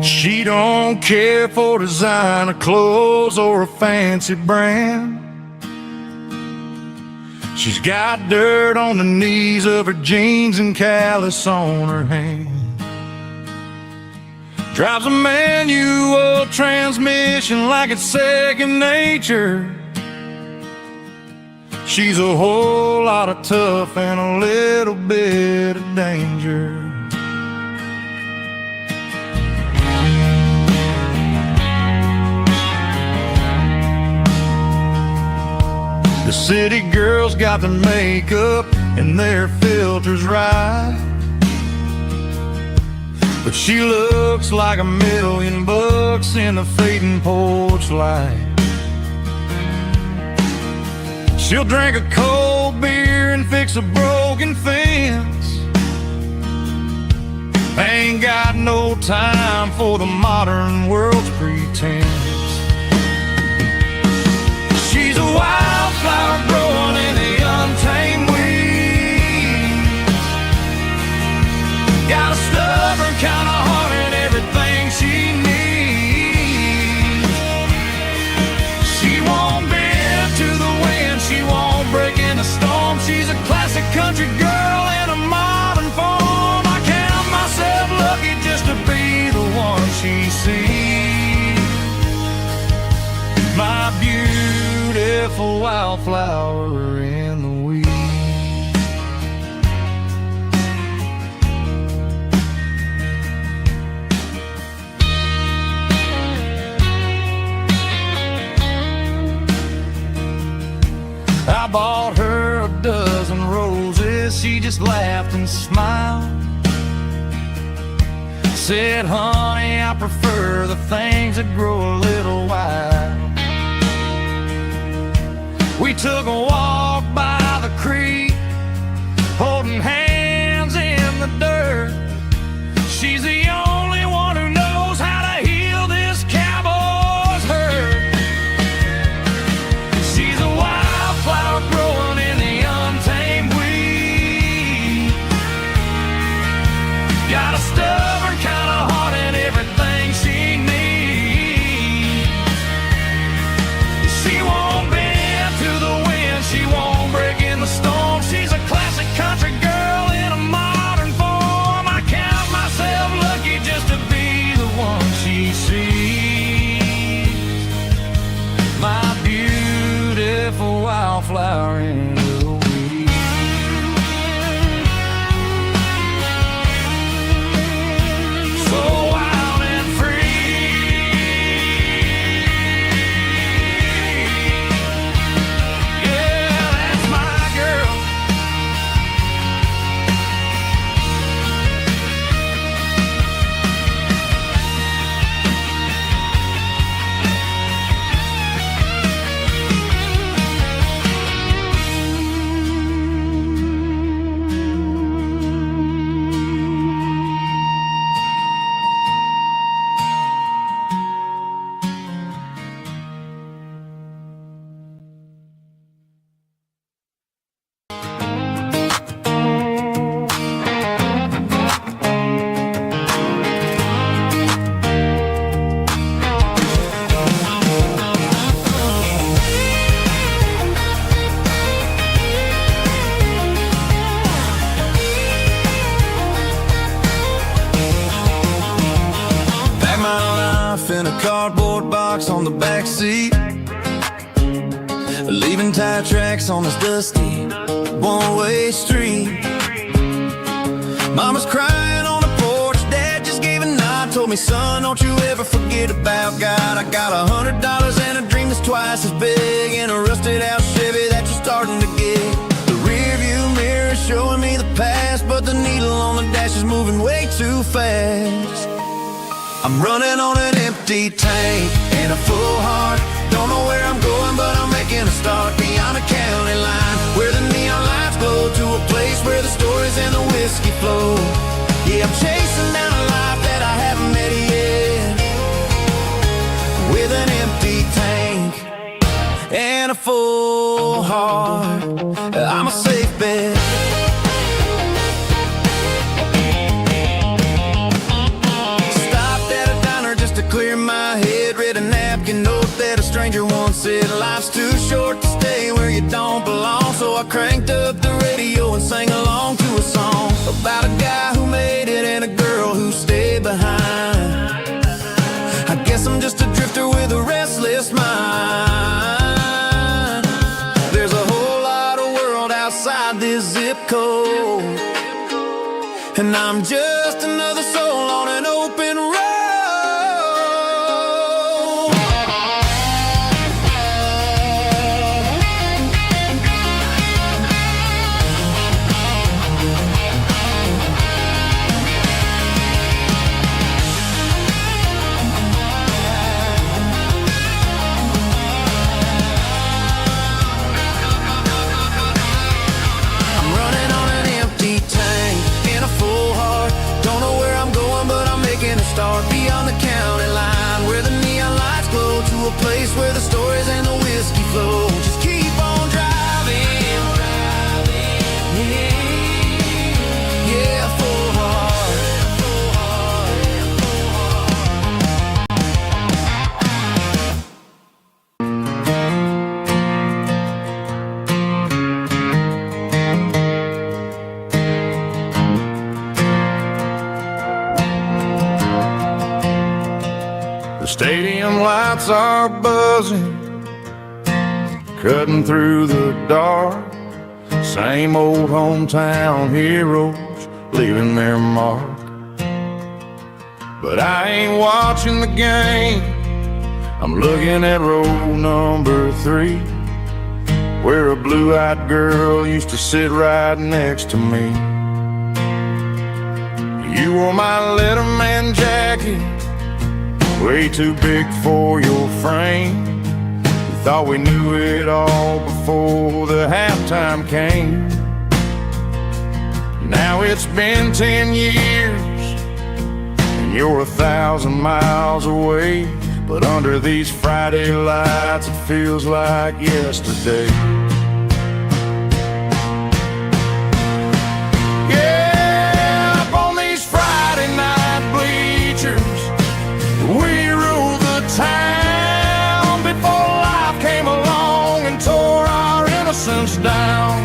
She don't care for designer clothes or a fancy brand. She's got dirt on the knees of her jeans and callus on her hand. Drives a manual transmission like it's second nature. She's a whole lot of tough and a little bit of danger. The city girls got their makeup and their filters right, but she looks like $1,000,000 in the fading porch light. She'll drink a cold beer and fix a broken fence. Ain't got no time for the modern world's pretense. She's a wildflower growing in the untamed weeds. Got a stubborn kind of heart and everything she needs. She won't bend to the wind, she won't break in the storm. She's a classic country girl in a modern form. I count myself lucky just to be the one she sees. beautiful wildflower in the weeds. I bought her a dozen roses, she just laughed and smiled. Said, honey, I prefer the things that grow a little wild. We took a walk by the creek, holding hands in the dirt. She's the only one who knows how to heal this cowboy's hurt. She's a wildflower growing in the untamed weed. Got a stubborn kind of heart and everything she needs. She won't bend to the wind, she won't break in the storm. She's a classic country girl in a modern form. I count myself lucky just to be the one she sees. My beautiful wildflower in the weeds. So wild and free. Yeah, that's my girl. Pack my life in a cardboard box on the back seat, leaving tire tracks on this dusty one-way street. Mama's crying on the porch, Dad just gave a nod, told me, son, don't you ever forget about God. I got $100 and a dream that's twice as big, and a rusted out Chevy that you're starting to get. The rear view mirror is showing me the past, but the needle on the dash is moving way too fast. I'm running on an empty tank and a full heart. Don't know where I'm going, but I'm making a start beyond a county line, where the neon lights glow, to a place where the stories and the whiskey flow. Yeah, I'm chasing down a life that I haven't met yet, with an empty tank and a full heart. I'm a safe bet. Clear my head, read a napkin note that a stranger once said, life's too short to stay where you don't belong. So I cranked up the radio and sang along to a song about a guy who made it and a girl who stayed behind. I guess I'm just a drifter with a restless mind. There's a whole lot of world outside this zip code, and I'm just another soul on an open road. Start beyond the county line, where the neon lights glow, to a place where the stories and the whiskey flow. Just keep on driving, yeah, full heart. The stadium lights are buzzing, cutting through the dark. Same old hometown heroes leaving their mark. But I ain't watching the game, I'm looking at row number 3, where a blue-eyed girl used to sit right next to me. You wore my Letterman jacket, way too big for your frame. We thought we knew it all before the halftime came. Now it's been 10 years and you're 1,000 miles away, but under these Friday lights it feels like yesterday. Yeah, up on these Friday night bleachers, we rule the town before life came along and tore our innocence down.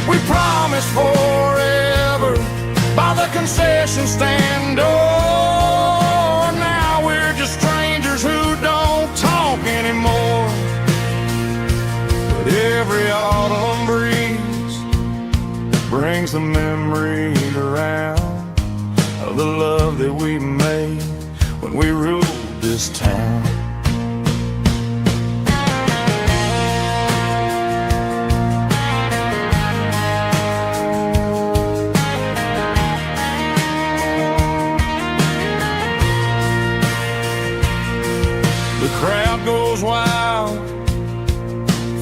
We promised forever by the concession stand door. Now we're just strangers who don't talk anymore. But every autumn breeze brings the memory around of the love that we made when we ruled this town. Crowd goes wild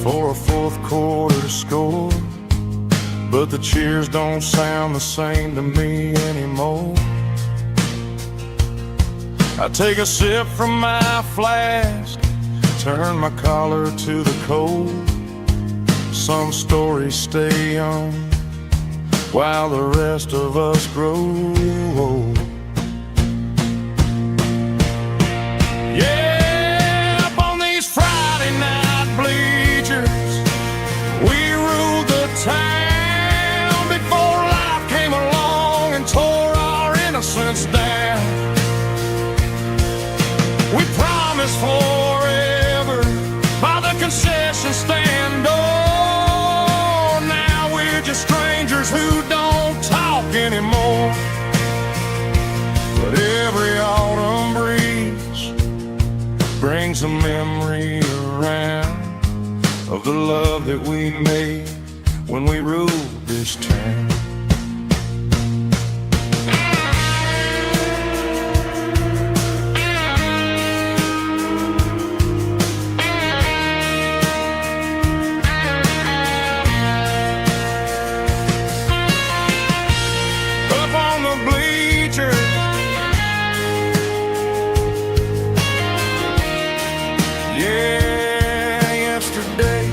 for a fourth quarter score, but the cheers don't sound the same to me anymore. I take a sip from my flask, turn my collar to the cold. Some stories stay young while the rest of us grow old. Yeah, town before life came along and tore our innocence down. We promised forever by the concession stand door. Now we're just strangers who don't talk anymore. But every autumn breeze brings a memory around of the love that we made when we ruled this town. Up on the bleachers, yeah, yesterday.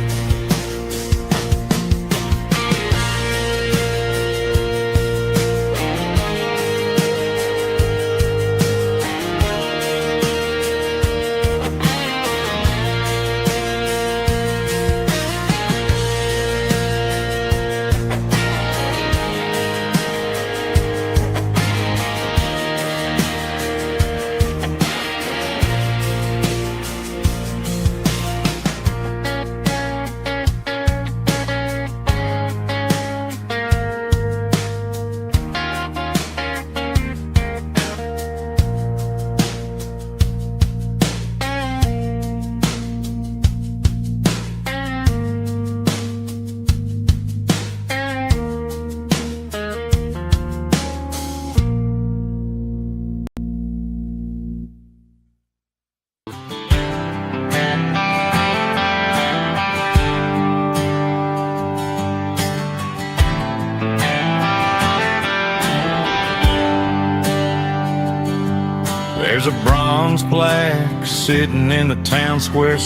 There's a bronze plaque sitting in the town square.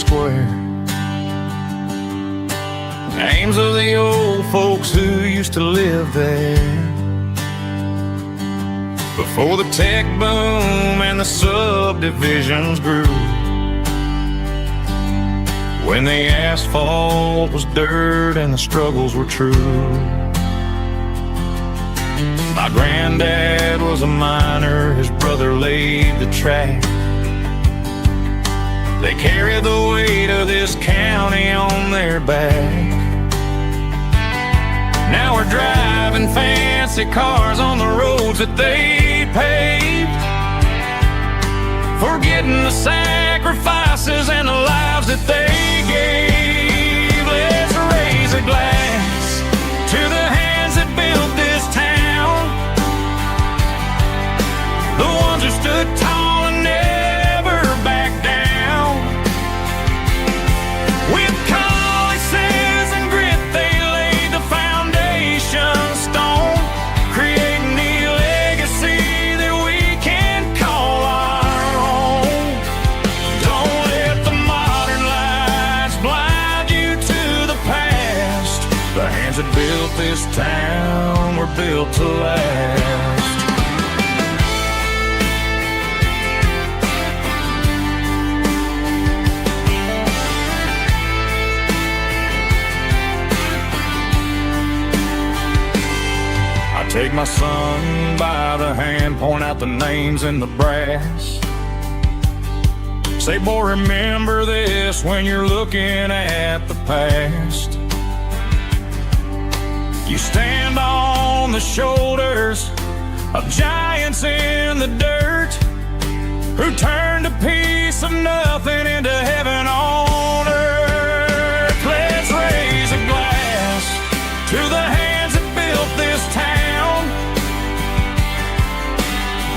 Names of the old folks who used to live there before the tech boom and the subdivisions grew, when the asphalt was dirt and the struggles were true. My granddad was a miner, his brother laid the track. They carry the weight of this county on their back. Now we're driving fancy cars on the roads that they paved, forgetting the sacrifices and the lives that they gave. Let's raise a glass to the hands that built this town, the ones who stood tall and never backed down. With calluses and grit they laid the foundation stone, creating a legacy that we can call our own. Don't let the modern lights blind you to the past. The hands that built this town were built to last. Take my son by the hand, point out the names in the brass. Say, boy, remember this when you're looking at the past. You stand on the shoulders of giants in the dirt, who turned a piece of nothing into heaven on earth. Let's raise a glass to the hands that built this town,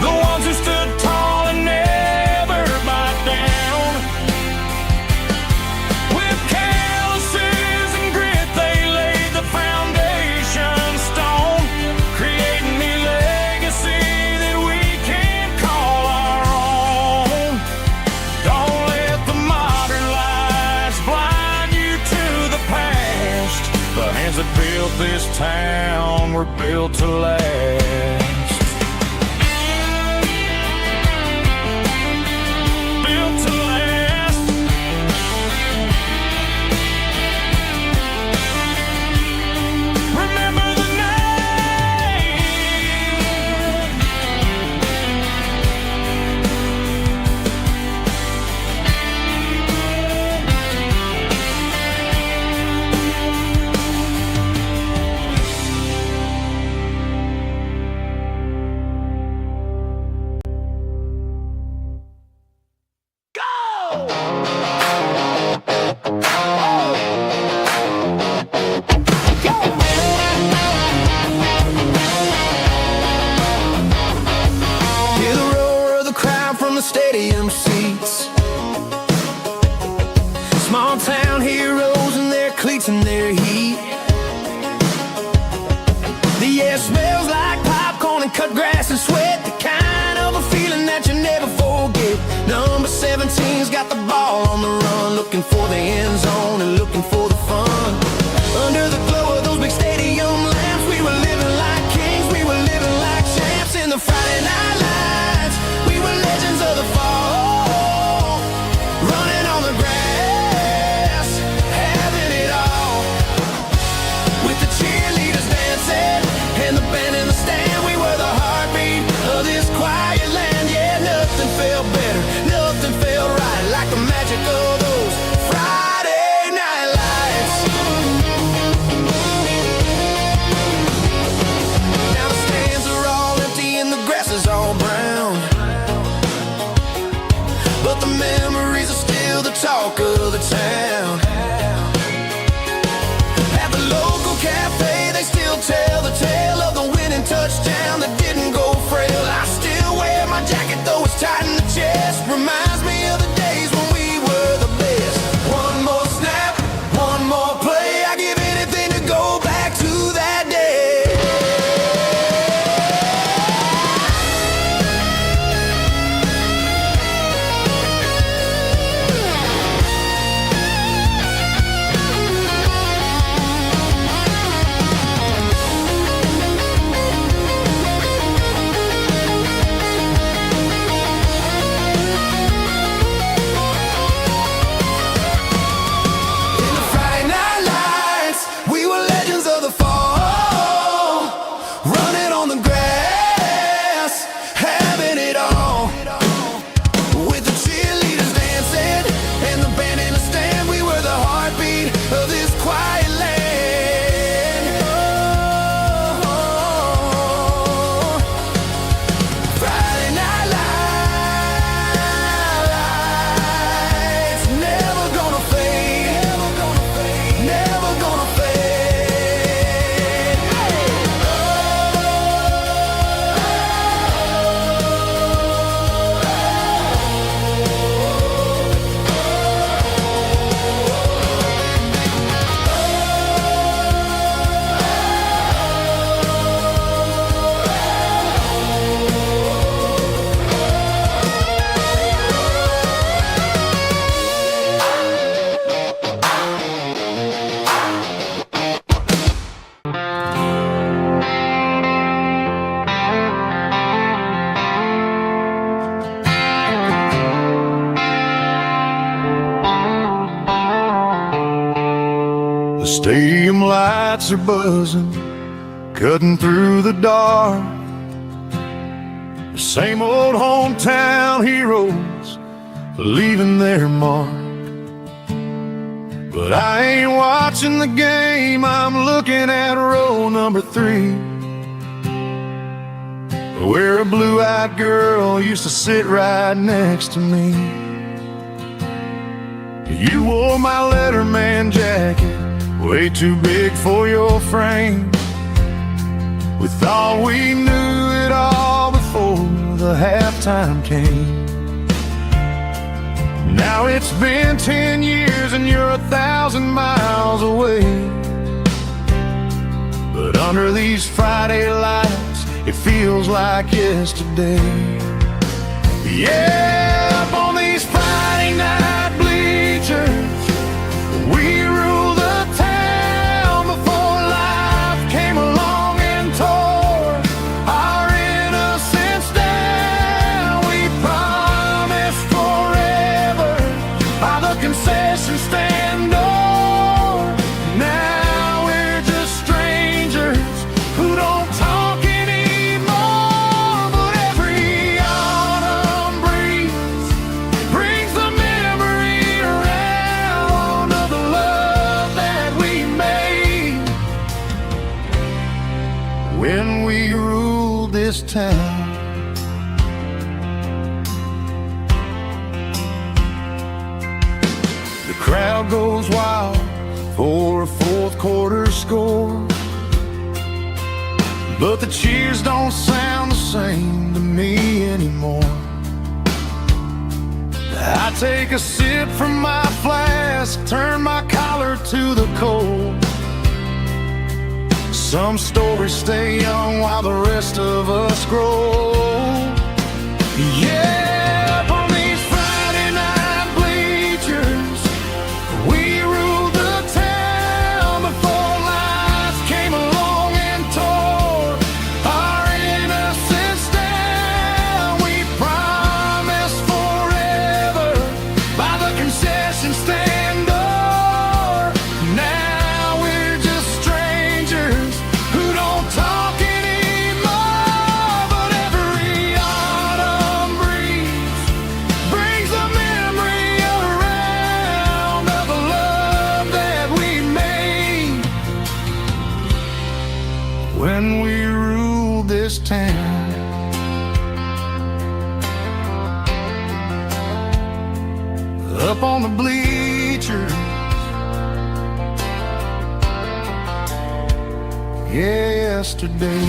the ones who stood tall and never backed down. With calluses and grit they laid the foundation stone, creating a legacy that we can call our own. Don't let the modern lights blind you to the past. The hands that built this town were built to last. Stadium seats, small town heroes in their cleats and their heat. The air smells like popcorn and cut grass and sweat, the kind of a feeling that you never forget. Number 17's got the ball on the run, looking for the end zone and looking for the fun. Under the glow of those big stadium lamps, we were living like kings, we were living like champs in the Friday night lights. We were legends of the fall, running on the grass, having it all. With the cheerleaders dancing and the band in the stand, we were the heartbeat of this quiet land. Yeah, nothing felt better, nothing felt right like the magic of those Friday night lights. Now the stands are all empty and the grass is all brown, but the memories are still the talk of the town. At the local cafe, they still tell the tale of the winning touchdown that didn't go frail. I still wear my jacket, though it's tight in the chest. Reminds me of the days when we were the best. One more snap, one more play. I give anything to go back to that day. Stadium lights are buzzing, cutting through the dark. The same old hometown heroes leaving their mark. But I ain't watching the game, I'm looking at row number 3, where a blue-eyed girl used to sit right next to me. You wore my Letterman jacket, way too big for your frame. We thought we knew it all before the halftime came. Now it's been 10 years and you're 1,000 miles away. But under these Friday lights, it feels like yesterday. Yeah, up on these Friday night bleachers, we rule the town before life came along and tore our innocence down. We promised forever by the concession stand door. Now we're just strangers who don't talk anymore. But every autumn breeze brings the memory around of the love that we made when we ruled this town. The crowd goes wild for a fourth quarter score, but the cheers don't sound the same to me anymore. I take a sip from my flask, turn my collar to the cold. Some stories stay young while the rest of us grow. Yeah, up on these Friday night bleachers, we ruled the town before lights came along and tore our innocence down. We promised forever by the concession stand door. Now we're just strangers who don't talk anymore. But every autumn breeze brings a memory around of the love that we made when we ruled this town. Up on the bleachers, yesterday.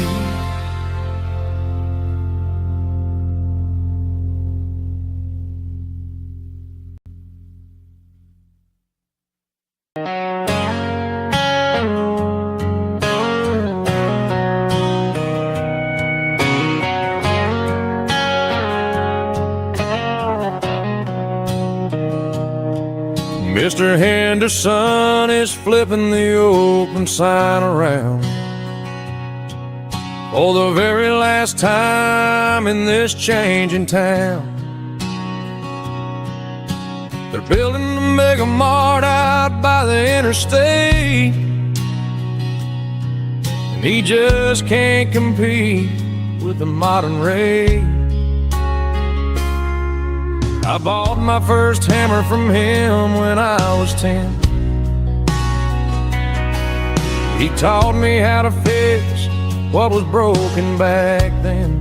Mr. Henderson is flipping the open sign around for the very last time in this changing town. They're building a mega mart out by the interstate, and he just can't compete with the modern rate. I bought my first hammer from him when I was 10. He taught me how to fix what was broken back then.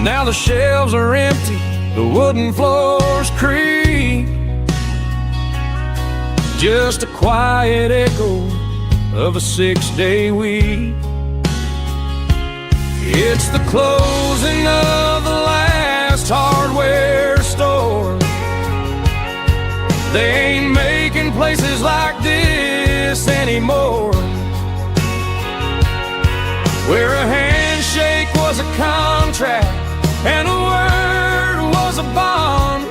Now the shelves are empty, the wooden floors creak, just a quiet echo of a 6-day week. It's the closing of the last hardware store. They ain't making places like this anymore, where a handshake was a contract and a word was a bond.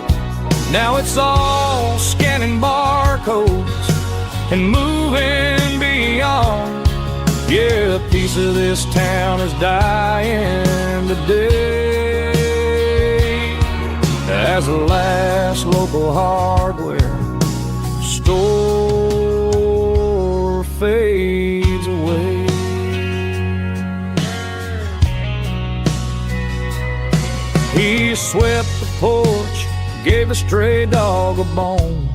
Now it's all scanning barcodes and moving beyond. Yeah, a piece of this town is dying today as the last local hardware store fades away. He swept the porch, gave a stray dog a bone.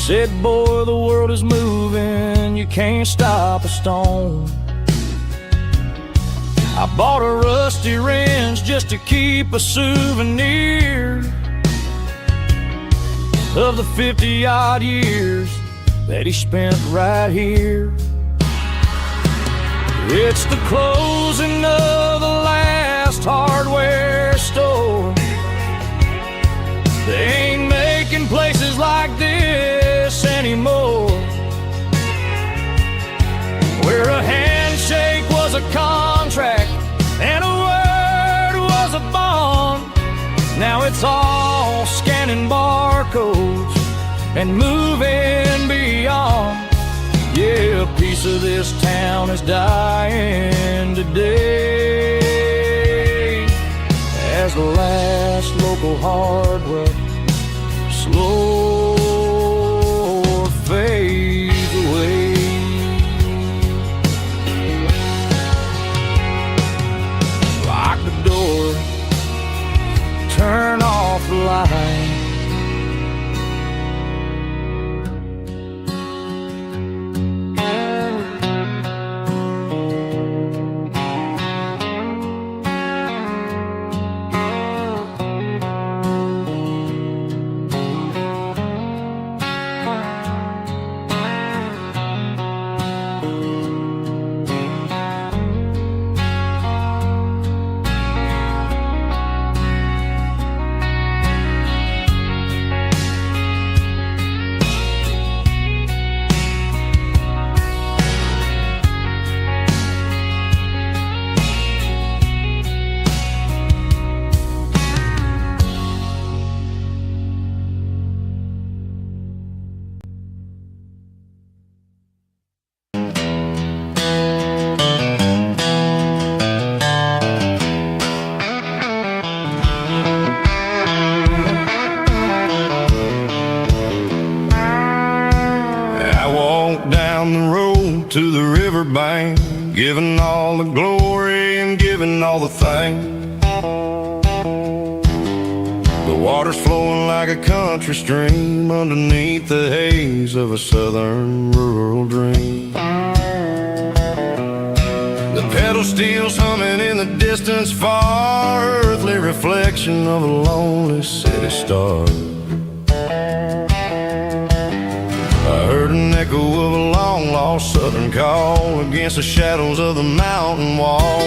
Said, boy, the world is moving, you can't stop a stone. I bought a rusty wrench just to keep a souvenir of the 50-odd years that he spent right here. It's the closing of the last hardware store. They ain't making places like this anymore, where a handshake was a contract and a word was a bond. Now it's all scanning barcodes and moving beyond. Yeah, a piece of this town is dying today as the last local hardware slow fades away. Lock the door, turn off the light. To the riverbank, giving all the glory and giving all the thanks. The water's flowing like a country stream underneath the haze of a southern rural dream. The pedal steel's humming in the distance far, earthly reflection of a lonely city star. I heard an echo of a long-lost southern call against the shadows of the mountain wall,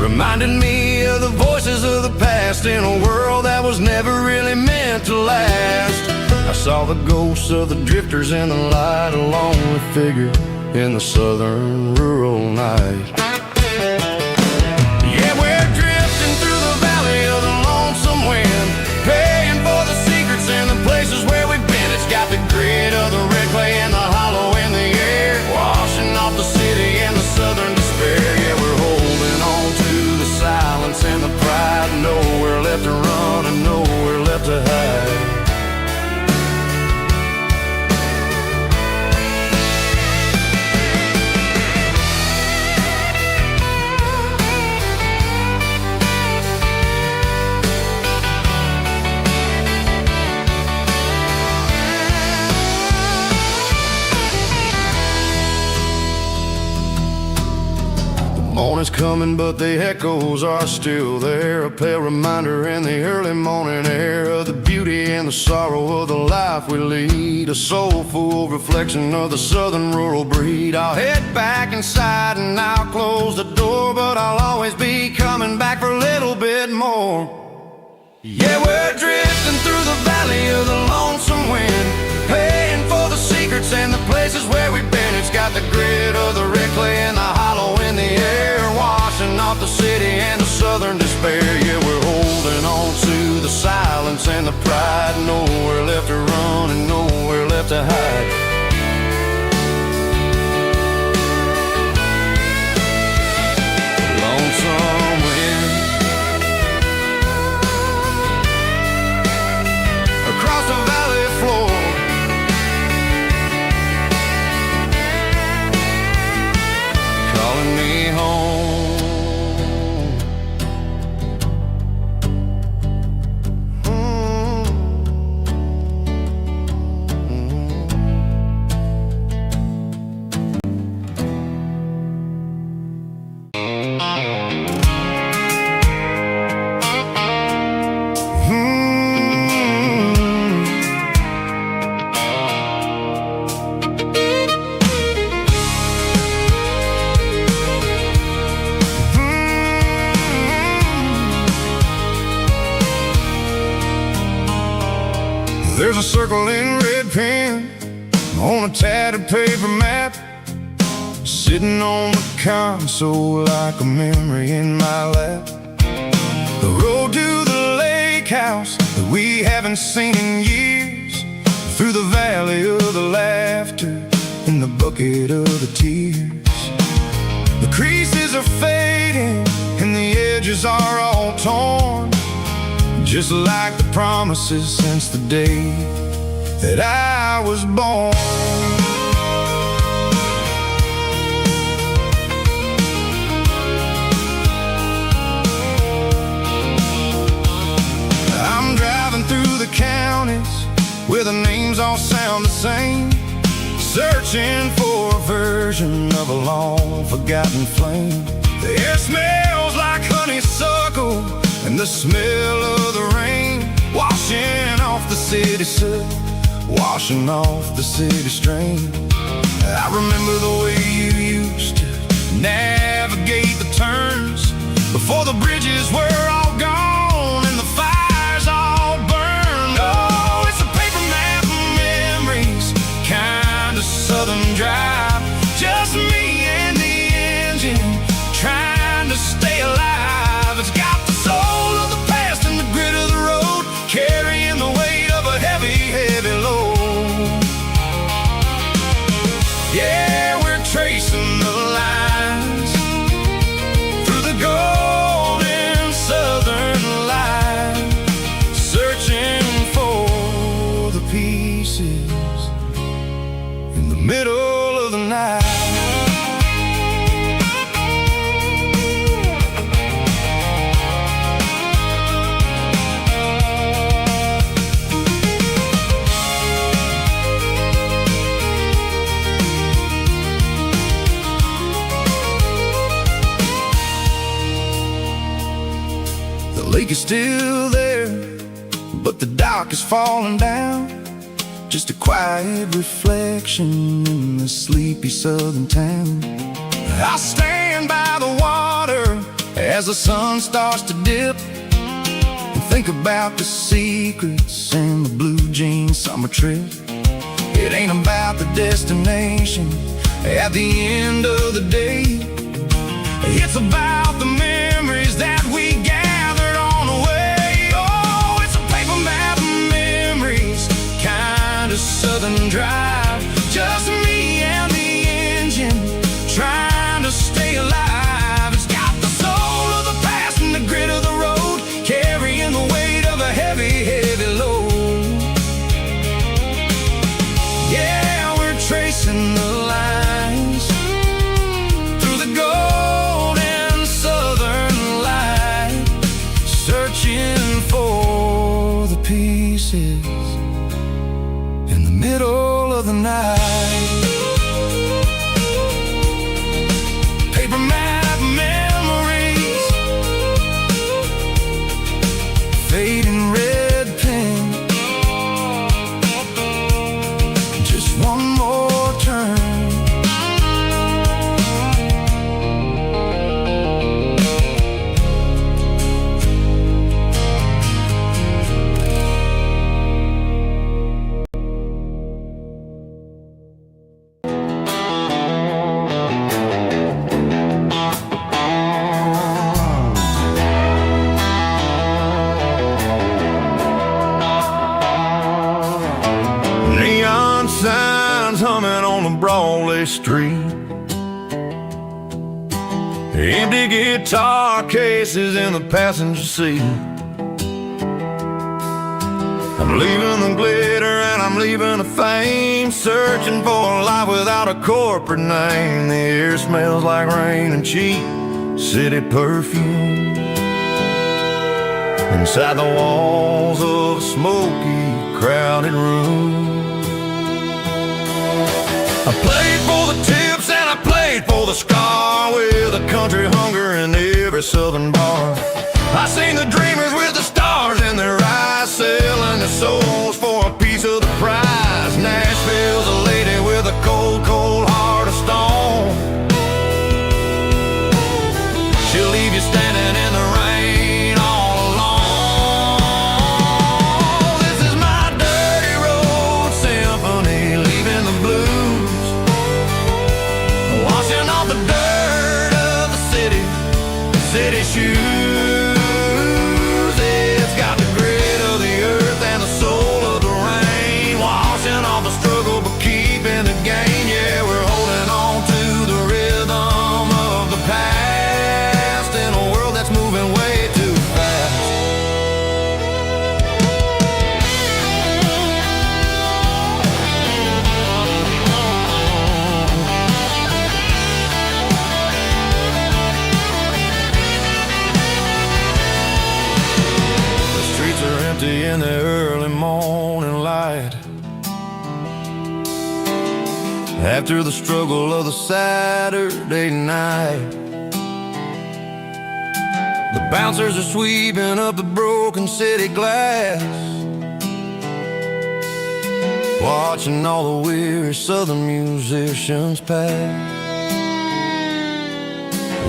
reminding me of the voices of the past in a world that was never really meant to last. I saw the ghosts of the drifters in the light, a lonely figure in the southern rural night. Yeah, we're drifting through the valley of the lonesome wind, paying for the secrets and the places where we've been. It's got the grit of the red clay and the hollow in the air, washing off the city and the southern despair. Yeah, we're holding on to the silence and the pride, nowhere left to run and nowhere left to hide. Morning's coming, but the echoes are still there, a pale reminder in the early morning air of the beauty and the sorrow of the life we lead, a soulful reflection of the southern rural breed. I'll head back inside and I'll close the door, but I'll always be coming back for a little bit more. Yeah, we're drifting through the valley of the lonesome wind, paying for the secrets and the places where we've been. It's got the grit of the red clay and the hollow in the air, washing off the city and the southern despair. Yeah, we're holding on to the silence and the pride, nowhere left to run and nowhere left to hide. Lonesome wind across the valley floor, There's a circle in red pen on a tattered paper map, sitting on the console like a memory in my lap. The road to the lake house that we haven't seen in years, through the valley of the laughter in the bucket of the tears. The creases are fading and the edges are all torn, just like the promises since the day that I was born. I'm driving through the counties where the names all sound the same, searching for a version of a long forgotten flame. The air smells like honeysuckle and the smell of the rain, washing off the city soot, washing off the city strain. I remember the way you used to navigate the turns before the bridges were all gone and the fires all burned. Oh, it's a paper map of memories, kind of southern drive, just me and the engine trying to stay alive. It's got the soul of the past and the grit of the road, carrying the weight of a heavy, heavy load. Yeah, we're tracing the lines through the golden southern light, searching for the pieces in the middle of the night. The lake is still there, but the dock is falling down, just a quiet reflection in the sleepy southern town. I stand by the water as the sun starts to dip, and think about the secrets and the blue jean summer trip. It ain't about the destination at the end of the day, it's about the memories that we gathered on the way. Oh, it's a paper map of memories, kind of southern drive, just me and the engine trying to stay alive. It's got the soul of the past and the grit of the road, carrying the weight of a heavy, heavy load. Yeah, we're tracing the lines through the golden southern light, searching for the pieces in the middle of the night. Paper map memories, fading red pen, just one more turn. Neon signs humming on the Broadway street, empty guitar cases in the passenger seat. I'm leaving the glitter and I'm leaving the fame, searching for a life without a corporate name. The air smells like rain and cheap city perfume inside the walls of a smoky, crowded room. I played for the tips and I played for the scar, with a country hunger in every southern bar. I seen the dreamers with the stars in their eyes, selling their souls for a piece of the prize. Nashville's a lady with a cold, cold heart of stone. She'll leave you standing in the rain all alone. This is my dirty empty in the early morning light. After the struggle of the Saturday night, the bouncers are sweeping up the broken city glass, watching all the weary southern musicians pass.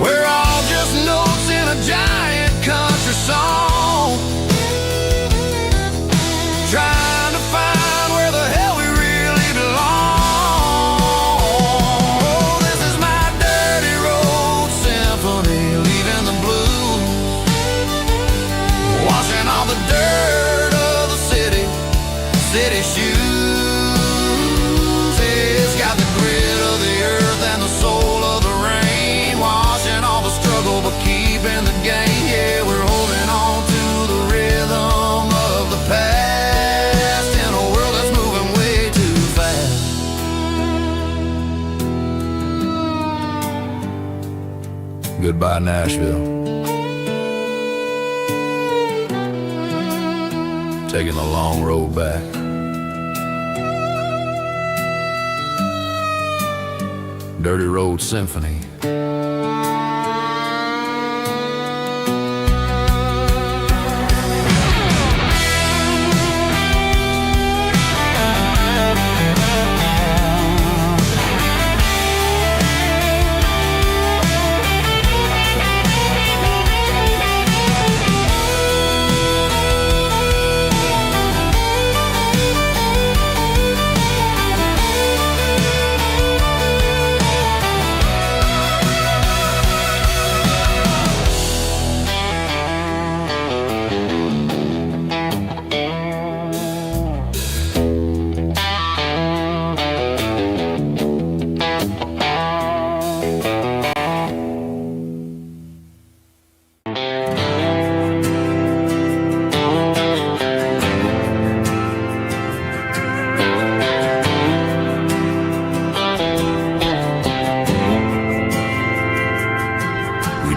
We're all just notes in a giant country song, trying to find where the hell we really belong. Oh, this is my dirty road symphony, leaving the blues, washing all the dirt of the city shoes. It's got the grit of the earth and the soul of the rain, washing all the struggle but keeping the game. Yeah, we're holding on to the rhythm of the past in a world that's moving way too fast. Goodbye, Nashville. Taking the long road back. Dirty Road Symphony.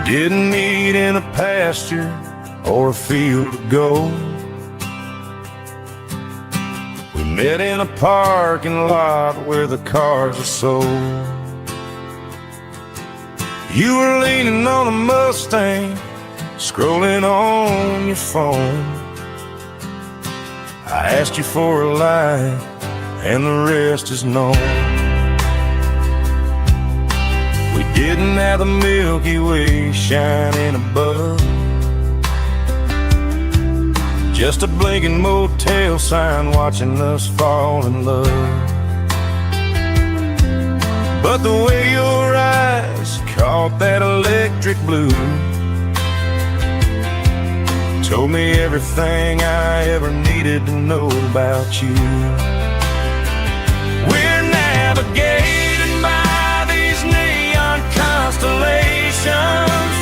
Didn't meet in a pasture or a field of gold. We met in a parking lot where the cars are sold. You were leaning on a Mustang, scrolling on your phone. I asked you for a light, and the rest is known. We didn't have the Milky Way shining above, just a blinking motel sign watching us fall in love. But the way your eyes caught that electric blue told me everything I ever needed to know about you. We're navigating by these neon constellations,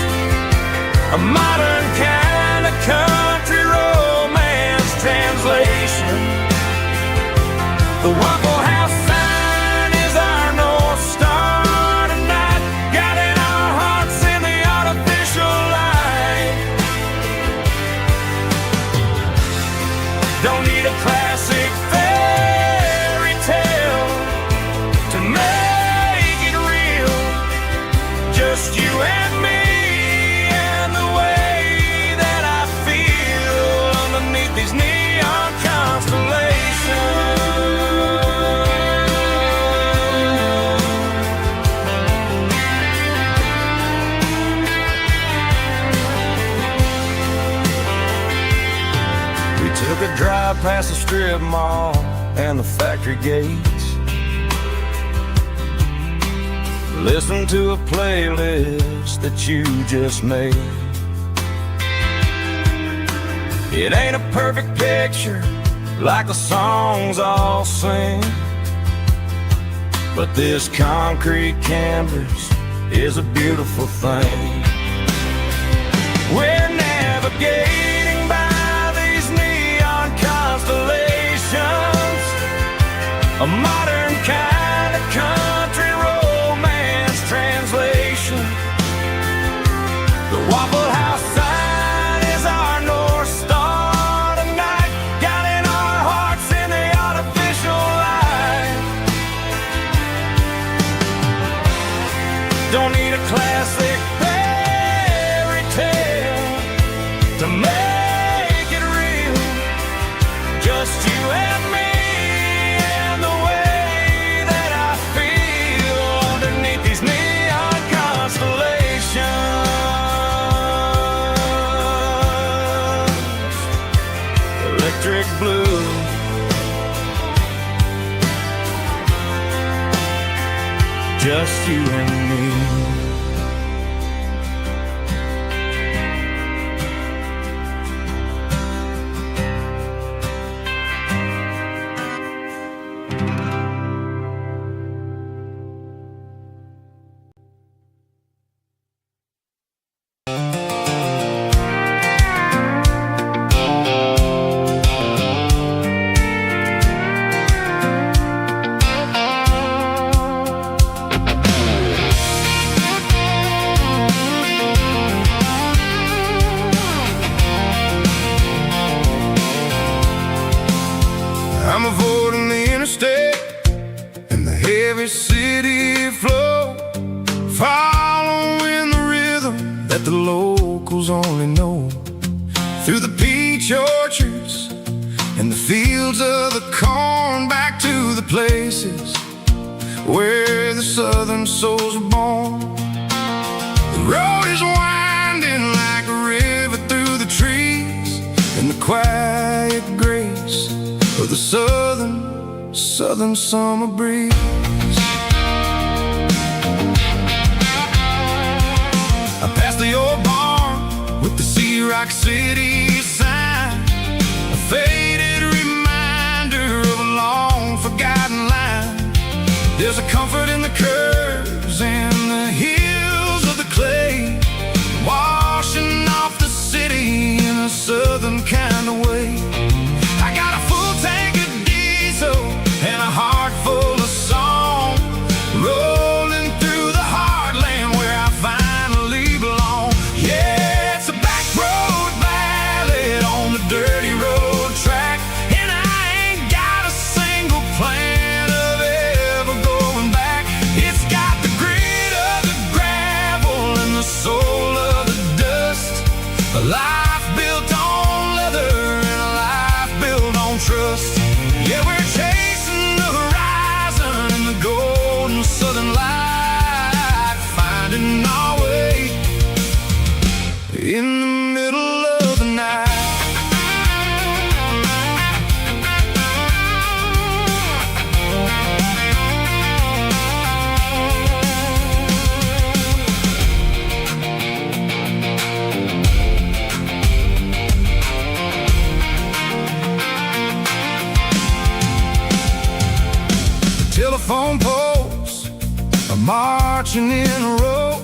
a modern kind of country romance translation. The Waffle House sign is our North Star tonight, guiding our hearts in the artificial light. Don't need a classic fairy tale to make it real, just you and me and the way that I feel underneath these neon constellations. We took a drive past the strip mall and the factory gates, listened to a playlist that you just made. It ain't a perfect picture like the songs all sing, but this concrete canvas is a beautiful thing. We're navigating by these neon constellations, a modern kind of country romance translation. The Waffle House sign is our North Star tonight, just you and me. I'm avoiding the interstate and the heavy city flow, following the rhythm that the locals only know. Through the peach orchards and the fields of the corn, back to the places where the southern souls are born. The road is winding like a river through the trees, and the quiet grace of the southern summer breeze. I passed the old barn with the Sea Rock City sign, a faded reminder of a long forgotten line. There's a comfort in the curves and the hills of the clay, washing off the city in a southern kind of way. I got a full tank of diesel and a heart full of song, rolling through the heartland where I finally belong. Yeah, it's a back road ballad on the dirty road track, and I ain't got a single plan of ever going back. It's got the grit of the gravel and the soul of the dust, a life built on leather and a life built on trust. Yeah, we're chasing the horizon in the golden southern light, finding our way in the middle of the night. Telephone poles are marching in a row,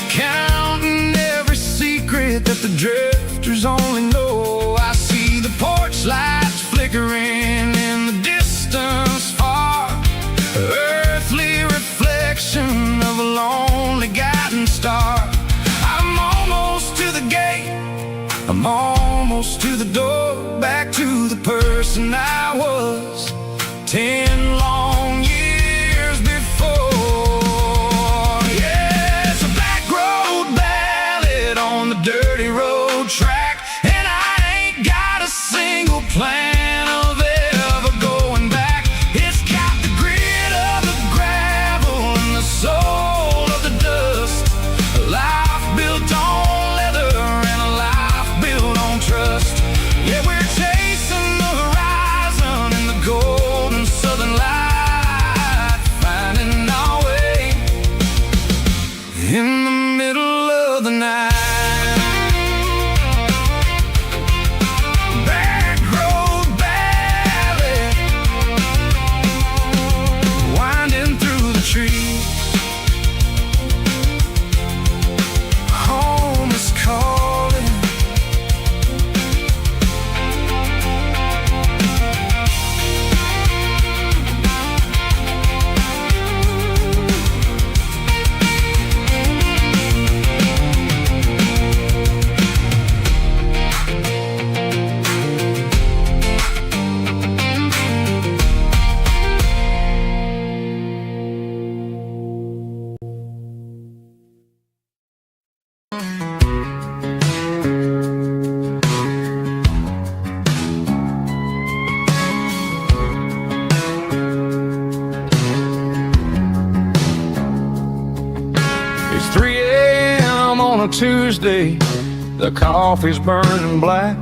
counting every secret that the drifters only know. I see the porch lights flickering in the distance far, earthly reflection of a lonely guiding star. I'm almost to the gate, I'm almost to the door, back to the person I was 10 long years before. Yeah, it's a back road ballad on the dirty road track, and I ain't got a single plan of ever going back. It's got the grit of the gravel and the soul of the dust, a life built on leather and a life built on trust. Yeah, we're chasing the horizon in the golden southern light, finding our way in the middle of the night. Back road ballad, winding through the trees. Home is calling. It's 3 a.m. on a Tuesday, the coffee's burning black,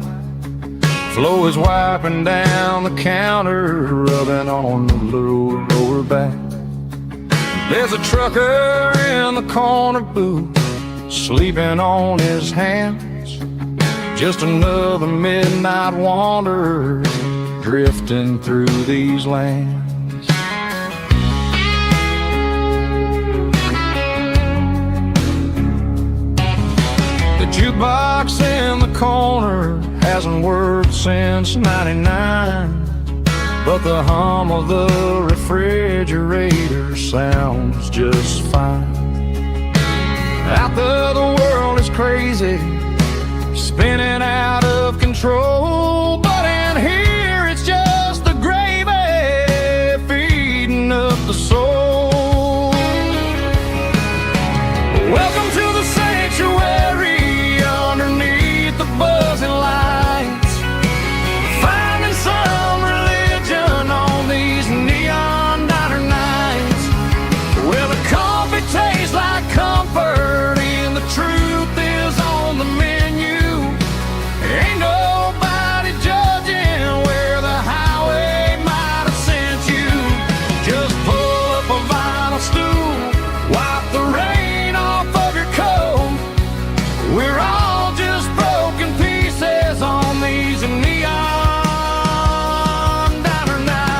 Flo is wiping down the counter, rubbing on the little lower back. There's a trucker in the corner booth, sleeping on his hands. Just another midnight wanderer, drifting through these lands. The jukebox in the corner hasn't worked since '99, but the hum of the refrigerator sounds just fine. Out there the world is crazy, spinning out of control, but in here it's just the gravy feeding up the soul. Welcome to the sanctuary underneath the buzzing lights, finding some religion on these neon diner nights, where the coffee tastes like comfort and the truth is on the menu. Ain't nobody judging where the highway might have sent you. Just pull up a vinyl stool, wipe the rain off of your coat. We're all just broken pieces on these neon diner nights.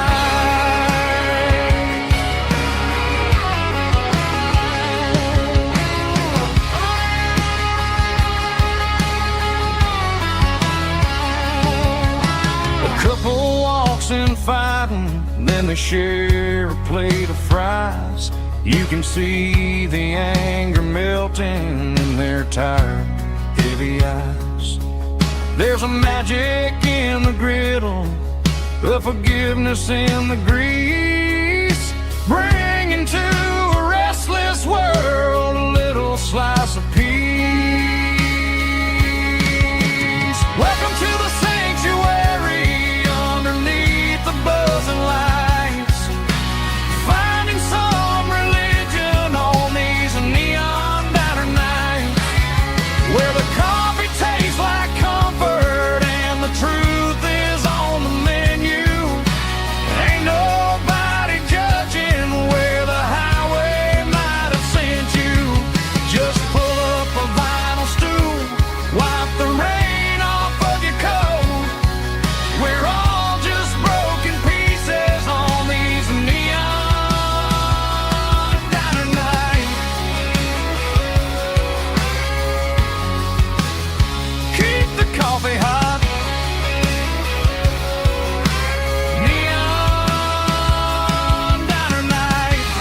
A couple walks in fighting, then they share a plate of fries. You can see the anger melting in their tired, heavy eyes. There's a magic in the griddle, a forgiveness in the grease, bringing to a restless world a little slice of peace. Welcome to the sanctuary underneath the buzzing lights, finding some religion on these neon diner nights, where the coffee tastes like comfort and the truth is on the menu. Ain't nobody judging where the highway might have sent you. Just pull up a vinyl stool, wipe the rain off of your coat. We're all just broken pieces on these neon diner nights. Keep the coffee hot. Neon diner nights.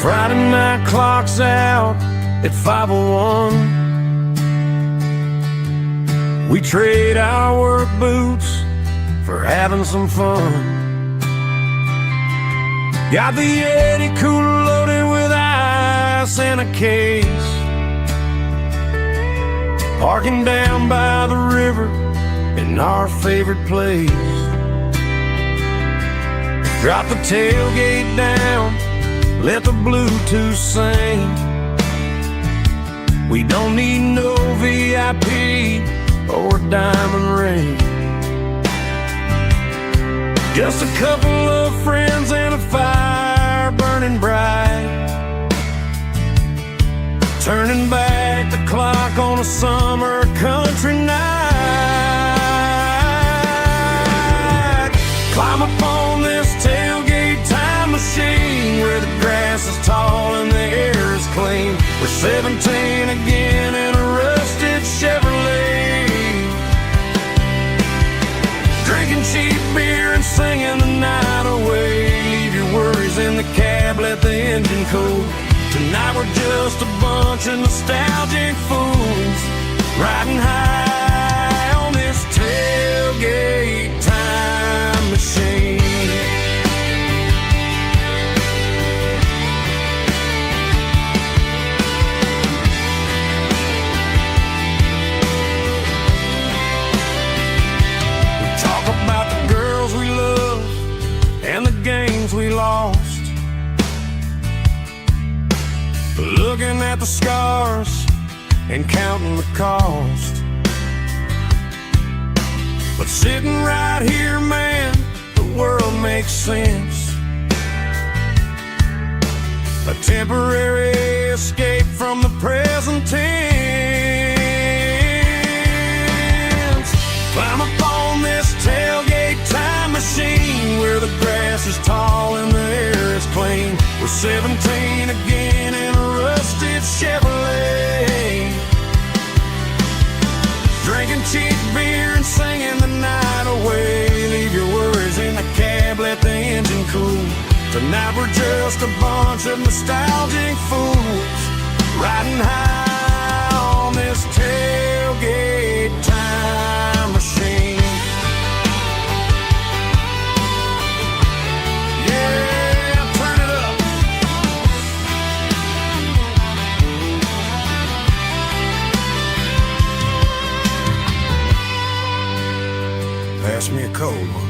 Friday night clock's out at 5:01. We trade our work boots for having some fun. Got the Yeti cooler loaded with ice and a case, parking down by the river in our favorite place. Drop the tailgate down, let the Bluetooth sing. We don't need no VIP or diamond ring. Just a couple of friends and a fire burning bright, turning back the clock on a summer country night. Climb up on this tailgate time machine, where the grass is tall and the air is clean. We're 17 again in a rusted Chevrolet, drinking cheap beer and singing the night away. Leave your worries in the cab, let the engine cool. Tonight we're just a bunch of nostalgic fools, riding high on this tailgate time machine. looking at the scars and counting the cost. But sitting right here, man, the world makes sense. A temporary escape from the present tense. Climb up on this tailgate time machine where the grass is tall and the air is clean. We're 17 again in a rusted Chevrolet, drinking cheap beer and singing the night away. Leave your worries in the cab, let the engine cool. Tonight we're just a bunch of nostalgic fools riding high on this tailgate time machine. Yeah, turn it up. Pass me a cold one.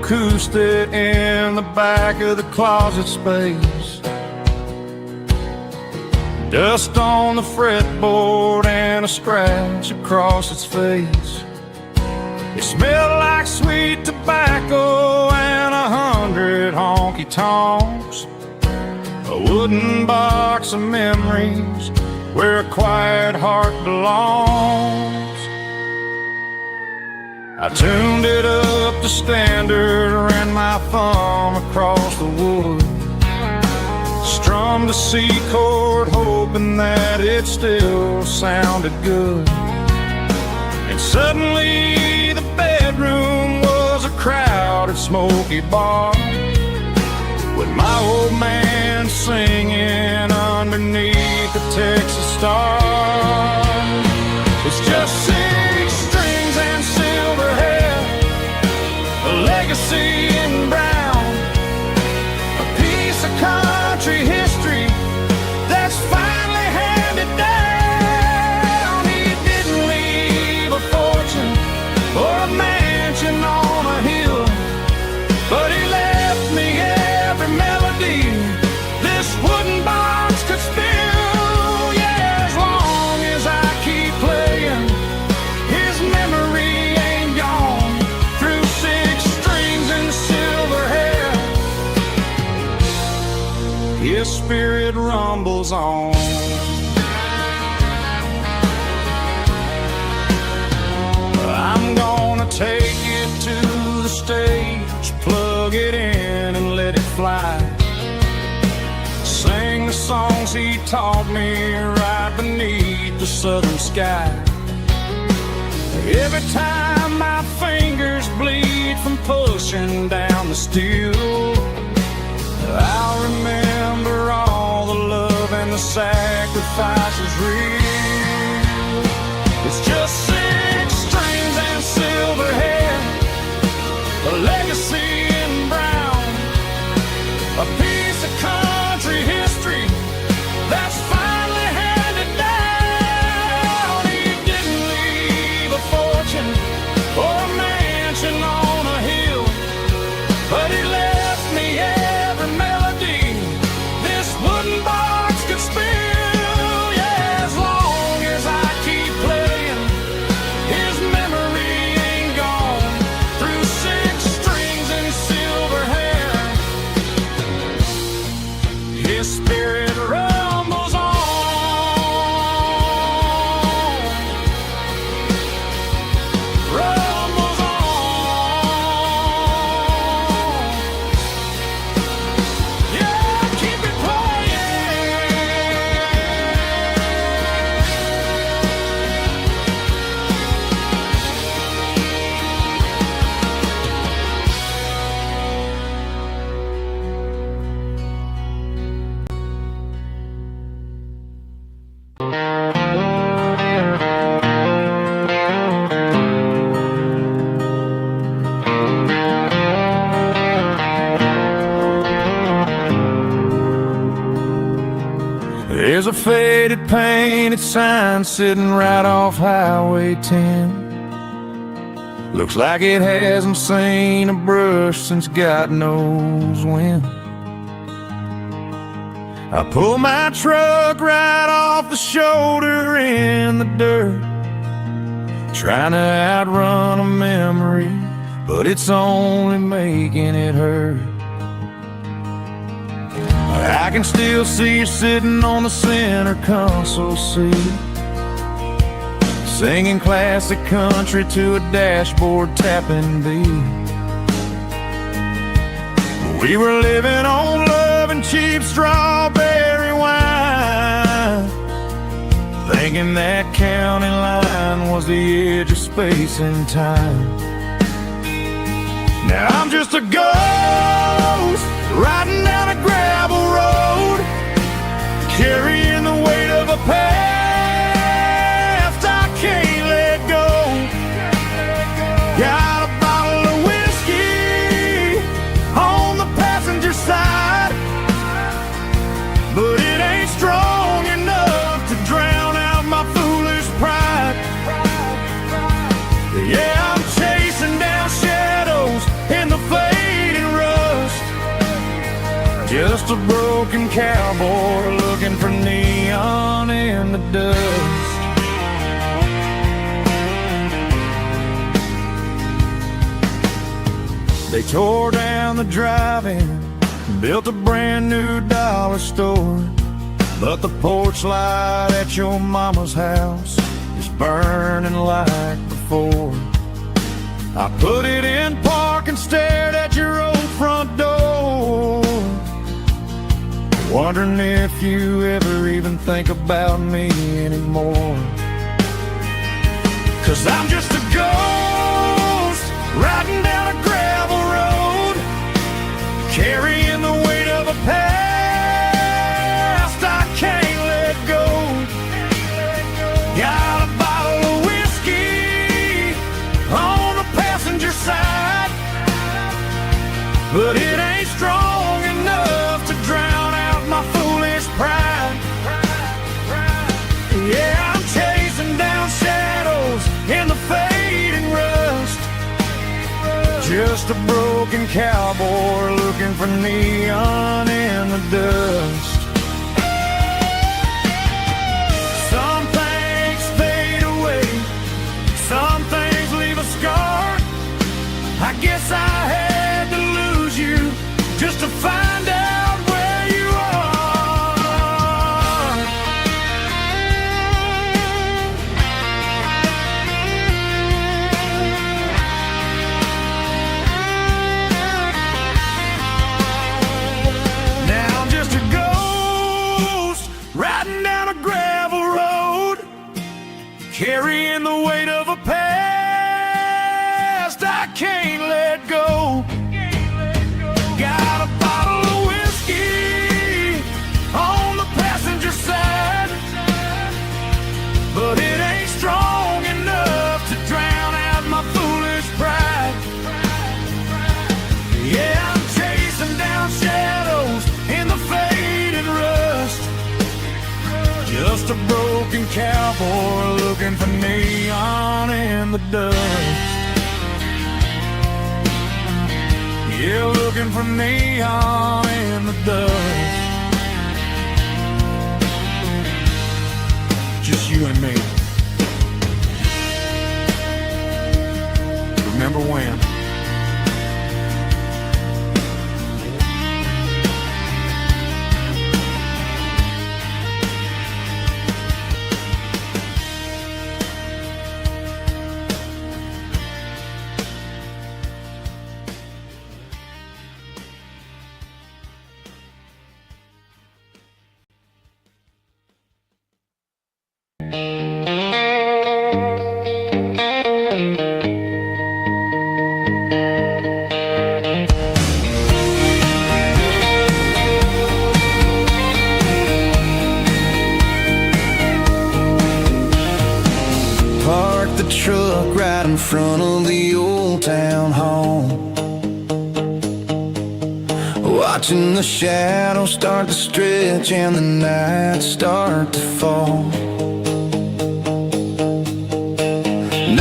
Acoustic in the back of the closet space. Dust on the fretboard and a scratch across its face. It smelled like sweet tobacco and 100 honky-tonks. A wooden box of memories where a quiet heart belongs. I tuned it up to standard, ran my thumb across the wood, strummed a C chord, hoping that it still sounded good. And suddenly the bedroom was a crowded, smoky bar, with my old man singing underneath the Texas star. It's just 6 strings and silver hair, a legacy in brown, a piece of country history that's finally handed down. He didn't leave a fortune or a mansion on a hill, but he left me every melody this wooden box could spill. Yeah, as long as I keep playing, his memory ain't gone. Through 6 strings and silver hair, his spirit rumbles on. I'm gonna take it to the stage, plug it in and let it fly, sing the songs he taught me right beneath the southern sky. Every time my fingers bleed from pushing down the steel, I'll remember all the love and the sacrifices real. It's just 6 strings and silver hair, a legacy in brown, a piece of country history that's finally handed down. He didn't leave a fortune or a mansion on a hill, but he left me every melody this wooden box could spill. Yeah, as long as I keep playing, his memory ain't gone. Through 6 strings and silver hair, his spirit rumbles on. Rumbles on. Yeah, keep it playing. There's a faded painted sign sitting right off Highway 10. Looks like it hasn't seen a brush since God knows when. I pull my truck right off the shoulder in the dirt, trying to outrun a memory, but it's only making it hurt. I can still see you sitting on the center console seat, singing classic country to a dashboard tapping beat. We were living on love and cheap strawberry wine, thinking that county line was the edge of space and time. Now I'm just a ghost riding down a gravel road, carrying the weight of a past I can't let go. Got a bottle of whiskey on the passenger side, but it ain't strong enough to drown out my foolish pride. Yeah, I'm chasing down shadows in the fading rust, just a broken cowboy looking for neon in the dust. They tore down the drive-in, built a brand new dollar store, but the porch light at your mama's house is burning like before. I put it in park and stared at your old front door, wondering if you ever even think about me anymore. 'Cause I'm just a ghost riding down a gravel road, carrying the weight of a past I can't let go. Got a bottle of whiskey on the passenger side, but it ain't strong enough to drown out my foolish pride. Yeah, I'm chasing down shadows in the fading rust, just a broken cowboy looking for neon in the dust. Some things fade away, some things leave a scar. I guess I had to lose you just to find out where you are. Now I'm just a ghost riding down a gravel road, carrying the weight of a past I can't let go. Got a bottle of whiskey on the passenger side, but it ain't strong enough to drown out my foolish pride. Yeah, I'm chasing down shadows in the faded rust, just a broken cowboy looking for neon in the dust. Yeah, looking for neon in the dust. Just you and me. Remember when? Parked the truck right in front of the old town hall, watching the shadows start to stretch and the night start to fall.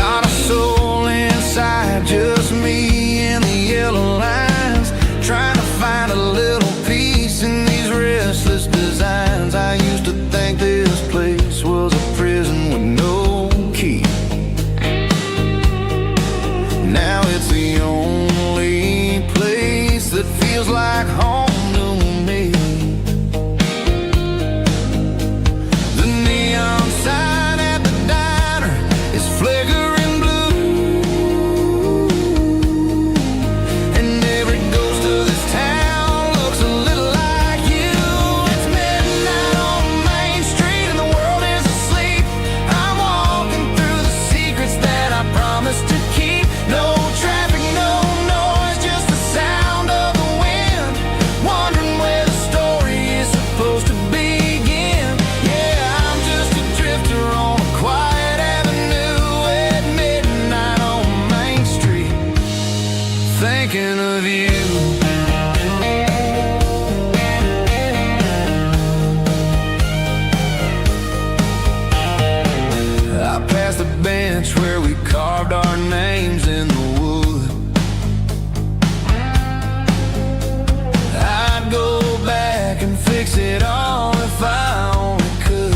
Not a soul inside, just me and the yellow lines, trying to find a little peace in these restless designs. I used to think this place was a prison with no key. Now it's the only place that feels like home to me. The neon sign at the diner is flickering blue, and every ghost of this town looks a little like you. It's midnight on Main Street and the world is asleep. I'm walking through the secrets that I promised to keep. No traffic, no noise, just the sound of the wind, wondering where the story is supposed to begin. Yeah, I'm just a drifter on a quiet avenue at midnight on Main Street, thinking of you. I passed the bench where we carved our names in the wood. I'd go back and fix it all if I only could,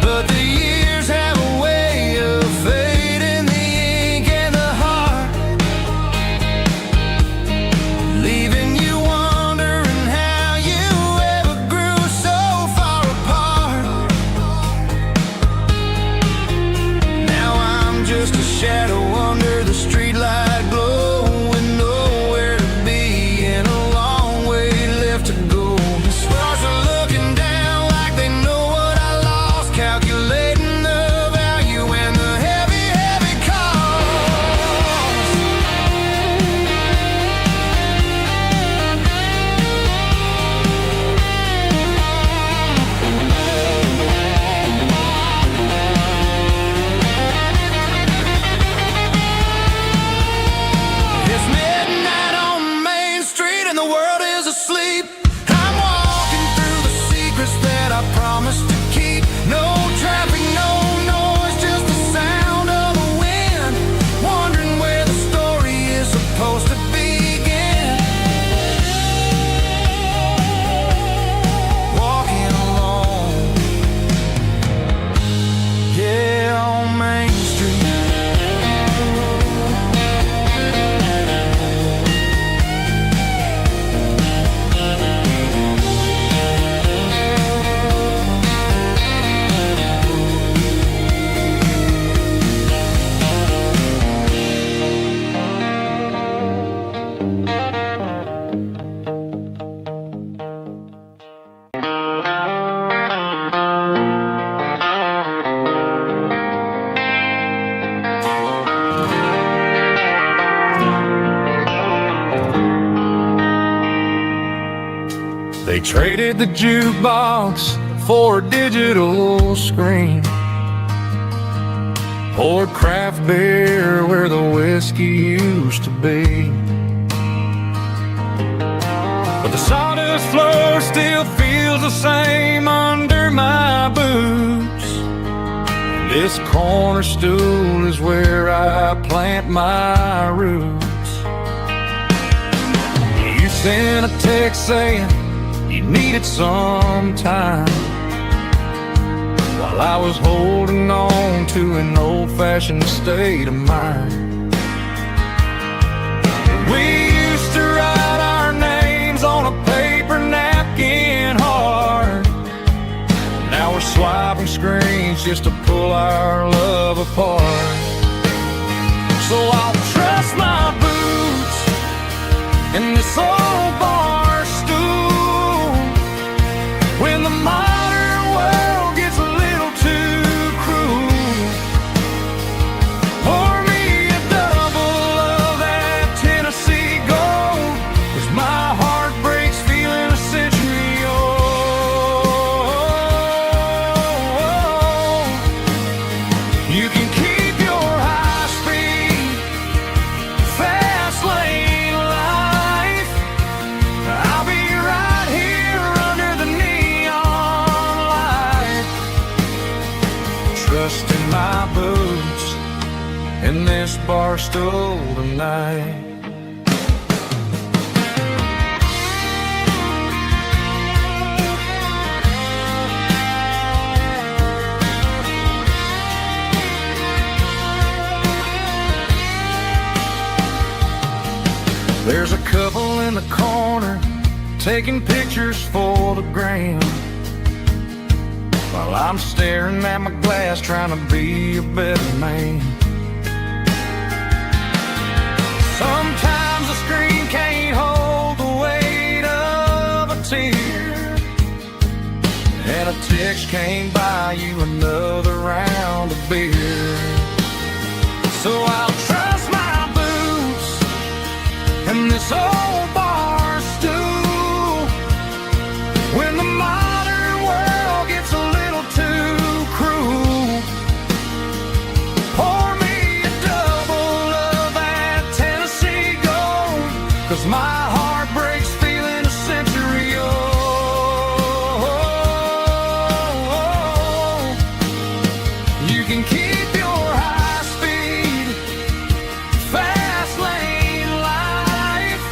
but the years have a way of fading the ink and the heart, leaving you wondering how you ever grew so far apart. They traded the jukebox for a digital screen, poured craft beer where the whiskey used to be. But the sawdust floor still feels the same under my boots. This corner stool is where I plant my roots. You sent a text saying you needed some time, while I was holding on to an old-fashioned state of mind. We used to write our names on a paper napkin hard. Now we're swiping screens just to pull our love apart. So I'll trust my boots in this old bar stool when the modern world gets a little too cruel. Pour me a double of that Tennessee Gold, 'cause my heart breaks feeling a century old. You can keep your high-speed fast lane life. I'll be right here under the neon light, trusting my boots in this bar stool tonight. There's a couple in the corner taking pictures for the gram, while I'm staring at my glass trying to be a better man. Sometimes the screen can't hold the weight of a tear, and a text can't buy you another round of beer. So I'll trust my boots in this old bar stool when the modern world gets a little too cruel. Pour me a double of that Tennessee Gold, 'cause my heart breaks feeling a century old. You can keep your high-speed fast lane life.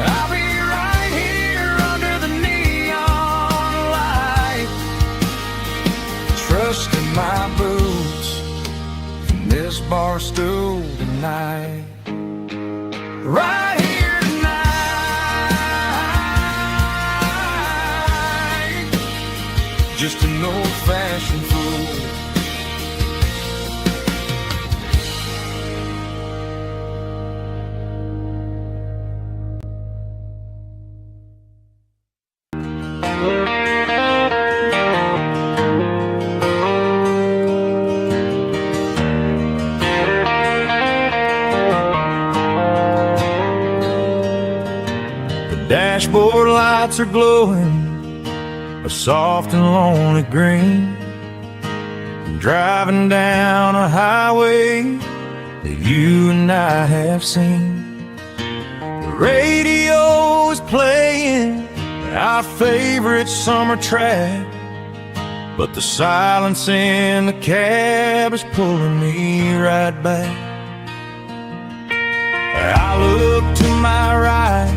I'll be right here under the neon light, trusting my boots in this bar stool tonight. Right here tonight, just an old-fashioned fool. Dashboard lights are glowing a soft and lonely green. I'm driving down a highway that you and I have seen. The radio is playing our favorite summer track, but the silence in the cab is pulling me right back. I look to my right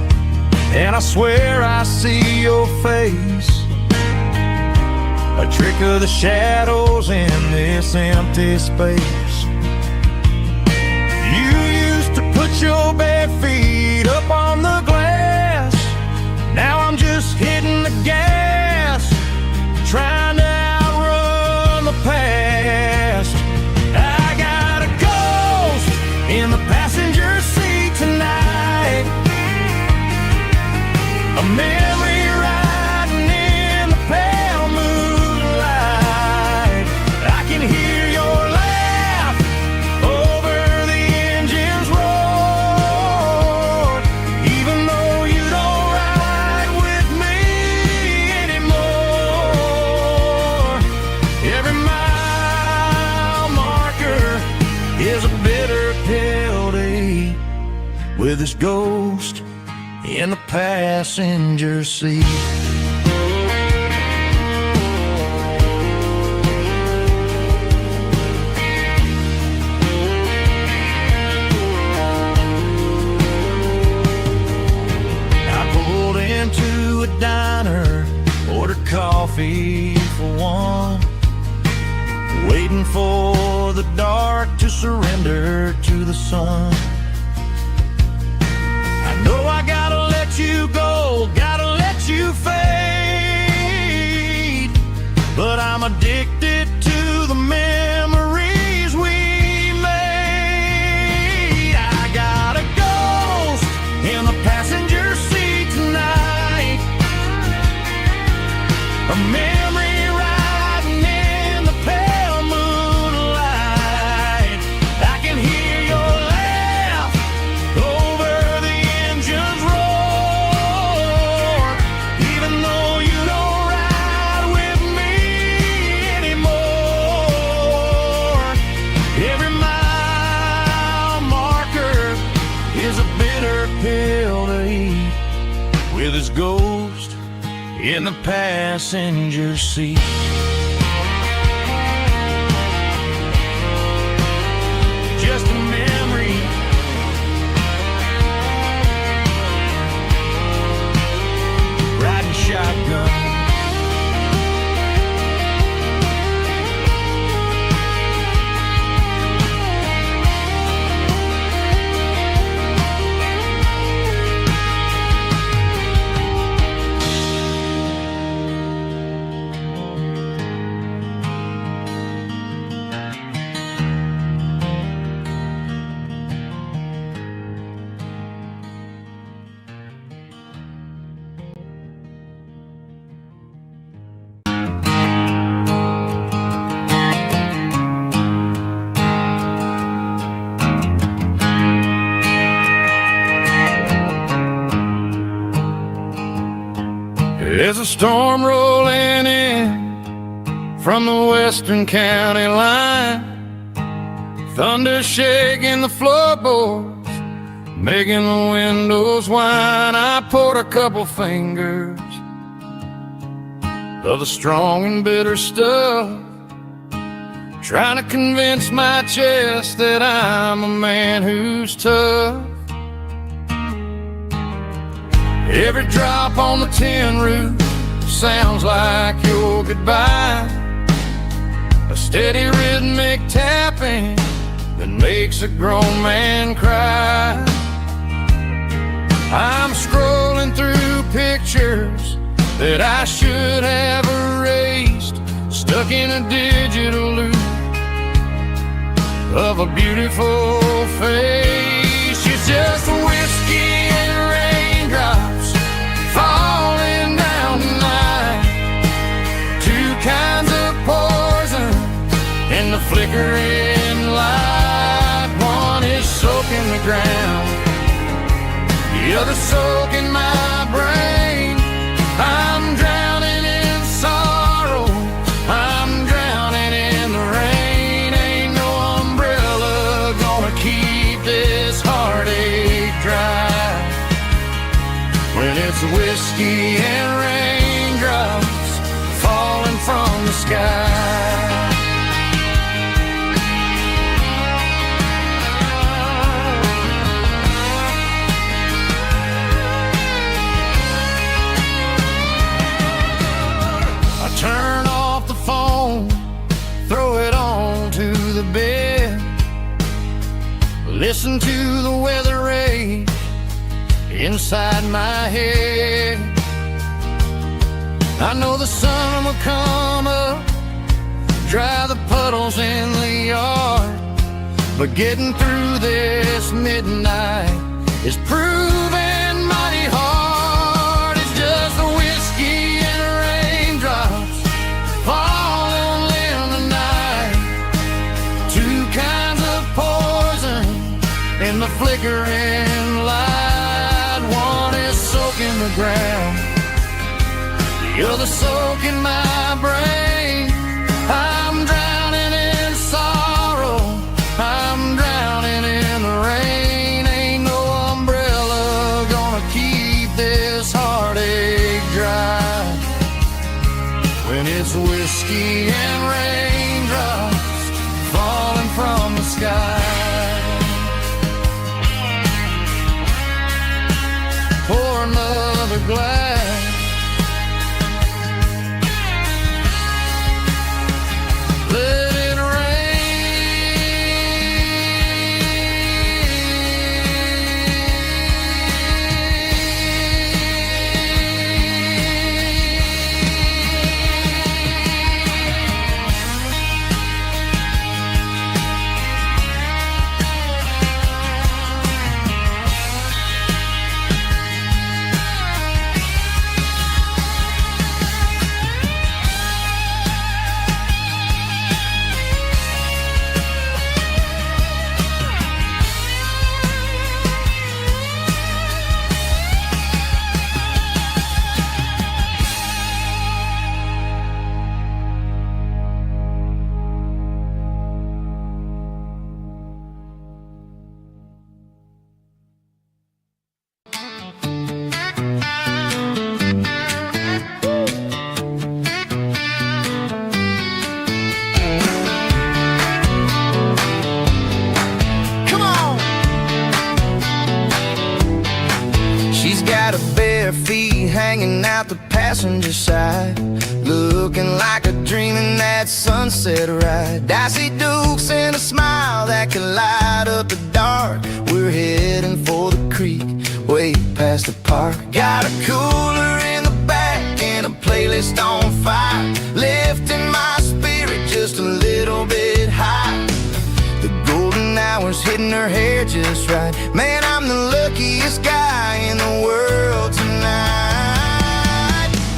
and I swear I see your face, a trick of the shadows in this empty space. You used to put your bare feet up on the glass. Now I'm just hitting the gas, trying to outrun the past. I got a ghost in the passenger seat tonight, a memory riding in the pale moonlight. I can hear your laugh over the engine's roar, even with his ghost in the passenger seat. I pulled into a diner, ordered coffee for one, waiting for the dark to surrender to the sun. I know I gotta let you go, gotta let you fade, but I'm addicted to the memories we made. I got a ghost in the passenger seat tonight, a memory riding in the pale moonlight. I can hear your laugh over the engine's roar, even though you don't ride with me anymore. Every mile marker is a bitter pill to eat, with his ghost in the passenger seat. Just a memory, riding shotgun. There's a storm rolling in from the western county line, thunder shaking the floorboards, making the windows whine. I poured a couple fingers of the strong and bitter stuff, trying to convince my chest that I'm a man who's tough. Every drop on the tin roof sounds like your goodbye, a steady rhythmic tapping that makes a grown man cry. I'm scrolling through pictures that I should have erased, stuck in a digital loop of a beautiful face. It's just whiskey and raindrops falling down tonight, two kinds of poison in the flickering light. One is soaking the ground, the other soaking my brain. I'm drowning in sorrow, I'm drowning in the rain. Ain't no umbrella gonna keep this heartache dry when it's whiskey and raindrops falling from the sky. I turn off the phone, throw it on to the bed, listen to the weather rage inside my head. I know the sun will come up, dry the puddles in the yard, but getting through this midnight is proving mighty hard. It's just the whiskey and raindrops falling in the night, two kinds of poison in the flickering light. One is soaking the ground, the other soaking my brain. I'm drowning in sorrow, I'm drowning in the rain. Ain't no umbrella It's whiskey and raindrops falling from the sky. Pour another glass. Let it feet hanging out the passenger side, looking like a dream in that sunset ride. I see Dukes and a smile that can light up the dark. We're heading for the creek, way past the park. Got a cooler in the back and a playlist on fire, lifting my spirit just a little bit high. The golden hour's hitting her hair just right. Man, I'm the luckiest guy in the world tonight.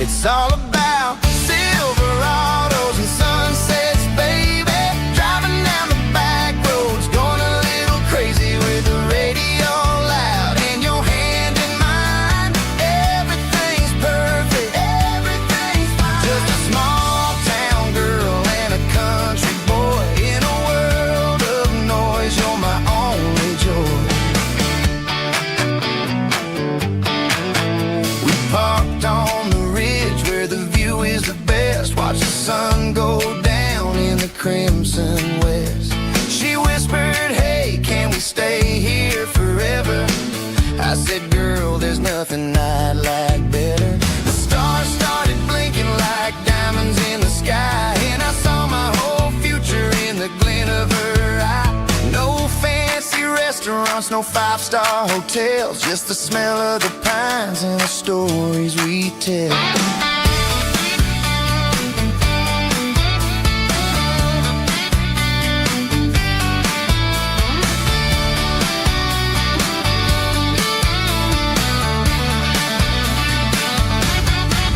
It's all about Silverados and sunsets, baby. Driving down the back roads, going a little crazy with the radio loud and your hand in mine. Everything's perfect, everything's fine. Just a small town girl and a country boy in a world of noise. You're my only joy. We parked on the ridge where the view is the best. Watch the sun go down in the crimson west. She whispered, hey, can we stay here forever? I said, girl, there's nothing I'd like better. The stars started blinking like diamonds in the sky, and I saw my whole future in the glint of her eye. No fancy restaurants, no five-star hotels, just the smell of the pines and the stories we tell.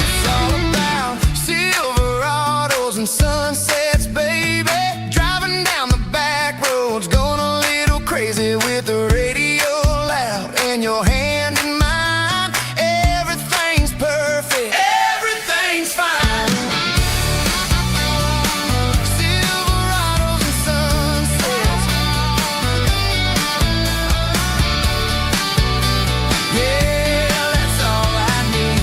It's all about Silverados and sunsets, baby. Driving down the back roads, going a little crazy with the radio loud and your hand in mine. Everything's perfect, everything's fine. Silverados and sunsets. Yeah, that's all I need.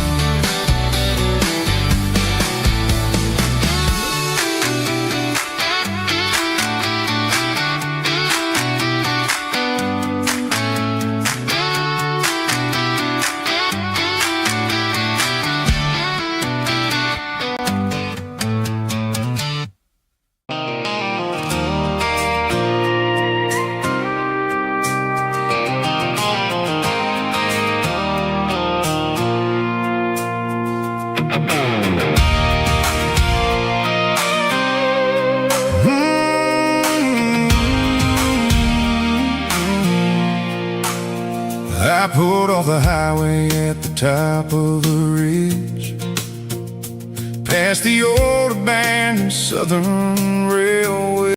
I pulled off the highway at the top of the ridge, past the old abandoned Southern Railway.